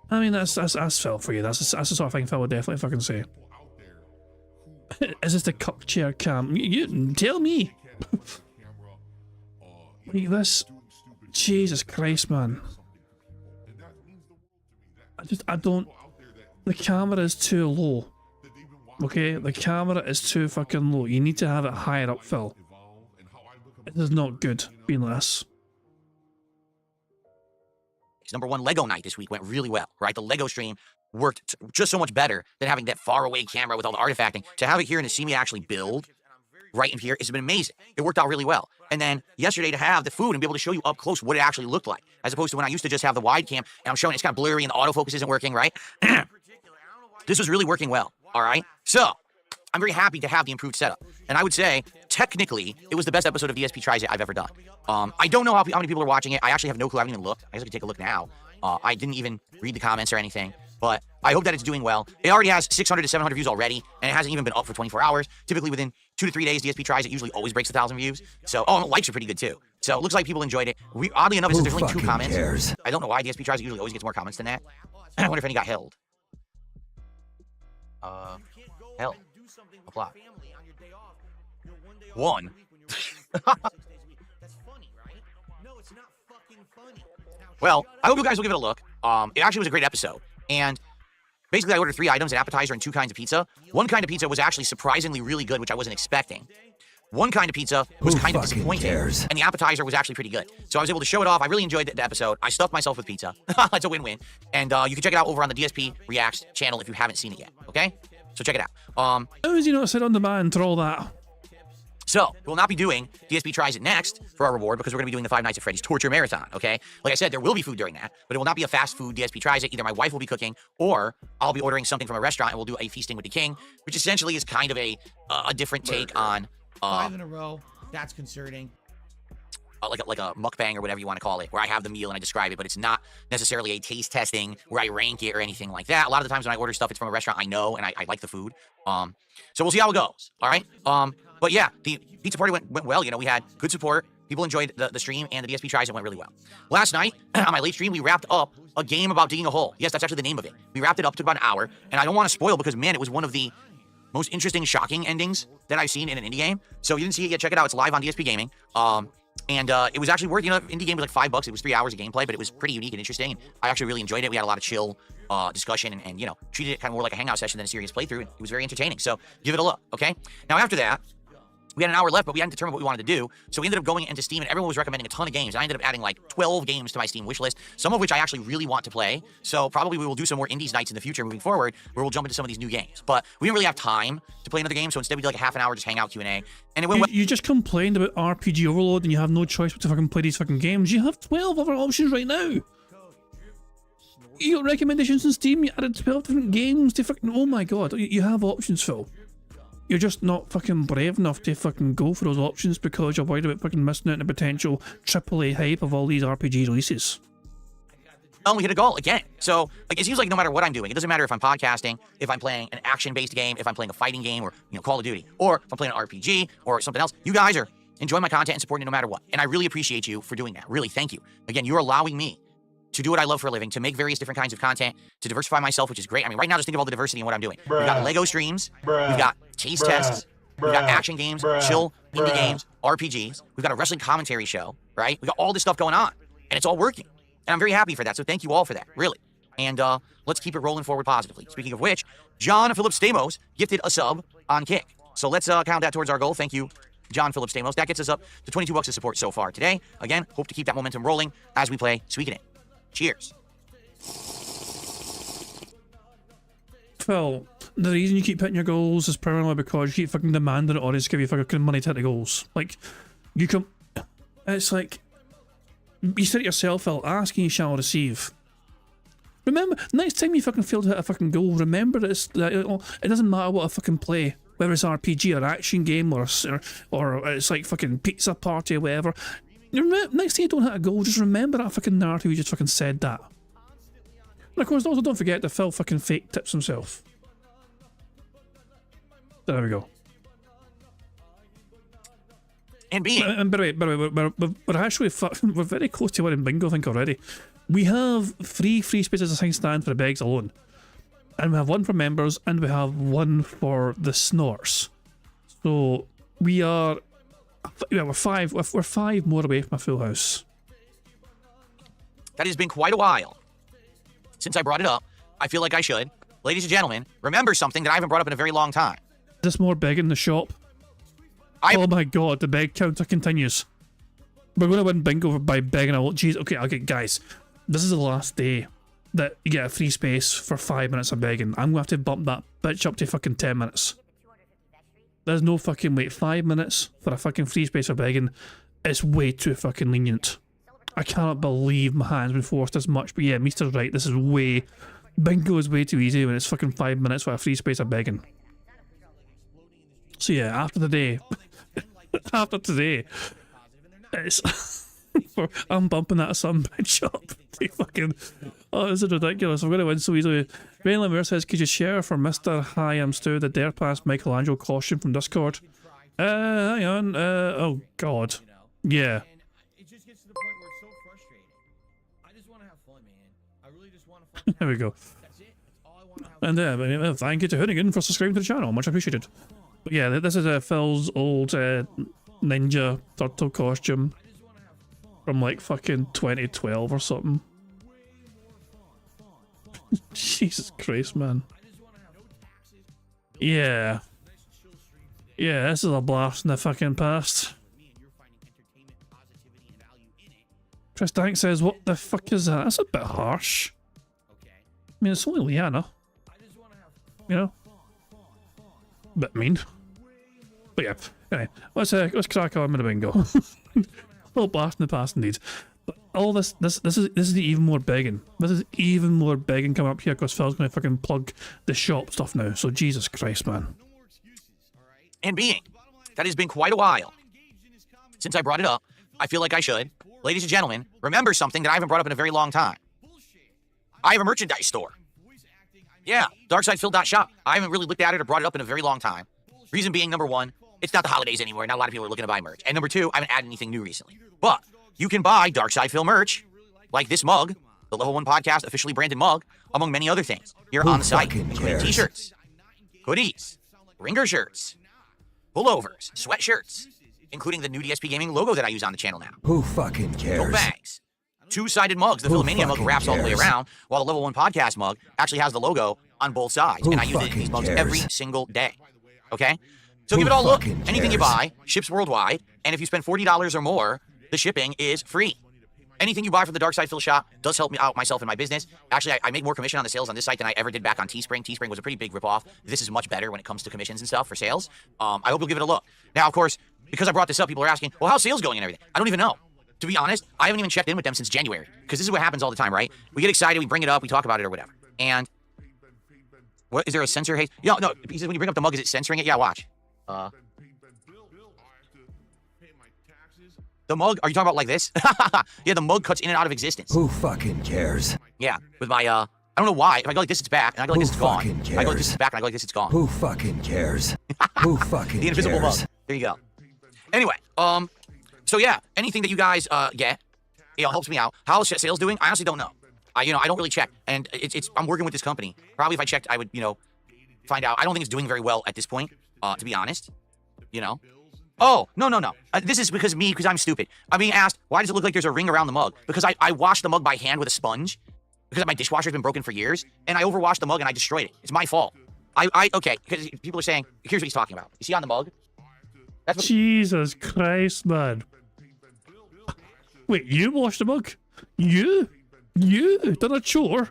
I mean, that's Phil for you. That's the sort of thing Phil would definitely fucking say. Is this the cup chair cam? You tell me. Like this. Jesus Christ, man. I don't... The camera is too low. Okay, the camera is too fucking low. You need to have it higher up, Phil. It is not good being like this. Number one, Lego night this week went really well, right? The Lego stream worked just so much better than having that faraway camera with all the artifacting. To have it here and to see me actually build right in here has been amazing. It worked out really well. And then yesterday to have the food and be able to show you up close what it actually looked like, as opposed to when I used to just have the wide cam and I'm showing it's kind of blurry and the autofocus isn't working, right? This was really working well, all right? So I'm very happy to have the improved setup. And I would say, technically, it was the best episode of DSP Tries It I've ever done. I don't know how many people are watching it. I actually have no clue. I haven't even looked. I guess I could take a look now. I didn't even read the comments or anything. But I hope that it's doing well. It already has 600 to 700 views already, and it hasn't even been up for 24 hours. Typically, within 2 to 3 days, DSP Tries It usually always breaks 1,000 views. So, and the likes are pretty good too. So it looks like people enjoyed it. Oddly enough, there's only 2 comments. Cares? I don't know why DSP Tries It usually always gets more comments than that. I wonder if any got held. Hell. Apply. 1. Well, I hope you guys will give it a look. It actually was a great episode. And basically, I ordered 3 items, an appetizer and 2 kinds of pizza. One kind of pizza was actually surprisingly really good, which I wasn't expecting. One kind of pizza was kind of disappointing, and the appetizer was actually pretty good. So I was able to show it off. I really enjoyed the episode. I stuffed myself with pizza. It's a win-win. And you can check it out over on the DSP Reacts channel if you haven't seen it yet, okay? So check it out. How is he not sit on demand for all that? So, we'll not be doing DSP Tries It next for our reward because we're going to be doing the 5 Nights at Freddy's Torture Marathon, okay? Like I said, there will be food during that, but it will not be a fast food DSP Tries It. Either my wife will be cooking or I'll be ordering something from a restaurant and we'll do a Feasting with the King, which essentially is kind of a different take on... 5 in a row. That's concerning. Like a mukbang or whatever you want to call it, where I have the meal and I describe it, but it's not necessarily a taste testing where I rank it or anything like that. A lot of the times when I order stuff, it's from a restaurant I know and I like the food. So we'll see how it goes, all right? But yeah, the pizza party went well. You know, we had good support. People enjoyed the stream, and the DSP Tries It went really well. Last night, on my late stream, we wrapped up a game about digging a hole. Yes, that's actually the name of it. We wrapped it up, took about an hour, and I don't want to spoil because, man, it was one of the most interesting, shocking endings that I've seen in an indie game. So if you didn't see it yet, check it out. It's live on DSP Gaming. And it was actually worth, you know, indie game was like $5. It was 3 hours of gameplay, but it was pretty unique and interesting. And I actually really enjoyed it. We had a lot of chill discussion and, you know, treated it kind of more like a hangout session than a serious playthrough. And it was very entertaining. So give it a look, okay? Now, after that, we had an hour left, but we hadn't determined what we wanted to do. So we ended up going into Steam, and everyone was recommending a ton of games. I ended up adding like 12 games to my Steam wish list, some of which I actually really want to play. So probably we will do some more indies nights in the future moving forward, where we'll jump into some of these new games. But we didn't really have time to play another game, so instead we did like a half an hour just hangout Q&A. And it went well. You just complained about RPG overload and you have no choice but to fucking play these fucking games. You have 12 other options right now. You got recommendations on Steam, you added 12 different games to fucking... Oh my god, you have options, Phil. You're just not fucking brave enough to fucking go for those options because you're worried about fucking missing out on the potential AAA hype of all these RPG releases. We hit a goal again. So like, it seems like no matter what I'm doing, it doesn't matter if I'm podcasting, if I'm playing an action-based game, if I'm playing a fighting game or, you know, Call of Duty, or if I'm playing an RPG or something else, you guys are enjoying my content and supporting it no matter what. And I really appreciate you for doing that. Really, thank you. Again, you're allowing me to do what I love for a living, to make various different kinds of content, to diversify myself, which is great. I mean, right now, just think of all the diversity in what I'm doing. We've got Lego streams, we've got taste tests, we've got action games, chill, indie games, RPGs. We've got a wrestling commentary show, right? We've got all this stuff going on, and it's all working. And I'm very happy for that, so thank you all for that, really. And let's keep it rolling forward positively. Speaking of which, John Philip Stamos gifted a sub on Kick. So let's count that towards our goal. Thank you, John Philip Stamos. That gets us up to $22 of support so far today. Again, hope to keep that momentum rolling as we play Suikoden. Cheers. Phil, the reason you keep hitting your goals is primarily because you keep fucking demanding the audience to give you fucking money to hit the goals. Like, you come... It's like... You said it yourself, Phil, ask and you shall receive. Remember, next time you fucking fail to hit a fucking goal, remember that it doesn't matter what I fucking play. Whether it's RPG or action game or it's like fucking pizza party or whatever. Next time you don't hit a goal, just remember that fucking narrative you just fucking said that. And of course, also don't forget that Phil fucking fake tips himself. There we go. And B. And by the way, we're actually we're very close to winning bingo, I think, already. We have three free spaces assigned stand for the begs alone. And we have one for members, and we have one for the snorts. So we are... Yeah, we're five more away from a full house. That has been quite a while since I brought it up. I feel like I should. Ladies and gentlemen, remember something that I haven't brought up in a very long time. Is this more beg in the shop? Oh my god, the beg counter continues. We're going to win bingo by begging a lot. Jeez, okay, guys. This is the last day that you get a free space for 5 minutes of begging. I'm going to have to bump that bitch up to fucking 10 minutes. There's no fucking wait. 5 minutes for a fucking free space for begging. It's way too fucking lenient. I cannot believe my hand's been forced as much. But yeah, Meester's right. This is way... Bingo is way too easy when it's fucking 5 minutes for a free space of begging. So yeah, after the day... after today... It's... I'm bumping that sunbed shop. They fucking... Oh, this is ridiculous. I'm going to win so easily. Rain Lemire says, could you share for Mr. Hi, I'm Stu, the Dare Pass Michelangelo costume from Discord? Hang on. Oh, God. Yeah. It just gets to the point where it's so frustrating. I just want to have fun, man. I really just want to There we go. That's it. That's all I want to have. And thank you to Hoonigan for subscribing to the channel. Much appreciated. But yeah, this is Phil's old ninja turtle costume from like fucking 2012 or something. Jesus Christ, man. Yeah. Yeah, this is a blast in the fucking past. Chris Dank says, what the fuck is that? That's a bit harsh. I mean, it's only Liana. You know? Bit mean. But yeah, anyway, let's crack on with the bingo. Little blast in the past indeed. But all this is even more begging. This is even more begging coming up here because Phil's going to fucking plug the shop stuff now. So Jesus Christ, man. And being that has been quite a while since I brought it up, I feel like I should. Ladies and gentlemen, remember something that I haven't brought up in a very long time. I have a merchandise store. Yeah, darksidephil.shop. I haven't really looked at it or brought it up in a very long time. Reason being, number one, it's not the holidays anymore. Not a lot of people are looking to buy merch. And number two, I haven't added anything new recently. But you can buy Dark Side Phil merch, like this mug, the Level 1 Podcast officially branded mug, among many other things. Here on the site, including t-shirts, hoodies, ringer shirts, pullovers, sweatshirts, including the new DSP Gaming logo that I use on the channel now. Who fucking cares? Tote bags. Two-sided mugs. The Philomania mug wraps all the way around, while the Level 1 Podcast mug actually has the logo on both sides. And I use it in these mugs every single day. Okay? So give it all a look. Anything you buy ships worldwide, and if you spend $40 or more, the shipping is free. Anything you buy from the Dark Side Phil shop does help me out myself in my business. Actually, I make more commission on the sales on this site than I ever did back on Teespring. Teespring was a pretty big ripoff. This is much better when it comes to commissions and stuff for sales. I hope you'll give it a look. Now, of course, because I brought this up, people are asking, well, how's sales going and everything? I don't even know. To be honest, I haven't even checked in with them since January. Because this is what happens all the time, right? We get excited, we bring it up, we talk about it or whatever. And what is there a censor haze? Yeah, no, he says when you bring up the mug, is it censoring it? Yeah, watch. The mug, are you talking about like this? Yeah, the mug cuts in and out of existence. Who fucking cares? Yeah, with my, I don't know why. If I go like this, it's back, and I go like this, it's gone. Cares? I go like this, it's back, and I go like this, it's gone. Who fucking cares? Who fucking The invisible cares? mug. There you go. Anyway, so yeah, anything that you guys, get, helps me out. How's sales doing? I honestly don't know. I don't really check, and I'm working with this company. Probably if I checked, I would, find out. I don't think it's doing very well at this point, to be honest, Oh, no. This is because I'm stupid. I'm being asked, why does it look like there's a ring around the mug? Because I washed the mug by hand with a sponge, because my dishwasher's been broken for years, and I overwashed the mug and I destroyed it. It's my fault. Okay, because people are saying, here's what he's talking about. You see on the mug? That's what Jesus Christ, man. Wait, you washed the mug? You done a chore?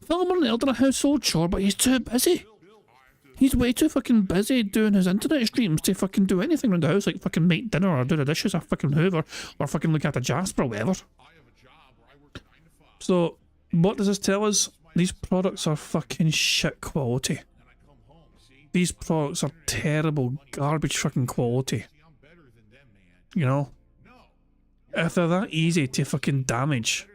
Philomon Nail done a household chore, but he's too busy. He's way too fucking busy doing his internet streams to fucking do anything around the house, like fucking make dinner or do the dishes or fucking hoover or fucking look after Jasper or whatever. So, what does this tell us? These products are fucking shit quality. These products are terrible, garbage fucking quality. If they're that easy to fucking damage.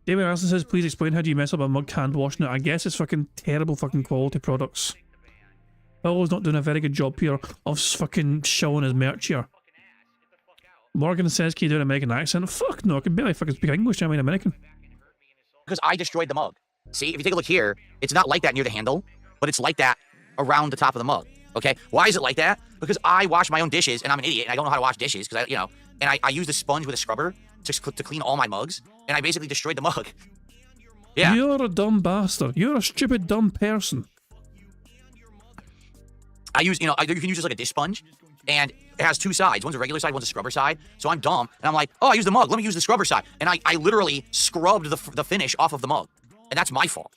David Anderson says, please explain how do you mess up a mug hand washing it? I guess it's fucking terrible fucking quality products. Phil's not doing a very good job here of fucking showing his merch here. Morgan says, can you do an American accent? Fuck no, I can barely fucking speak English, I mean American. because I destroyed the mug. See, if you take a look here, it's not like that near the handle, but it's like that around the top of the mug. Okay, why is it like that? Because I wash my own dishes, and I'm an idiot, and I don't know how to wash dishes, because I use a sponge with a scrubber to clean all my mugs, and I basically destroyed the mug. Yeah. You're a dumb bastard. You're a stupid dumb person. I use, you can use this like a dish sponge, and it has two sides. One's a regular side, one's a scrubber side. So I'm dumb, and I'm like, oh, I use the mug. Let me use the scrubber side. And I literally scrubbed the finish off of the mug, and that's my fault.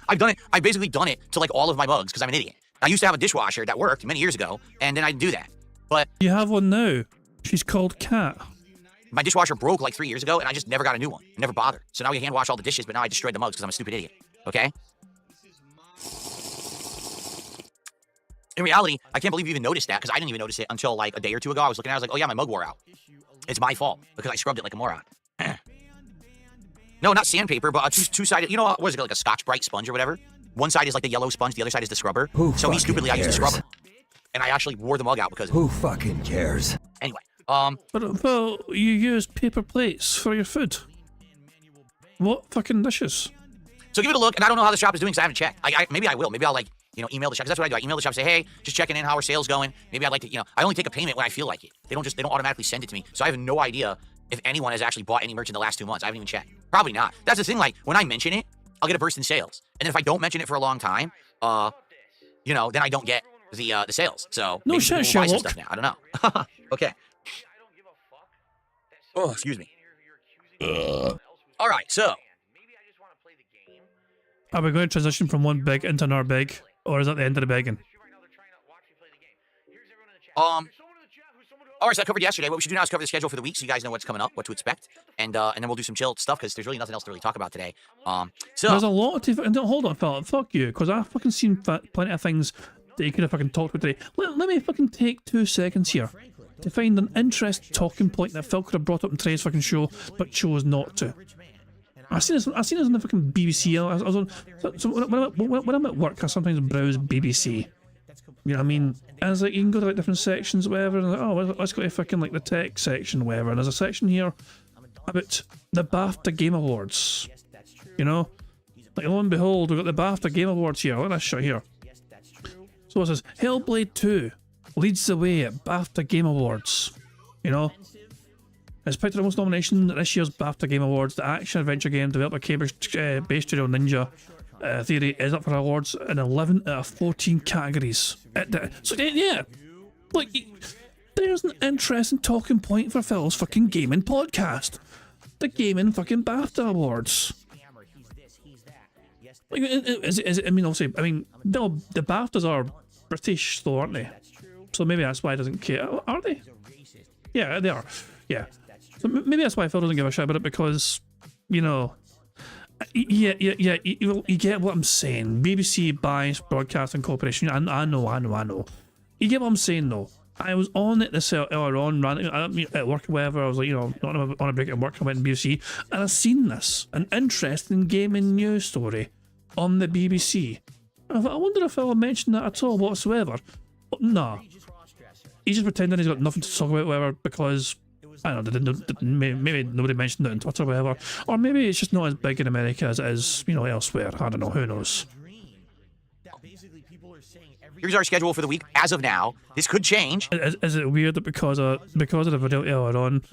I've done it. I've basically done it to like all of my mugs because I'm an idiot. I used to have a dishwasher that worked many years ago, and then I didn't do that. But You have one now. She's called Cat. my dishwasher broke like 3 years ago, and I just never got a new one. Never bothered. So now we hand wash all the dishes, but now I destroyed the mugs because I'm a stupid idiot. Okay? In reality, I can't believe you even noticed that because I didn't even notice it until like a day or two ago. I was looking at it, I was like, oh yeah, my mug wore out. It's my fault because I scrubbed it like a moron. No, not sandpaper, but a two-sided, you know, what is it, like a Scotch-Brite sponge or whatever? One side is like the yellow sponge, the other side is the scrubber. So me stupidly, I used the scrubber. And I actually wore the mug out because... Who fucking cares? Anyway, But, well, you use paper plates for your food. What fucking dishes? So give it a look, and I don't know how the shop is doing because I haven't checked. Maybe I will. Maybe I'll like, you know, email the shop. 'Cause that's what I do. I email the shop, say, hey, just checking in, how are sales going? Maybe I'd like to, you know, I only take a payment when I feel like it. They don't automatically send it to me. So I have no idea if anyone has actually bought any merch in the last 2 months. I haven't even checked. Probably not. That's the thing. Like when I mention it, I'll get a burst in sales, and then if I don't mention it for a long time, you know, then I don't get the sales. So No maybe shit, people will buy some Sherlock. stuff now. I don't know. Okay. Oh, excuse me. All right, so. Are we going to transition from one big into another big? Or is that the end of the begging? All right, so I covered yesterday. What we should do now is cover the schedule for the week so you guys know what's coming up, what to expect. And then we'll do some chill stuff because there's really nothing else to really talk about today. There's a lot to... Hold on, fella. Fuck you. Because I've fucking seen plenty of things that you could have fucking talked about today. Let me fucking take 2 seconds here to find an interesting talking point that Phil could have brought up in today's fucking show, but chose not to. I seen this on the fucking BBC. I was on, so when I'm at work, I sometimes browse BBC. You know what I mean? And it's like, you can go to like different sections, whatever, and like, oh, let's go to fucking like the tech section, whatever. And there's a section here about the BAFTA Game Awards. You know? Like, lo and behold, we've got the BAFTA Game Awards here. Look at this shit here. So it says, Hellblade 2 leads the way at BAFTA Game Awards. You know? It's picked the most nomination at this year's BAFTA Game Awards. The action-adventure game developed by Cambridge-based studio Ninja Theory is up for awards in 11 out of 14 categories. So yeah, like, there's an interesting talking point for Phil's fucking gaming podcast. The gaming fucking BAFTA Awards. Like, I mean, obviously, no, the BAFTAs are British, though, aren't they? So maybe that's why he doesn't care. Are they? Yeah, they are. Yeah. So maybe that's why Phil doesn't give a shit about it, because, you know, you get what I'm saying. BBC Bias Broadcasting Corporation. I know. You get what I'm saying, though. I was on it this earlier on, at work or whatever. I was like, you know, on a break at work, I went to BBC, and I seen this, an interesting gaming news story on the BBC. And I thought, I wonder if Phil mentioned that at all whatsoever. But nah. He's just pretending he's got nothing to talk about, whatever, because, I don't know, maybe nobody mentioned it on Twitter or whatever. Or maybe it's just not as big in America as it is, you know, elsewhere. I don't know, who knows. Here's our schedule for the week as of now. This could change. Is it weird that because of the video earlier on,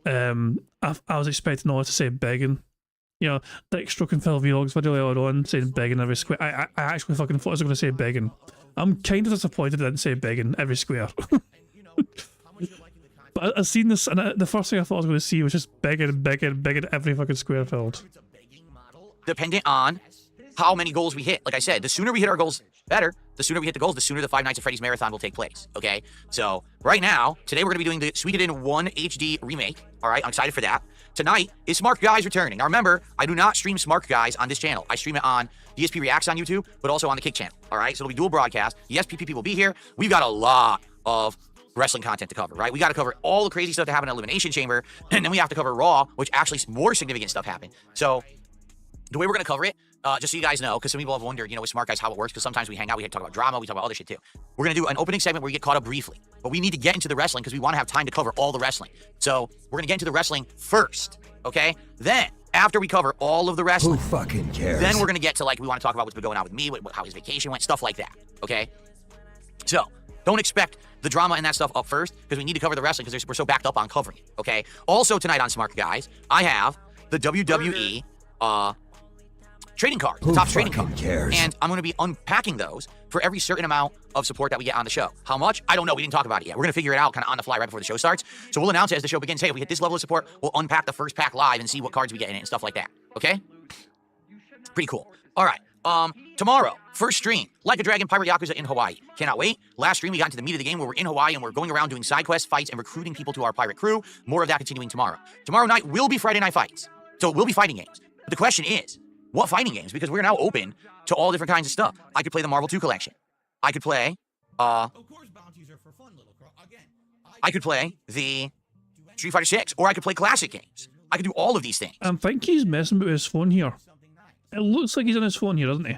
I was expecting all to say begging. You know, Dick Stroke and Phil Vlogs video earlier on saying begging every square. I actually fucking thought I was going to say begging. I'm kind of disappointed I didn't say begging every square. But I seen this, and the first thing I thought I was going to see was just begging every fucking square filled. Dependent on how many goals we hit. Like I said, the sooner we hit our goals, better. The sooner we hit the goals, the sooner the 5 Nights at Freddy's Marathon will take place, okay? So, right now, today we're going to be doing the Suikoden 1 HD remake, alright? I'm excited for that. Tonight is Smart Guys returning. Now remember, I do not stream Smart Guys on this channel. I stream it on DSP Reacts on YouTube, but also on the Kick channel, alright? So it'll be dual broadcast. Yes, PPP will be here. We've got a lot of wrestling content to cover, right? We got to cover all the crazy stuff that happened in Elimination Chamber, and then we have to cover Raw, which actually more significant stuff happened. So, the way we're going to cover it, just so you guys know, because some people have wondered, you know, with Smart Guys, how it works, because sometimes we hang out, we talk about drama, we talk about other shit too. We're going to do an opening segment where we get caught up briefly, but we need to get into the wrestling because we want to have time to cover all the wrestling. So, we're going to get into the wrestling first, okay? Then, after we cover all of the wrestling, who fucking cares? Then we're going to get to, like, we want to talk about what's been going on with me, how his vacation went, stuff like that, okay? So, don't expect the drama and that stuff up first, because we need to cover the wrestling because we're so backed up on covering it, okay? Also tonight on Smart Guys, I have the WWE trading cards, the top trading cards. Cares? And I'm going to be unpacking those for every certain amount of support that we get on the show. How much? I don't know. We didn't talk about it yet. We're going to figure it out kind of on the fly right before the show starts. So we'll announce it as the show begins. Hey, if we hit this level of support, we'll unpack the first pack live and see what cards we get in it and stuff like that, okay? Pretty cool. All right. Tomorrow, first stream, Like a Dragon Pirate Yakuza in Hawaii. Cannot wait. Last stream, we got into the meat of the game where we're in Hawaii and we're going around doing side quests, fights, and recruiting people to our pirate crew. More of that continuing tomorrow. Tomorrow night will be Friday Night Fights. So it will be fighting games. But the question is, what fighting games? Because we're now open to all different kinds of stuff. I could play the Marvel 2 collection. I could play, I could play the Street Fighter 6, or I could play classic games. I could do all of these things. I think he's messing with his phone here. It looks like he's on his phone here, doesn't he?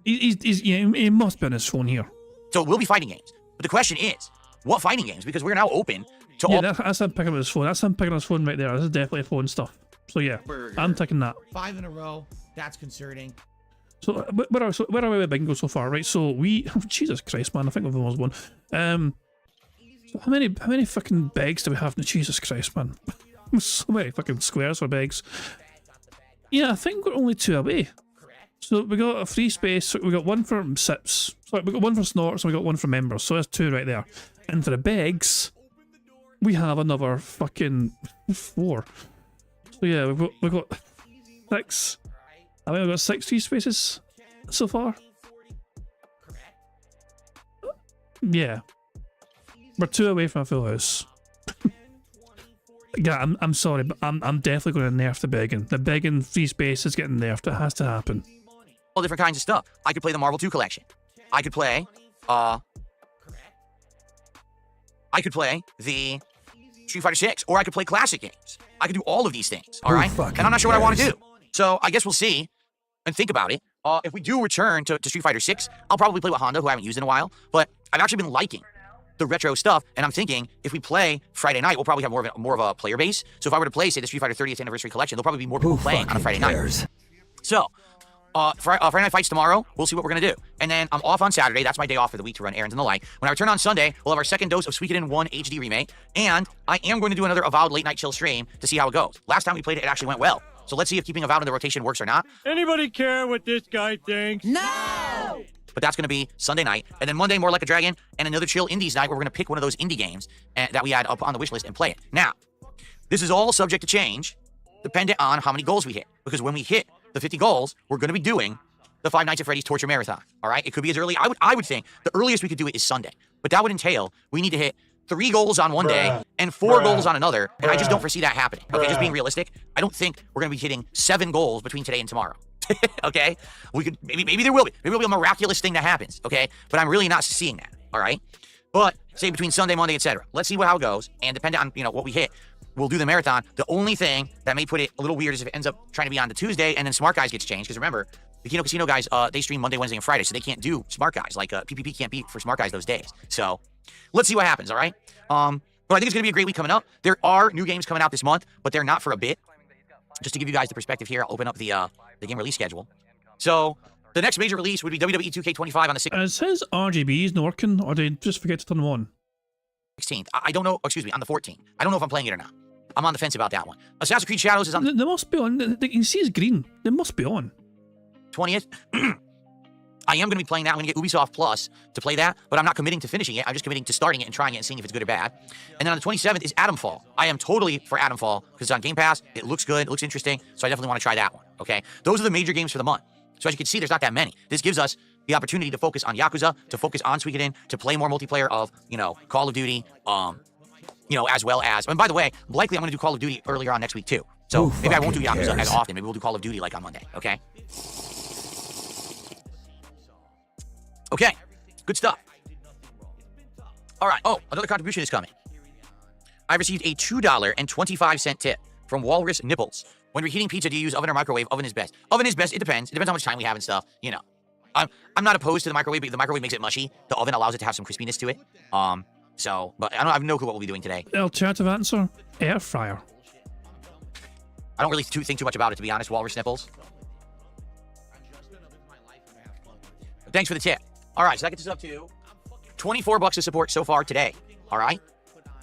He must be on his phone here. So it will be fighting games. But the question is, what fighting games? Because we're now open to all... Yeah, that's him picking up his phone. That's him picking up his phone right there. This is definitely phone stuff. So yeah, I'm taking that. 5 in a row. That's concerning. So where are we with Bingo so far? Right, so we... Oh, Jesus Christ, man. I think we've almost won. So how many fucking bags do we have? Jesus Christ, man. So many fucking squares for bags. Yeah, I think we're only 2 away. So we got a free space. We got 1 for sips. Sorry, we got 1 for snorts, and we got 1 for members. So that's 2 right there. And for the bags, we have another fucking 4. So yeah, we've got 6. I think we've got 6 free spaces so far. Yeah, we're 2 away from a full house. Yeah, I'm sorry, but I'm definitely going to nerf the begging. The begging free space is getting nerfed. It has to happen. All different kinds of stuff. I could play the Marvel 2 collection. I could play, I could play the Street Fighter 6, or I could play classic games. I could do all of these things, all right? And I'm not sure what I want to do. So I guess we'll see and think about it. If we do return to Street Fighter 6, I'll probably play with Honda, who I haven't used in a while. But I've actually been liking the retro stuff, and I'm thinking if we play Friday night, we'll probably have more of a player base. So if I were to play, say, the Street Fighter 30th Anniversary Collection, there'll probably be more people playing on a Friday night. So, Friday Night Fights tomorrow, we'll see what we're going to do. And then I'm off on Saturday. That's my day off for the week to run errands and the like. When I return on Sunday, we'll have our second dose of Suikoden 1 HD remake, and I am going to do another Avowed Late Night Chill stream to see how it goes. Last time we played it, it actually went well. So let's see if keeping Avowed in the rotation works or not. Anybody care what this guy thinks? No! But that's going to be Sunday night. And then Monday, more Like a Dragon, and another Chill Indies night where we're going to pick one of those indie games that we had up on the wish list and play it. Now, this is all subject to change, dependent on how many goals we hit. Because when we hit the 50 goals, we're going to be doing the Five Nights at Freddy's Torture Marathon. All right? It could be as early. I would think the earliest we could do it is Sunday. But that would entail we need to hit 3 goals on one day and 4 goals on another. And I just don't foresee that happening. Okay, just being realistic. I don't think we're going to be hitting 7 goals between today and tomorrow. Okay? We could maybe there will be. Maybe there'll be a miraculous thing that happens. Okay? But I'm really not seeing that. All right? But say between Sunday, Monday, etc. Let's see how it goes. And depending on what we hit, we'll do the marathon. The only thing that may put it a little weird is if it ends up trying to be on the Tuesday and then Smart Guys gets changed. Because remember, the Kino Casino guys, they stream Monday, Wednesday, and Friday, so they can't do Smart Guys. Like, PPP can't be for Smart Guys those days. So, let's see what happens, all right? But I think it's going to be a great week coming up. There are new games coming out this month, but they're not for a bit. Just to give you guys the perspective here, I'll open up the game release schedule. So, the next major release would be WWE 2K25 on the 16th. It says RGBs not working, or did they just forget to turn them on? 16th. I don't know, excuse me, on the 14th. I don't know if I'm playing it or not. I'm on the fence about that one. Assassin's Creed Shadows is on They must be on. You can see it's green. They must be on. 20th. I am going to be playing that. I'm going to get Ubisoft Plus to play that, but I'm not committing to finishing it. I'm just committing to starting it and trying it and seeing if it's good or bad. And then on the 27th is Atomfall. I am totally for Atomfall because it's on Game Pass. It looks good. It looks interesting. So I definitely want to try that one. Okay. Those are the major games for the month. So as you can see, there's not that many. This gives us the opportunity to focus on Yakuza, to focus on Suikoden, to play more multiplayer of, Call of Duty, as well as, and by the way, likely I'm going to do Call of Duty earlier on next week too. So maybe I won't do Yakuza as often. Maybe we'll do Call of Duty like on Monday. Okay. Okay, good stuff. All right. Oh, another contribution is coming. I received a $2.25 tip from Walrus Nipples. When reheating pizza, do you use oven or microwave? Oven is best. Oven is best. It depends. It depends how much time we have and stuff. I'm not opposed to the microwave, but the microwave makes it mushy. The oven allows it to have some crispiness to it. But I have no clue what we'll be doing today. Alternative answer: air fryer. I don't really think too much about it, to be honest. Walrus Nipples. But thanks for the tip. All right, so that gets us up to $24 of support so far today. All right?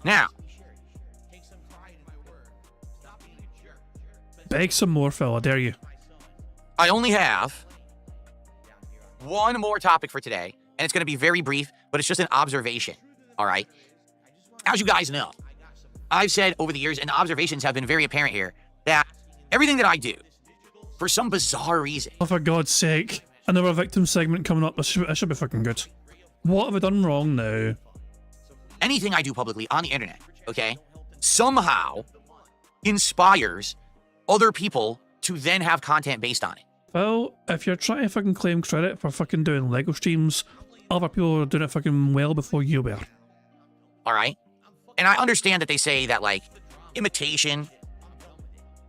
Now. Beg some more, fella, dare you. I only have one more topic for today, and it's going to be very brief, but it's just an observation. All right? As you guys know, I've said over the years, and the observations have been very apparent here, that everything that I do for some bizarre reason. Oh, for God's sake. Another victim segment coming up. It should be fucking good. What have I done wrong now? Anything I do publicly on the internet, okay, somehow inspires other people to then have content based on it. Well, if you're trying to fucking claim credit for fucking doing Lego streams, other people are doing it fucking well before you were. All right? And I understand that they say that, like, imitation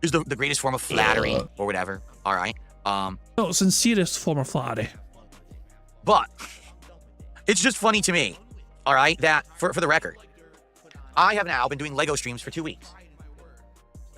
is the greatest form of flattery or whatever. All right? No, sincerest form of flattery. But it's just funny to me, all right, that for the record, I have now been doing Lego streams for 2 weeks.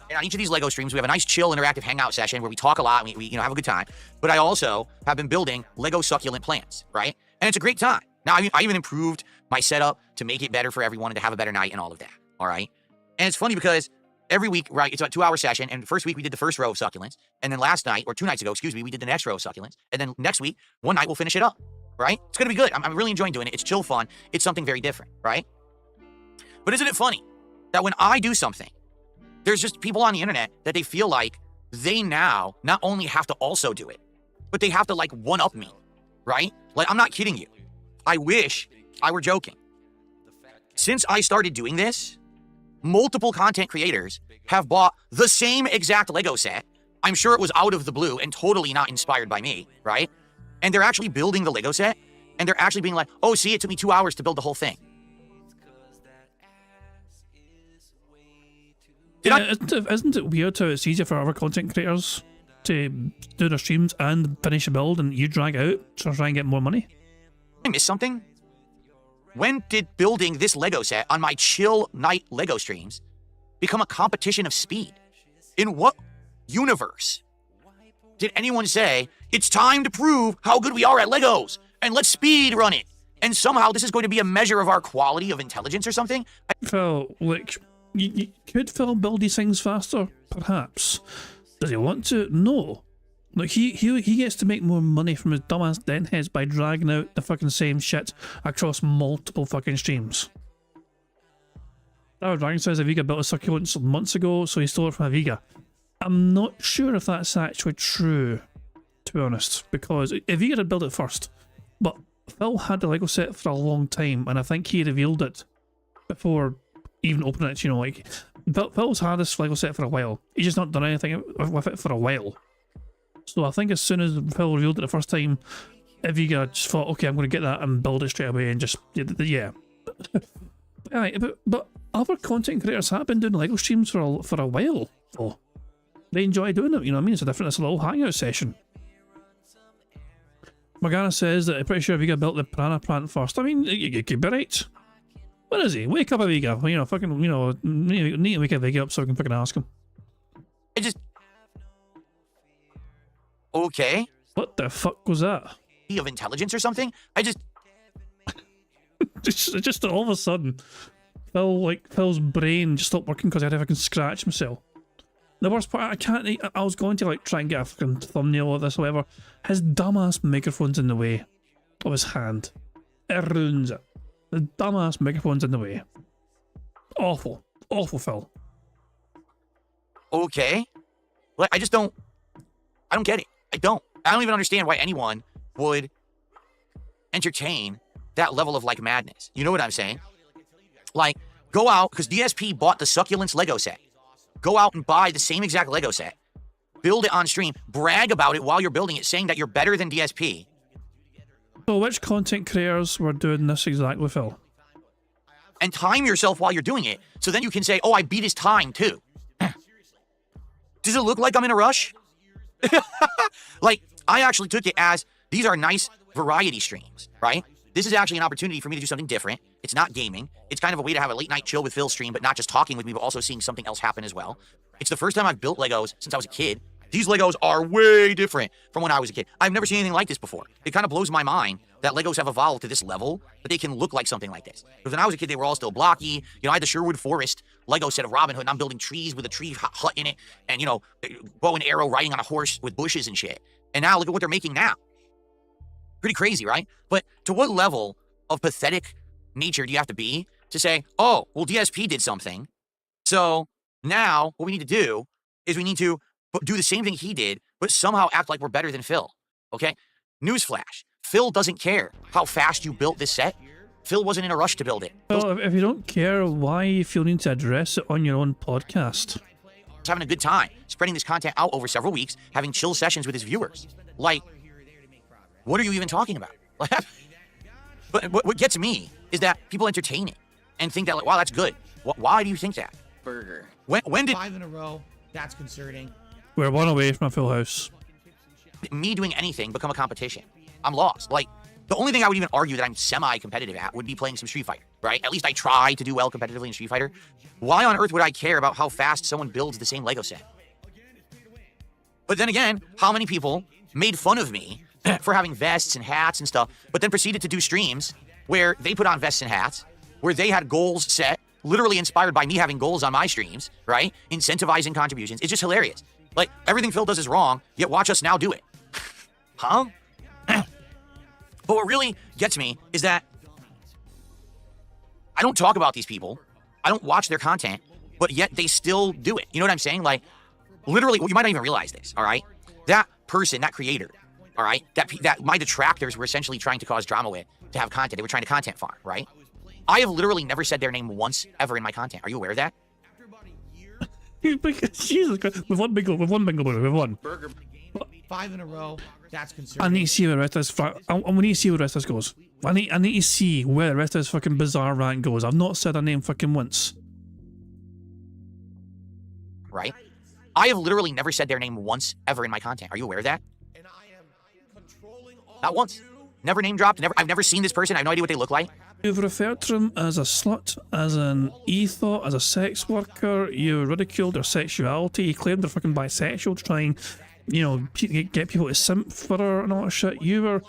And on each of these Lego streams, we have a nice chill interactive hangout session where we talk a lot and we have a good time. But I also have been building Lego succulent plants, right? And it's a great time. Now, I even improved my setup to make it better for everyone and to have a better night and all of that, all right? And it's funny because every week, right, it's a 2-hour session, and the first week we did the first row of succulents, and then last night, or 2 nights ago, excuse me, we did the next row of succulents, and then next week, one night we'll finish it up, right? It's gonna be good. I'm really enjoying doing it. It's chill fun. It's something very different, right? But isn't it funny that when I do something, there's just people on the internet that they feel like they now not only have to also do it, but they have to, like, one-up me, right? Like, I'm not kidding you. I wish I were joking. Since I started doing this, multiple content creators have bought the same exact Lego set. I'm sure it was out of the blue and totally not inspired by me, right? And they're actually building the Lego set, and they're actually being like, oh, see, it took me 2 hours to build the whole thing. Isn't it weird how it's easier for other content creators to do their streams and finish a build and you drag out to try and get more money? I missed something? When did building this Lego set on my chill night Lego streams become a competition of speed? In what universe did anyone say, it's time to prove how good we are at Legos and let's speed run it? And somehow this is going to be a measure of our quality of intelligence or something? Phil, look, could Phil build these things faster? Perhaps. Does he want to? No. Look, he gets to make more money from his dumbass dentheads by dragging out the fucking same shit across multiple fucking streams. Our Dragon says Aviga built a succulent months ago, so he stole it from Aviga. I'm not sure if that's actually true, to be honest, because Aviga had built it first, but Phil had the Lego set for a long time, and I think he revealed it before even opening it, you know, like, Phil's had this Lego set for a while. He's just not done anything with it for a while. So I think as soon as Phil revealed it the first time, Aviga just thought, okay, I'm going to get that and build it straight away and just, yeah. but other content creators have been doing Lego streams for a while, though. They enjoy doing it, you know what I mean? It's a little hangout session. Morgana says that I'm pretty sure Aviga built the piranha plant first. I mean, you could be right. Where is he? Wake up, Aviga. You know, fucking, you know, need to wake Aviga up so we can fucking ask him. Okay. What the fuck was that? Of intelligence or something? just all of a sudden, Phil's brain just stopped working because I had to fucking scratch myself. The worst part, I was going to like try and get a fucking thumbnail of this or whatever. His dumbass microphone's in the way of his hand. It ruins it. The dumbass microphone's in the way. Awful. Awful, Phil. Okay. Like, I don't get it. I don't even understand why anyone would entertain that level of, like, madness. You know what I'm saying? Like, go out, because DSP bought the Succulents Lego set. Go out and buy the same exact Lego set. Build it on stream. Brag about it while you're building it, saying that you're better than DSP. So which content creators were doing this exactly, Phil? And time yourself while you're doing it, so then you can say, oh, I beat his time, too. Does it look like I'm in a rush? Like, I actually took it as, these are nice variety streams, right? This is actually an opportunity for me to do something different. It's not gaming. It's kind of a way to have a late night chill with Phil stream, but not just talking with me, but also seeing something else happen as well. It's the first time I've built Legos since I was a kid. These Legos are way different from when I was a kid. I've never seen anything like this before. It kind of blows my mind that Legos have evolved to this level, that they can look like something like this. Because when I was a kid, they were all still blocky. You know, I had the Sherwood Forest Lego set of Robin Hood, and I'm building trees with a tree hut in it, and, you know, bow and arrow riding on a horse with bushes and shit. And now look at what they're making now. Pretty crazy, right? But to what level of pathetic nature do you have to be to say, oh, well, DSP did something, so now what we need to do is we need to do the same thing he did, but somehow act like we're better than Phil, okay? Newsflash, Phil doesn't care how fast you built this set. Phil wasn't in a rush to build it. Well, if you don't care, why you feel need to address it on your own podcast? He's having a good time, spreading this content out over several weeks, having chill sessions with his viewers. Like, what are you even talking about? But what gets me is that people entertain it and think that, like, wow, that's good. Why do you think that? Burger. When did 5 in a row. That's concerning. We're one away from a full house. me doing anything become a competition? I'm lost. Like, the only thing I would even argue that I'm semi-competitive at would be playing some Street Fighter, right? At least I try to do well competitively in Street Fighter. Why on earth would I care about how fast someone builds the same Lego set? But then again, how many people made fun of me for having vests and hats and stuff, but then proceeded to do streams where they put on vests and hats, where they had goals set, literally inspired by me having goals on my streams, right? Incentivizing contributions. It's just hilarious. Like, everything Phil does is wrong, yet watch us now do it. Huh? But what really gets me is that I don't talk about these people. I don't watch their content, but yet they still do it. You know what I'm saying? Like, literally, well, you might not even realize this, all right? That person, that creator, all right? That my detractors were essentially trying to cause drama with to have content. They were trying to content farm, right? I have literally never said their name once ever in my content. Are you aware of that? Jesus Christ. We've won bingo. We've won bingo. We've won. 5 in a row. That's I concerning. need to see where the rest of this. I need to see where the rest of this goes. I need to see where the rest of this fucking bizarre rant goes. I've not said her name fucking once. Right? I have literally never said their name once ever in my content. Are you aware of that? Not once. Never name dropped. I've never seen this person. I have no idea what they look like. You've referred to him as a slut, as an e-thought, as a sex worker. You ridiculed their sexuality. You claimed they're fucking bisexual to try and, you know, get people to simp for her and all that shit. You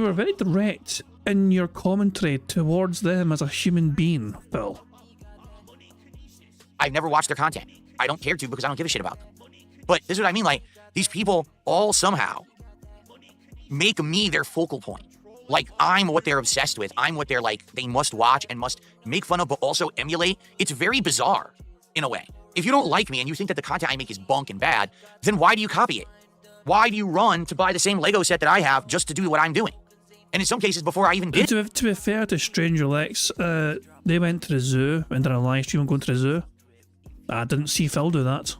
were very direct in your commentary towards them as a human being, Phil. I've never watched their content. I don't care to because I don't give a shit about them. But this is what I mean. Like, these people all somehow make me their focal point. Like, I'm what they're obsessed with. I'm what they're like, they must watch and must make fun of, but also emulate. It's very bizarre, in a way. If you don't like me and you think that the content I make is bunk and bad, then why do you copy it? Why do you run to buy the same Lego set that I have just to do what I'm doing? And in some cases, before I even did. To be fair to Stranger Lex, they went to the zoo and did a live stream on going to the zoo. I didn't see Phil do that.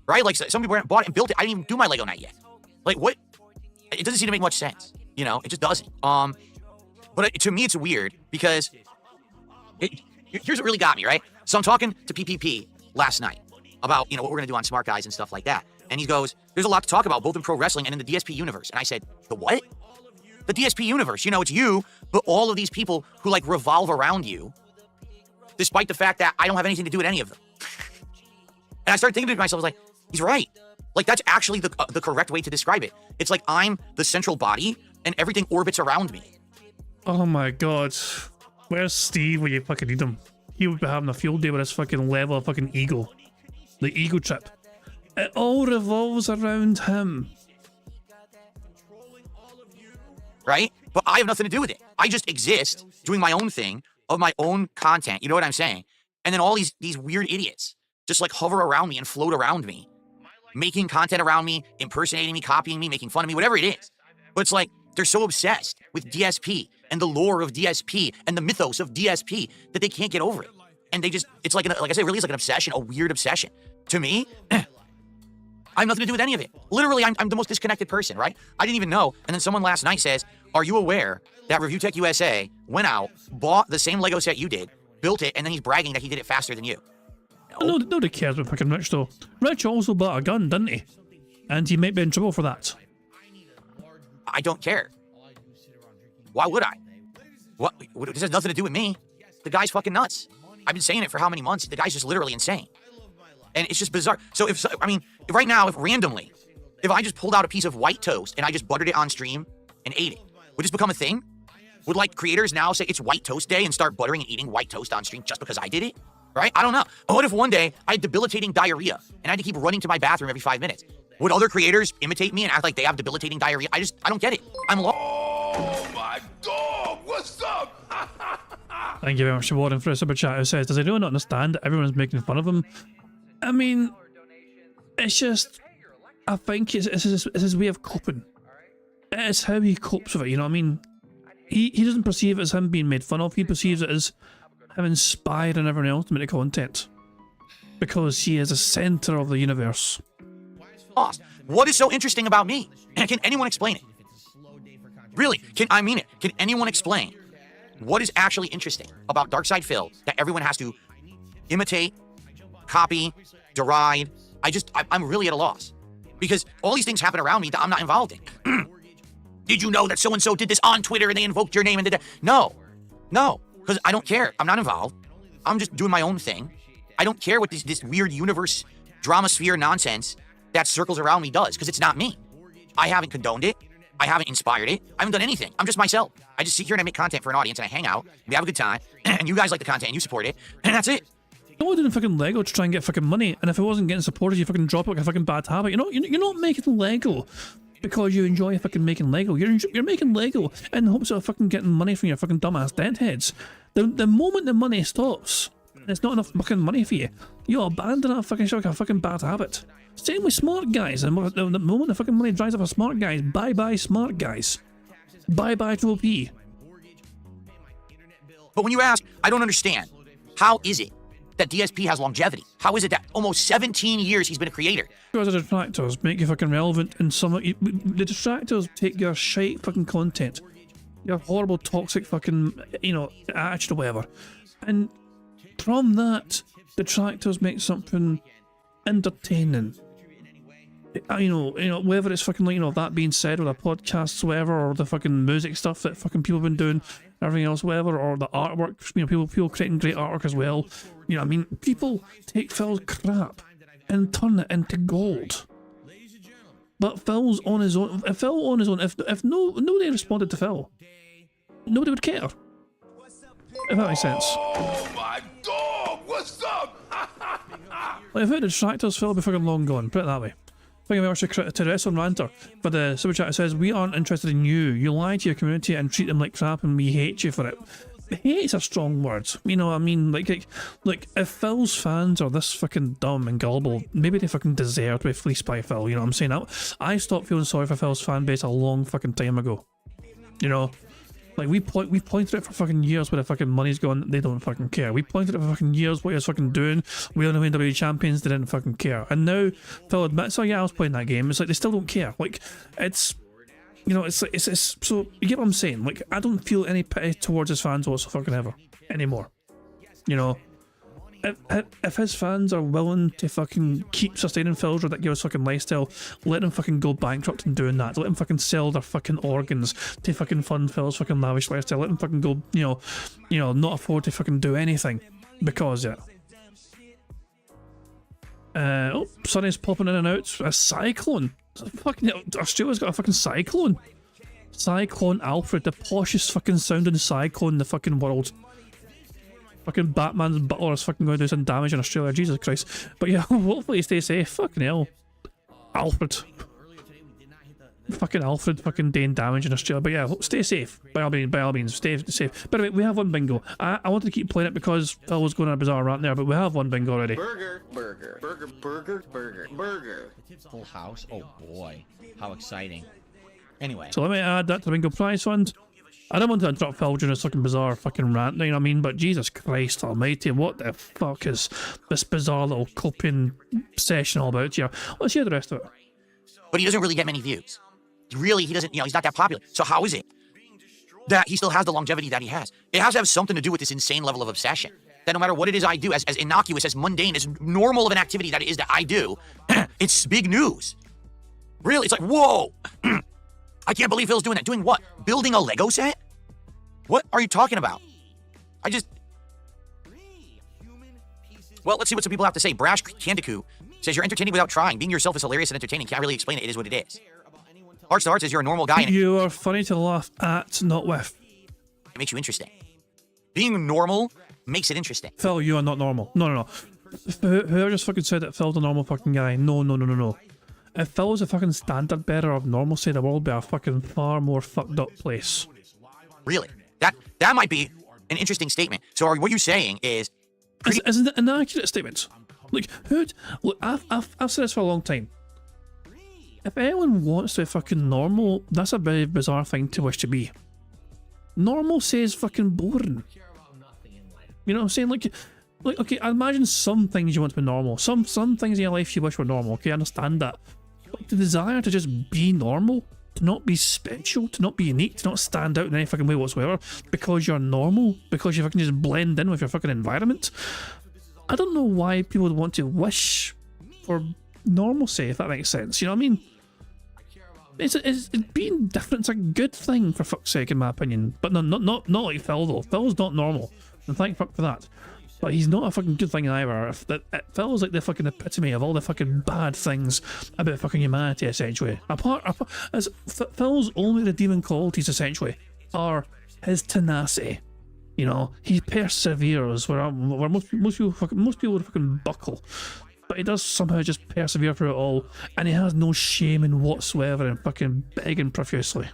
Right? Like, some people bought it and built it. I didn't even do my Lego night yet. Like, what? It doesn't seem to make much sense. You know, it just doesn't. But to me, it's weird because here's what really got me, right? So I'm talking to PPP last night about, you know, what we're going to do on Smart Guys and stuff like that. And he goes, there's a lot to talk about, both in pro wrestling and in the DSP universe. And I said, the what? The DSP universe. You know, it's you, but all of these people who, like, revolve around you, despite the fact that I don't have anything to do with any of them. And I started thinking to myself, I was like, he's right. Like, that's actually the correct way to describe it. It's like I'm the central body and everything orbits around me. Oh my god. Where's Steve when you fucking need him? He would be having a field day with his fucking level of fucking ego. The ego trip. It all revolves around him. Right? But I have nothing to do with it. I just exist doing my own thing of my own content. You know what I'm saying? And then all these weird idiots just like hover around me and float around me, making content around me, impersonating me, copying me, making fun of me, whatever it is. But it's like, they're so obsessed with DSP and the lore of DSP and the mythos of DSP that they can't get over it. And they just, it's like, like I said, really is like an obsession, a weird obsession. To me, I have nothing to do with any of it. Literally, I'm the most disconnected person, right? I didn't even know. And then someone last night says, are you aware that Review Tech USA went out, bought the same Lego set you did, built it, and then he's bragging that he did it faster than you? No, nobody cares about fucking Rich though. Rich also bought a gun, didn't he? And he might be in trouble for that. I don't care. Why would I? What? This has nothing to do with me. The guy's fucking nuts. I've been saying it for how many months? The guy's just literally insane. And it's just bizarre. So right now, if randomly, if I just pulled out a piece of white toast and I just buttered it on stream and ate it, would this become a thing? Would, like, creators now say it's white toast day and start buttering and eating white toast on stream just because I did it? Right? I don't know. But what if one day I had debilitating diarrhea and I had to keep running to my bathroom every 5 minutes? Would other creators imitate me and act like they have debilitating diarrhea? I don't get it. I'm lost. Oh my dog, what's up? Thank you very much, Warden, for a super chat who says, does he really not understand that everyone's making fun of him? I mean, it's just, I think it's his way of coping. It's how he copes with it, you know what I mean? He doesn't perceive it as him being made fun of, he perceives it as him inspiring everyone else to make the content. Because he is the centre of the universe. What is so interesting about me? And can anyone explain it? Really, can anyone explain what is actually interesting about Darkside Phil that everyone has to imitate, copy, deride? I'm really at a loss. Because all these things happen around me that I'm not involved in. Did you know that so-and-so did this on Twitter and they invoked your name and did that? No, because I don't care. I'm not involved. I'm just doing my own thing. I don't care what this weird universe, drama sphere nonsense that circles around me does, because it's not me. I haven't condoned it. I haven't inspired it. I haven't done anything. I'm just myself. I just sit here and I make content for an audience and I hang out. We have a good time. And you guys like the content and you support it. And that's it. You're not doing fucking Lego to try and get fucking money, and if it wasn't getting supported, you fucking drop it like a fucking bad habit. You're not making Lego because you enjoy fucking making Lego. You're making Lego in hopes of fucking getting money from your fucking dumbass deadheads. The moment the money stops, it's not enough fucking money for you. You abandon that fucking shit like a fucking bad habit. Same with smart guys. And the moment the fucking money dries up for smart guys, bye-bye smart guys. Bye-bye Triple P. But when you ask, I don't understand. How is it that DSP has longevity? How is it that almost 17 years he's been a creator? Because the detractors make you fucking relevant in some... The detractors take your shite fucking content. Your horrible, toxic fucking, attitude or whatever. And from that, detractors make something entertaining. Whether it's fucking like, that being said, or the podcasts, whatever, or the fucking music stuff that fucking people have been doing, everything else, whatever, or the artwork, people creating great artwork as well. You know what I mean? People take Phil's crap and turn it into gold. But Phil's on his own. If Phil on his own, if nobody responded to Phil, nobody would care. If that makes sense. Oh my dog! What's up? Like, if it had detractors, Phil would be fucking long gone. Put it that way. Thank you very much to Wrestling Ranter for the super chat. It says, we aren't interested in you. You lie to your community and treat them like crap, and we hate you for it. Hate's a strong word. You know what I mean? Like, if Phil's fans are this fucking dumb and gullible, maybe they fucking deserve to be fleeced by Phil. You know what I'm saying? I stopped feeling sorry for Phil's fan base a long fucking time ago. You know? Like, we pointed it for fucking years where the fucking money's going, they don't fucking care. We pointed it for fucking years what he was fucking doing. We only win WWE champions, they didn't fucking care. And now, Phil admits, oh yeah, I was playing that game. It's like, they still don't care. Like, it's... it's like, it's so, you get what I'm saying? Like, I don't feel any pity towards his fans whatsoever anymore. You know? If his fans are willing to fucking keep sustaining Phil's ridiculous fucking lifestyle, let him fucking go bankrupt in doing that. Let him fucking sell their fucking organs to fucking fund Phil's fucking lavish lifestyle. Let him fucking go, not afford to fucking do anything. Because, Sonny's popping in and out. A cyclone. Fucking Australia's got a fucking cyclone. Cyclone Alfred, the poshest fucking sounding cyclone in the fucking world. Fucking Batman's butler is fucking going to do some damage in Australia. Jesus Christ. But yeah, hopefully stay safe. Fucking hell. Alfred. Fucking Alfred fucking doing damage in Australia. But yeah, stay safe. By all means, stay safe. By the way, we have one bingo. I wanted to keep playing it because Phil was going on a bizarre rant there, but we have one bingo already. Burger. Full house. Oh boy. How exciting. Anyway. So let me add that to the bingo prize fund. I don't want to interrupt Phil during this fucking bizarre fucking rant, you know what I mean? But Jesus Christ almighty, what the fuck is this bizarre little coping session all about here? Let's hear the rest of it. But he doesn't really get many views. He doesn't, he's not that popular. So how is it that he still has the longevity that he has? It has to have something to do with this insane level of obsession. That no matter what it is I do, as innocuous, as mundane, as normal of an activity that it is that I do, it's big news. Really, it's like, whoa! I can't believe Phil's doing that. Doing what? Building a Lego set? What are you talking about? Well, let's see what some people have to say. Brash Candicu says, you're entertaining without trying. Being yourself is hilarious and entertaining. Can't really explain it. It is what it is. Hearts to Hearts says, you're a normal guy. And you are funny to laugh at, not with. It makes you interesting. Being normal makes it interesting. Phil, you are not normal. No. Whoever just fucking said that Phil's a normal fucking guy. No. If Phil was a fucking standard bearer of normalcy, the world would be a fucking far more fucked up place. Really? That might be an interesting statement. So what you're saying is... Isn't it an accurate statement? Like, look, I've said this for a long time. if anyone wants to be fucking normal, that's a very bizarre thing to wish to be. Normal says fucking boring. You know what I'm saying? Like, okay, I imagine some things you want to be normal. Some things in your life you wish were normal. Okay, I understand that. But the desire to just be normal, to not be special, to not be unique, to not stand out in any fucking way whatsoever, because you're normal, because you fucking just blend in with your fucking environment. I don't know why people would want to wish for normalcy, if that makes sense. You know what I mean? It's being different's a good thing, for fuck's sake, in my opinion. But no, not like Phil though. Phil's not normal, and thank fuck for that. But he's not a fucking good thing either. Phil's like the fucking epitome of all the fucking bad things about fucking humanity, essentially. As Phil's only redeeming qualities, essentially, are his tenacity. You know, he perseveres where most people would fucking buckle. But he does somehow just persevere through it all, and he has no shame in whatsoever in fucking begging profusely.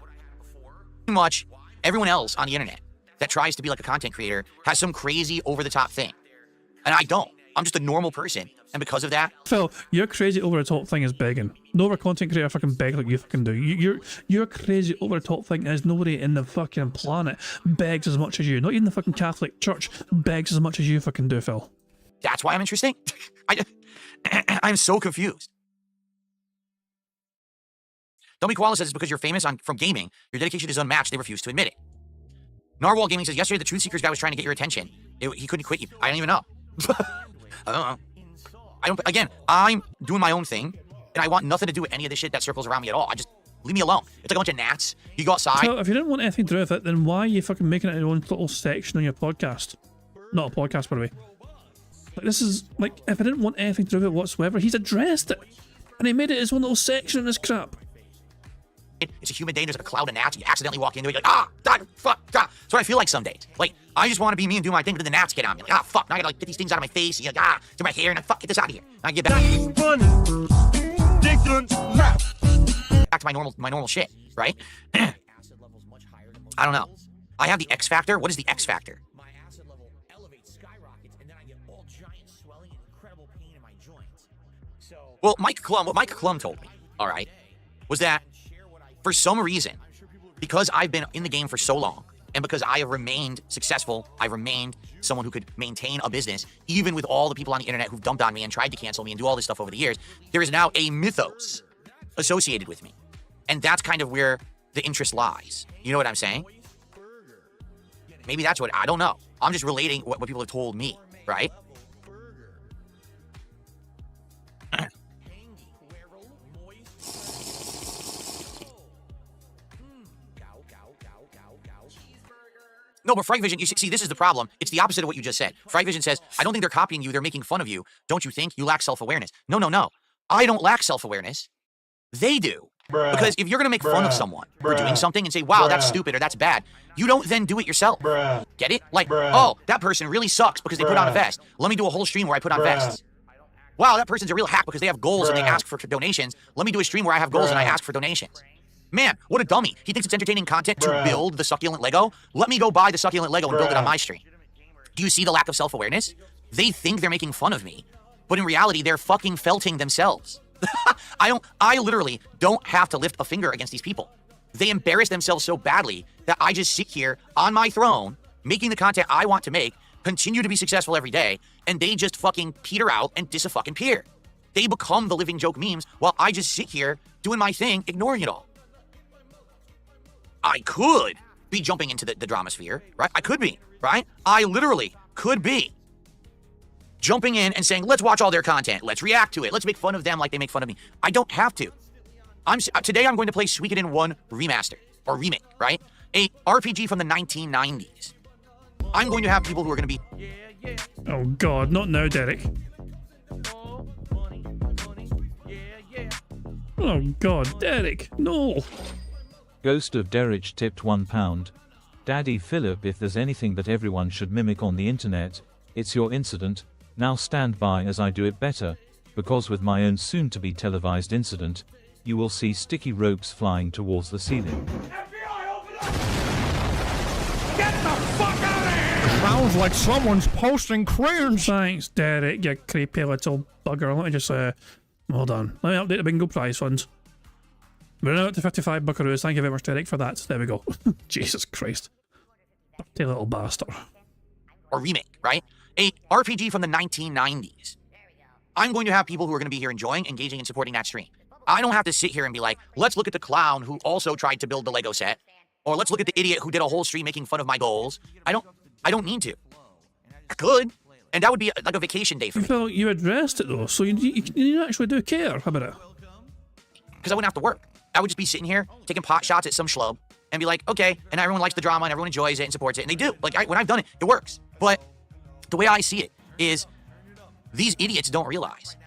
Pretty much everyone else on the internet that tries to be like a content creator has some crazy over-the-top thing. And I don't. I'm just a normal person. And because of that... Phil, your crazy over-the-top thing is begging. No other content creator fucking beg like you fucking do. Your crazy over-the-top thing is nobody in the fucking planet begs as much as you. Not even the fucking Catholic Church begs as much as you fucking do, Phil. That's why I'm interesting? I'm so confused. Dummy Koala says it's because you're famous from gaming. Your dedication is unmatched. They refuse to admit it. Narwhal Gaming says, yesterday the Truth Seekers guy was trying to get your attention. He couldn't quit you. I don't even know. I don't know. Again, I'm doing my own thing, and I want nothing to do with any of the shit that circles around me at all. Leave me alone. It's like a bunch of gnats. You go outside. So if you didn't want anything to do with it, then why are you fucking making it your own little section on your podcast? Not a podcast, by the way. Like, this is, like, if I didn't want anything to do with it whatsoever, he's addressed it. And he made it his own little section in this crap. It's a human day, there's like a cloud of gnats, and you accidentally walk into it, you're like, God, fuck, God. That's what I feel like some days. Like, I just want to be me and do my thing, but then the gnats get on me. Like, fuck, now I gotta like get these things out of my face, and you're like, do my hair, and fuck, get this out of here. And I get back to my normal shit, right? I don't know. I have the X Factor. What is the X Factor? Well, what Mike Klum told me, all right, was that for some reason, because I've been in the game for so long, and because I have remained successful, I've remained someone who could maintain a business, even with all the people on the internet who've dumped on me and tried to cancel me and do all this stuff over the years, there is now a mythos associated with me. And that's kind of where the interest lies. You know what I'm saying? Maybe that's what, I don't know. I'm just relating what people have told me, right? No, but Fright Vision, you see, this is the problem. It's the opposite of what you just said. Fright Vision says, I don't think they're copying you, they're making fun of you. Don't you think? You lack self-awareness. No. I don't lack self-awareness. They do. Because if you're going to make fun of someone for doing something and say, wow, that's stupid or that's bad, you don't then do it yourself. Get it? Like, oh, that person really sucks because they put on a vest. Let me do a whole stream where I put on vests. Wow, that person's a real hack because they have goals and they ask for donations. Let me do a stream where I have goals and I ask for donations. Man, what a dummy. He thinks it's entertaining content to build the succulent Lego. Let me go buy the succulent Lego and build it on my stream. Do you see the lack of self-awareness? They think they're making fun of me, but in reality, they're fucking felting themselves. I literally don't have to lift a finger against these people. They embarrass themselves so badly that I just sit here on my throne, making the content I want to make, continue to be successful every day, and they just fucking peter out and dis-a-fucking-peer. They become the living joke memes while I just sit here doing my thing, ignoring it all. I could be jumping into the drama sphere, right? I could be, right? I literally could be jumping in and saying, let's watch all their content. Let's react to it. Let's make fun of them like they make fun of me. I don't have to. Today I'm going to play Suikoden 1 Remaster, or Remake, right? A RPG from the 1990s. I'm going to have people who are going to be... Oh God, not now, Derek. Oh God, Derek, no. Ghost of Derek tipped £1. Daddy Philip, if there's anything that everyone should mimic on the internet, it's your incident. Now stand by as I do it better, because with my own soon-to-be televised incident, you will see sticky ropes flying towards the ceiling. FBI, open up! Get the fuck out of here! Sounds like someone's posting cringe. Thanks, Derek, you creepy little bugger. Let me just, hold on. Let me update the bingo prize funds. We're now up to 55 buckaroos. Thank you very much, Derek, for that. There we go. Jesus Christ. Dirty little bastard. Or remake, right? A RPG from the 1990s. I'm going to have people who are going to be here enjoying, engaging, and supporting that stream. I don't have to sit here and be like, let's look at the clown who also tried to build the Lego set, or let's look at the idiot who did a whole stream making fun of my goals. I don't need to. I could, and that would be like a vacation day for me. Well, you addressed it though, so you actually do care about it. Because I wouldn't have to work. I would just be sitting here taking pot shots at some schlub and be like, okay, and everyone likes the drama and everyone enjoys it and supports it, and they do. Like, when I've done it, it works. But the way I see it is these idiots don't realize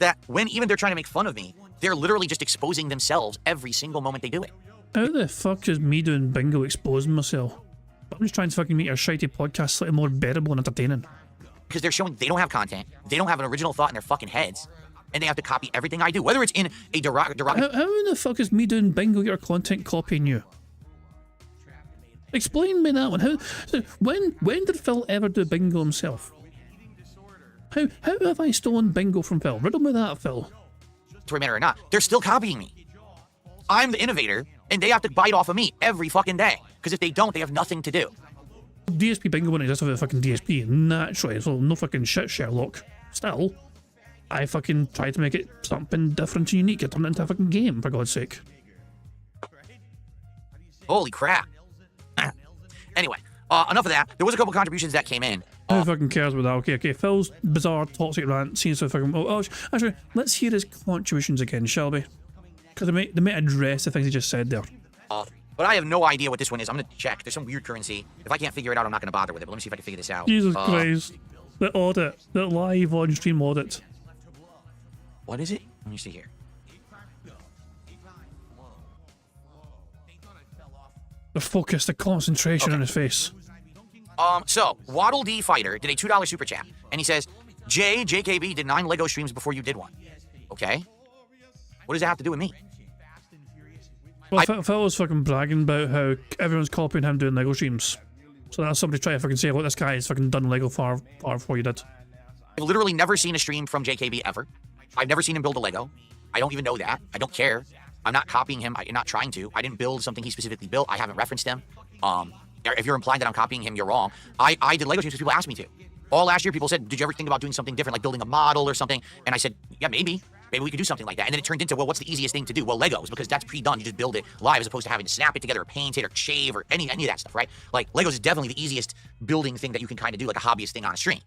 that when even they're trying to make fun of me, they're literally just exposing themselves every single moment they do it. How the fuck is me doing bingo exposing myself? I'm just trying to fucking make your shitty podcast slightly more bearable and entertaining. Because they're showing they don't have content, they don't have an original thought in their fucking heads, and they have to copy everything I do, whether it's in a derogatory... How the fuck is me doing bingo your content copying you? Explain me that one. When did Phil ever do bingo himself? How have I stolen bingo from Phil? Riddle me that, Phil. Matter or not, they're still copying me. I'm the innovator, and they have to bite off of me every fucking day. Because if they don't, they have nothing to do. DSP Bingo wouldn't exist without fucking DSP, naturally, so no fucking shit, Sherlock. Still, I fucking tried to make it something different and unique. It turned into a fucking game, for God's sake. Holy crap. Anyway, enough of that. There was a couple contributions that came in. Who fucking cares about that? Okay, Phil's bizarre toxic rant seems to fucking... actually, let's hear his contributions again, shall we? Because they may address the things he just said there. But I have no idea what this one is. I'm going to check. There's some weird currency. If I can't figure it out, I'm not going to bother with it. But let me see if I can figure this out. Jesus Christ. The audit. The live on-stream audit. What is it? Let me see here. The focus, the concentration on his face. So, Waddle D Fighter did a $2 super chat. And he says, JKB did 9 Lego streams before you did one. Okay. What does that have to do with me? Well, Phil was fucking bragging about how everyone's copying him doing Lego streams. So that's somebody trying to fucking say, look, this guy has fucking done Lego far before you did. I've literally never seen a stream from JKB ever. I've never seen him build a Lego. I don't even know that. I don't care. I'm not copying him. I'm not trying to. I didn't build something he specifically built. I haven't referenced him. If you're implying that I'm copying him, you're wrong. I did Lego streams because people asked me to. All last year, people said, did you ever think about doing something different, like building a model or something? And I said, yeah, maybe. Maybe we could do something like that. And then it turned into, well, what's the easiest thing to do? Well, Legos, because that's pre-done. You just build it live as opposed to having to snap it together or paint it or shave or any of that stuff, right? Like, Legos is definitely the easiest building thing that you can kind of do, like a hobbyist thing on a stream.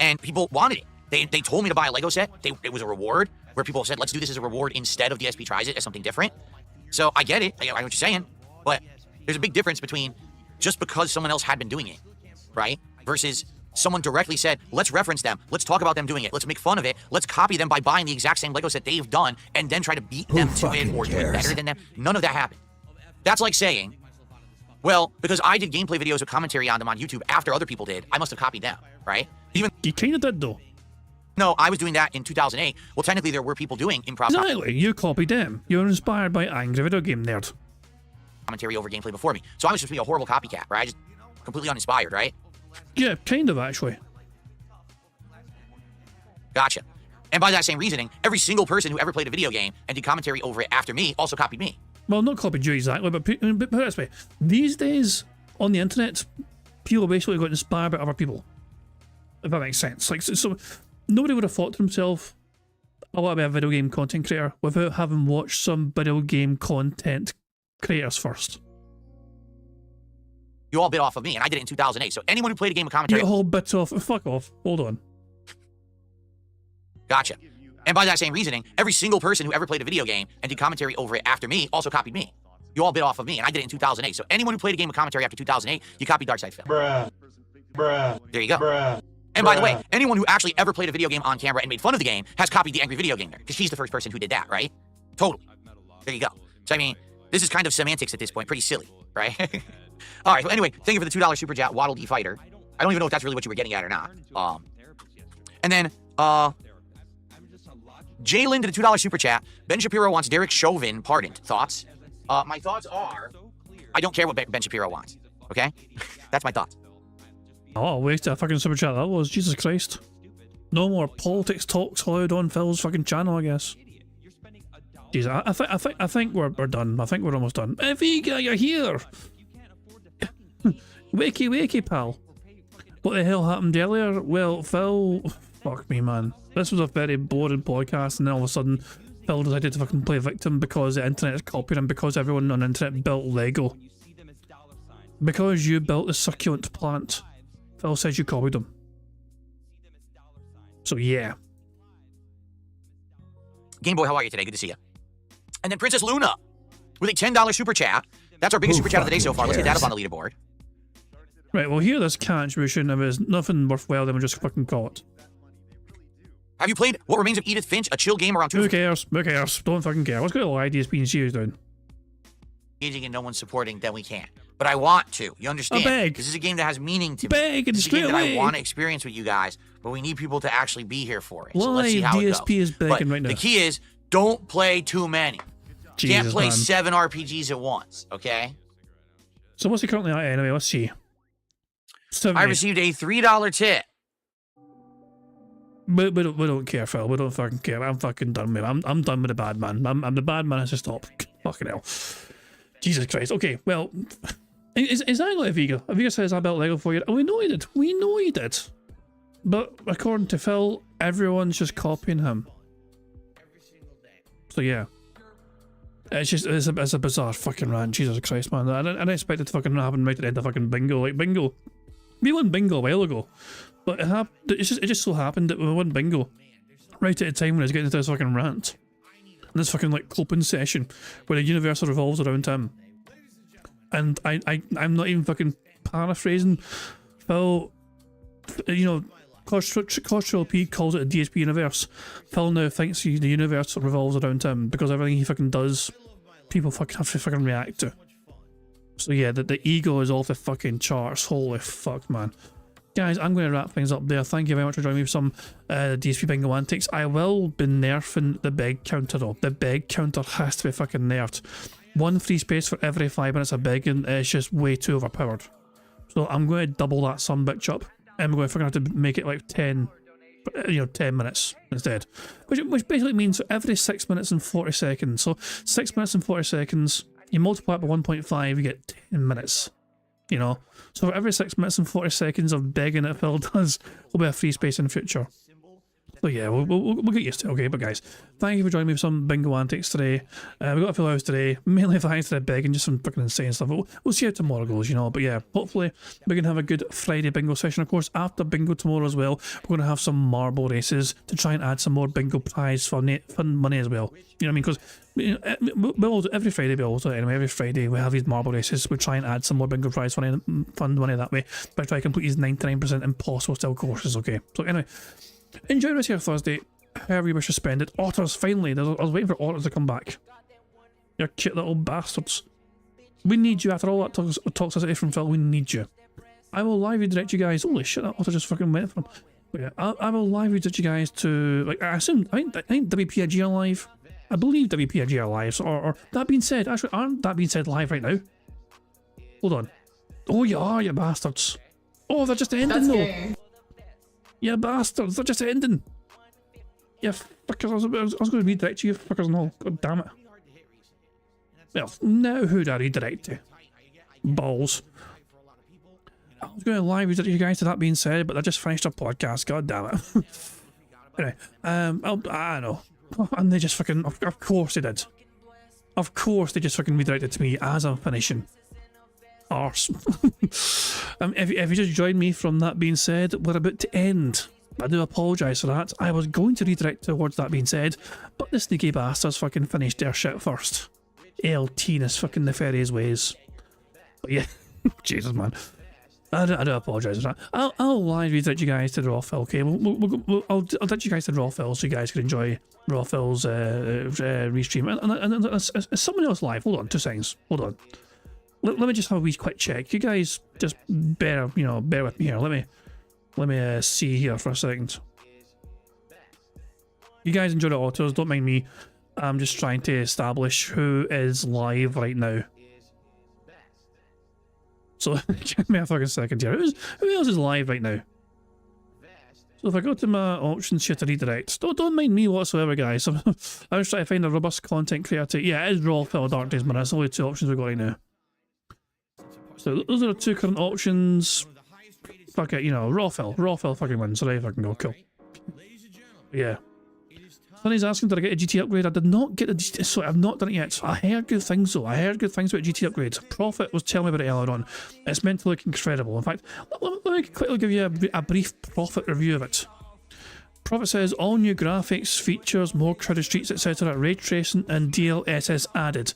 And people wanted it. They told me to buy a Lego set. It was a reward where people said, let's do this as a reward instead of DSP tries it as something different. So I get it. I know what you're saying. But there's a big difference between just because someone else had been doing it, right? Versus someone directly said, let's reference them. Let's talk about them doing it. Let's make fun of it. Let's copy them by buying the exact same Lego set they've done and then try to beat them to it or do it better than them. None of that happened. That's like saying, well, because I did gameplay videos with commentary on them on YouTube after other people did, I must have copied them, right? You kind of did, though. No, I was doing that in 2008. Well, technically, there were people doing improv. Exactly. You copied them. You were inspired by Angry Video Game Nerd. Commentary over gameplay before me. So I was just being a horrible copycat, right? Just completely uninspired, right? Yeah, kind of, actually. Gotcha. And by that same reasoning, every single person who ever played a video game and did commentary over it after me also copied me. Well, not copied you exactly, but put it this way. These days, on the internet, people basically got inspired by other people. If that makes sense. Like, so nobody would have thought to himself, I want to be a video game content creator without having watched some video game content creators first. You all bit off of me, and I did it in 2008. So anyone who played a game of commentary... You all bit off. Fuck off. Hold on. Gotcha. And by that same reasoning, every single person who ever played a video game and did commentary over it after me also copied me. You all bit off of me, and I did it in 2008. So anyone who played a game of commentary after 2008, you copied Darkside Phil. Bruh. There you go. And by the way, anyone who actually ever played a video game on camera and made fun of the game has copied the Angry Video Game Nerd, because she's the first person who did that, right? Totally. There you go. So, I mean, this is kind of semantics at this point. Pretty silly, right? All right, so anyway, thank you for the $2 super chat, Waddle D Fighter. I don't even know if that's really what you were getting at or not. And then, Jalen did a $2 super chat. Ben Shapiro wants Derek Chauvin pardoned. Thoughts? My thoughts are, I don't care what Ben Shapiro wants, okay? That's my thoughts. Oh, waste a fucking super chat that was. Jesus Christ. No more politics talks allowed on Phil's fucking channel, I guess. Jeez, I think we're done. I think we're almost done. Vega, you're here. wakey, pal. What the hell happened earlier? Well, Phil, fuck me, man. This was a very boring podcast, and then all of a sudden, Phil decided to fucking play victim because the internet is copying him, because everyone on the internet built Lego. Because you built the succulent plant, Phil says you copied him. So yeah. Game Boy, how are you today? Good to see you. And then Princess Luna with a $10 super chat. That's our biggest super chat of the day so far. Let's get that up on the leaderboard. Right, well, here this contribution of is nothing worthwhile, then we'll just fucking call it. Have you played What Remains of Edith Finch, a chill game around 2? Who cares? Who cares? Don't fucking care. What's going to lie DSP and Series doing? Engaging and no one's supporting, then we can't. But I want to. You understand? beg. This is a game that has meaning to me. Beg and This is a game straight that away. I want to experience with you guys, but we need people to actually be here for it. So Live let's see how DSP it goes. is begging But right now. the key is, don't play too many. Jesus, Can't play man. 7 RPGs at once, okay? So what's he currently at anyway? Let's see. 70. I received a $3 tip. But we don't care, Phil. We don't fucking care. I'm fucking done with it. I'm done with the bad man. I'm the bad man has to stop. Fucking hell. Jesus Christ. Okay, well, is that like Vega? Vega says I built Lego for you. Oh, we know he did. We know he did. But according to Phil, everyone's just copying him. So yeah. It's just, it's a bizarre fucking rant. Jesus Christ, man. I didn't expect it to fucking happen right at the end of fucking Bingo. Like, Bingo. We won Bingo a while ago. But it just so happened that we won Bingo right at the time when I was getting into this fucking rant. And this fucking, like, coping session where the universe revolves around him. And I'm not even fucking paraphrasing. Phil, you know, Costral P calls it a DSP universe. Phil now thinks the universe revolves around him because everything he fucking does, people fucking have to fucking react to. So yeah, the ego is off the fucking charts. Holy fuck, man. Guys, I'm going to wrap things up there. Thank you very much for joining me for some DSP Bingo antics. I will be nerfing the beg counter though. The beg counter has to be fucking nerfed. 1 free space for every 5 minutes of begging is just way too overpowered. So I'm going to double that some bitch up. And we're going to have to make it like 10 minutes instead. Which basically means for every 6 minutes and 40 seconds. So 6 minutes and 40 seconds, you multiply it by 1.5, you get 10 minutes. You know? So for every 6 minutes and 40 seconds of begging that Phil does, will be a free space in the future. So yeah, we'll get used to it, okay? But guys, thank you for joining me for some bingo antics today. We got a few hours today, mainly thanks to the begging, just some fucking insane stuff. We'll see how tomorrow goes, you know. But yeah, hopefully we can have a good Friday bingo session. Of course, after bingo tomorrow as well, we're going to have some marble races to try and add some more bingo prize fun money as well. You know what I mean? Because every Friday, every Friday we have these marble races. We try and add some more bingo prize fun money that way. But I try to complete these 99% impossible still courses, okay? So anyway, enjoy the rest of your Thursday, however you wish to spend it. Otters, finally. I was waiting for Otters to come back. You cute little bastards. We need you after all that toxicity from Phil. We need you. I will live redirect you guys. Holy shit, that Otter just fucking went from. But yeah, I will live redirect you guys to, like, I think WPIG are live. I believe WPIG are live. So, or that being said, actually, aren't that being said live right now? Hold on. Oh, you are, you bastards. Oh, they're just ending though. You bastards, they're just ending. You fuckers, I was going to redirect you fuckers and all. God damn it. Well, now who'd I redirect to? Balls. I was going to live redirect you guys to that being said, but I just finished a podcast. God damn it. Anyway, I don't know. And they just fucking, of course they did. Of course they just fucking redirected to me as I'm finishing. Arse. If you just joined me from that being said, we're about to end. I do apologise for that. I was going to redirect towards that being said, but the sneaky bastards fucking finished their shit first. LT in his fucking nefarious ways. But yeah, Jesus man. I do apologise for that. I'll live redirect you guys to the Raw Phil, okay? I'll direct you guys to Raw Phil so you guys can enjoy Raw Phil's restream. And is someone else live? Hold on, 2 seconds. Hold on. Let me just have a wee quick check. You guys just bear with me here. Let me see here for a second. You guys enjoy the autos, don't mind me. I'm just trying to establish who is live right now. So give me a fucking second here. Who else is live right now? So if I go to my options here to redirect, don't mind me whatsoever, guys. I'm just trying to find a robust content creator. Yeah, it is raw fell Dark Days, man. That's the only two options we've got right now. So those are the two current options. Fuck it, you know, raw fell fucking wins. So there you fucking go, cool. Yeah. Sonny's asking, did I get a GT upgrade? I did not get a GT, sorry, I've not done it yet. So I heard good things though. I heard good things about GT upgrades. Prophet was telling me about it earlier on. It's meant to look incredible. In fact, let me quickly give you a brief Prophet review of it. Prophet says, all new graphics, features, more crowded streets, etc. Ray tracing and DLSS added.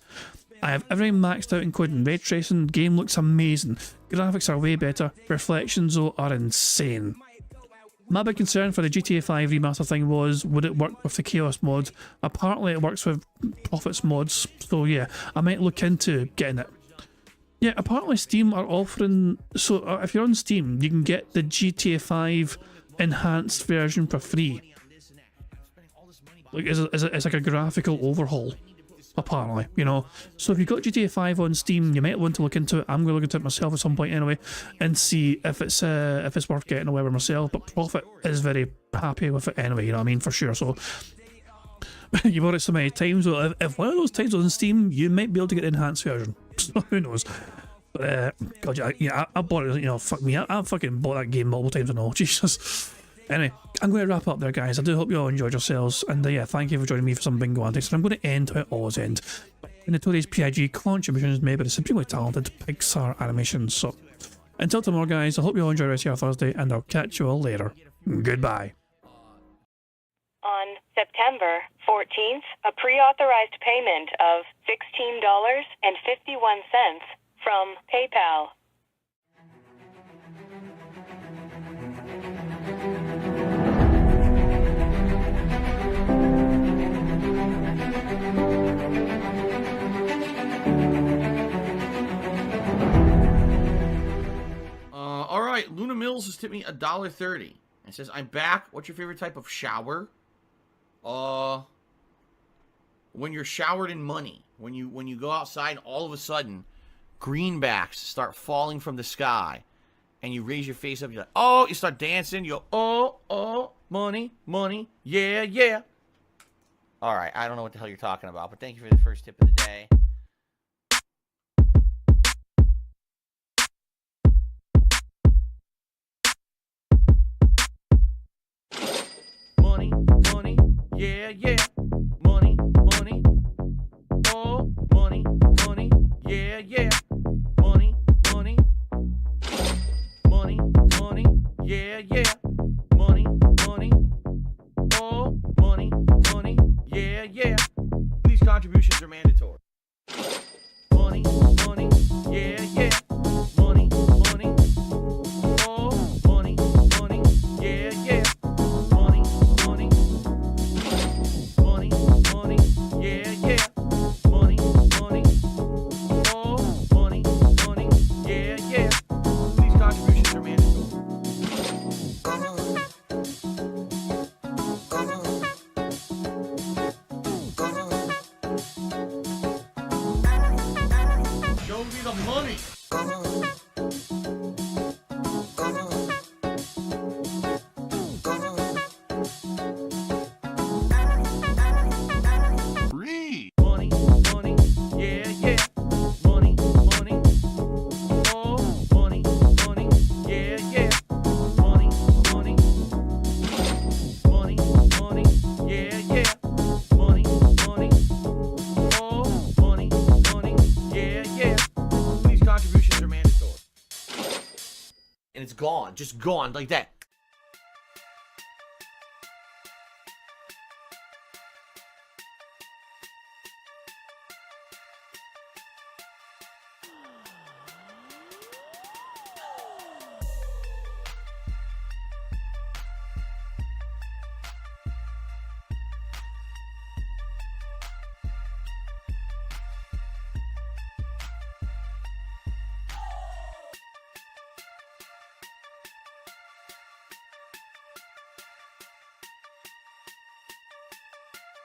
I have everything maxed out including ray tracing. Game looks amazing. Graphics are way better. Reflections though are insane. My big concern for the GTA 5 remaster thing was, would it work with the Chaos mod? Apparently it works with Prophet's mods, so yeah, I might look into getting it. Yeah, apparently Steam are offering, so if you're on Steam, you can get the GTA 5 enhanced version for free. Like, it's like a graphical overhaul, apparently, you know. So if you've got GTA 5 on Steam, you might want to look into it. I'm going to look into it myself at some point anyway, and see if it's worth getting away with myself. But Prophet is very happy with it anyway, you know what I mean, for sure. So you've bought it so many times, so if one of those times was on Steam, you might be able to get the enhanced version. So who knows? But God, yeah, I bought it, you know, fuck me, I fucking bought that game multiple times and all, Jesus. Anyway, I'm going to wrap up there, guys. I do hope you all enjoyed yourselves, and yeah, thank you for joining me for some bingo antics. And I'm going to end how it always ends. In the today's PIG contributions made by the supremely talented Pixar Animations. So, until tomorrow, guys, I hope you all enjoy the rest of your Thursday, and I'll catch you all later. Goodbye. On September 14th, a pre-authorized payment of $16.51 from PayPal. All right, Luna Mills has tipped me $1.30. It says, I'm back. What's your favorite type of shower? When you're showered in money. When you go outside and all of a sudden greenbacks start falling from the sky and you raise your face up, you're like, oh, you start dancing, you go, oh, money, money, yeah, yeah. All right, I don't know what the hell you're talking about, but thank you for the first tip of the day. Money, money, yeah, yeah. Money, money, oh, money, money, yeah, yeah. Money, money, money, money, yeah, yeah. Money, money, oh, money, money, yeah, yeah. These contributions are mandatory. Money, money, yeah, yeah. Money, money, oh, money, money, yeah, yeah. Money, money, money, money, yeah, yeah. Money, money, oh, money, money, yeah, yeah. These contributions are mandatory. Show me the money. Free. Money, money, yeah, yeah. Money, money, oh, money, money, yeah, yeah. Money, money, money, money, yeah, yeah. Money, money, oh, money, money, yeah, yeah. These contributions are mandatory. And it's gone, just gone like that.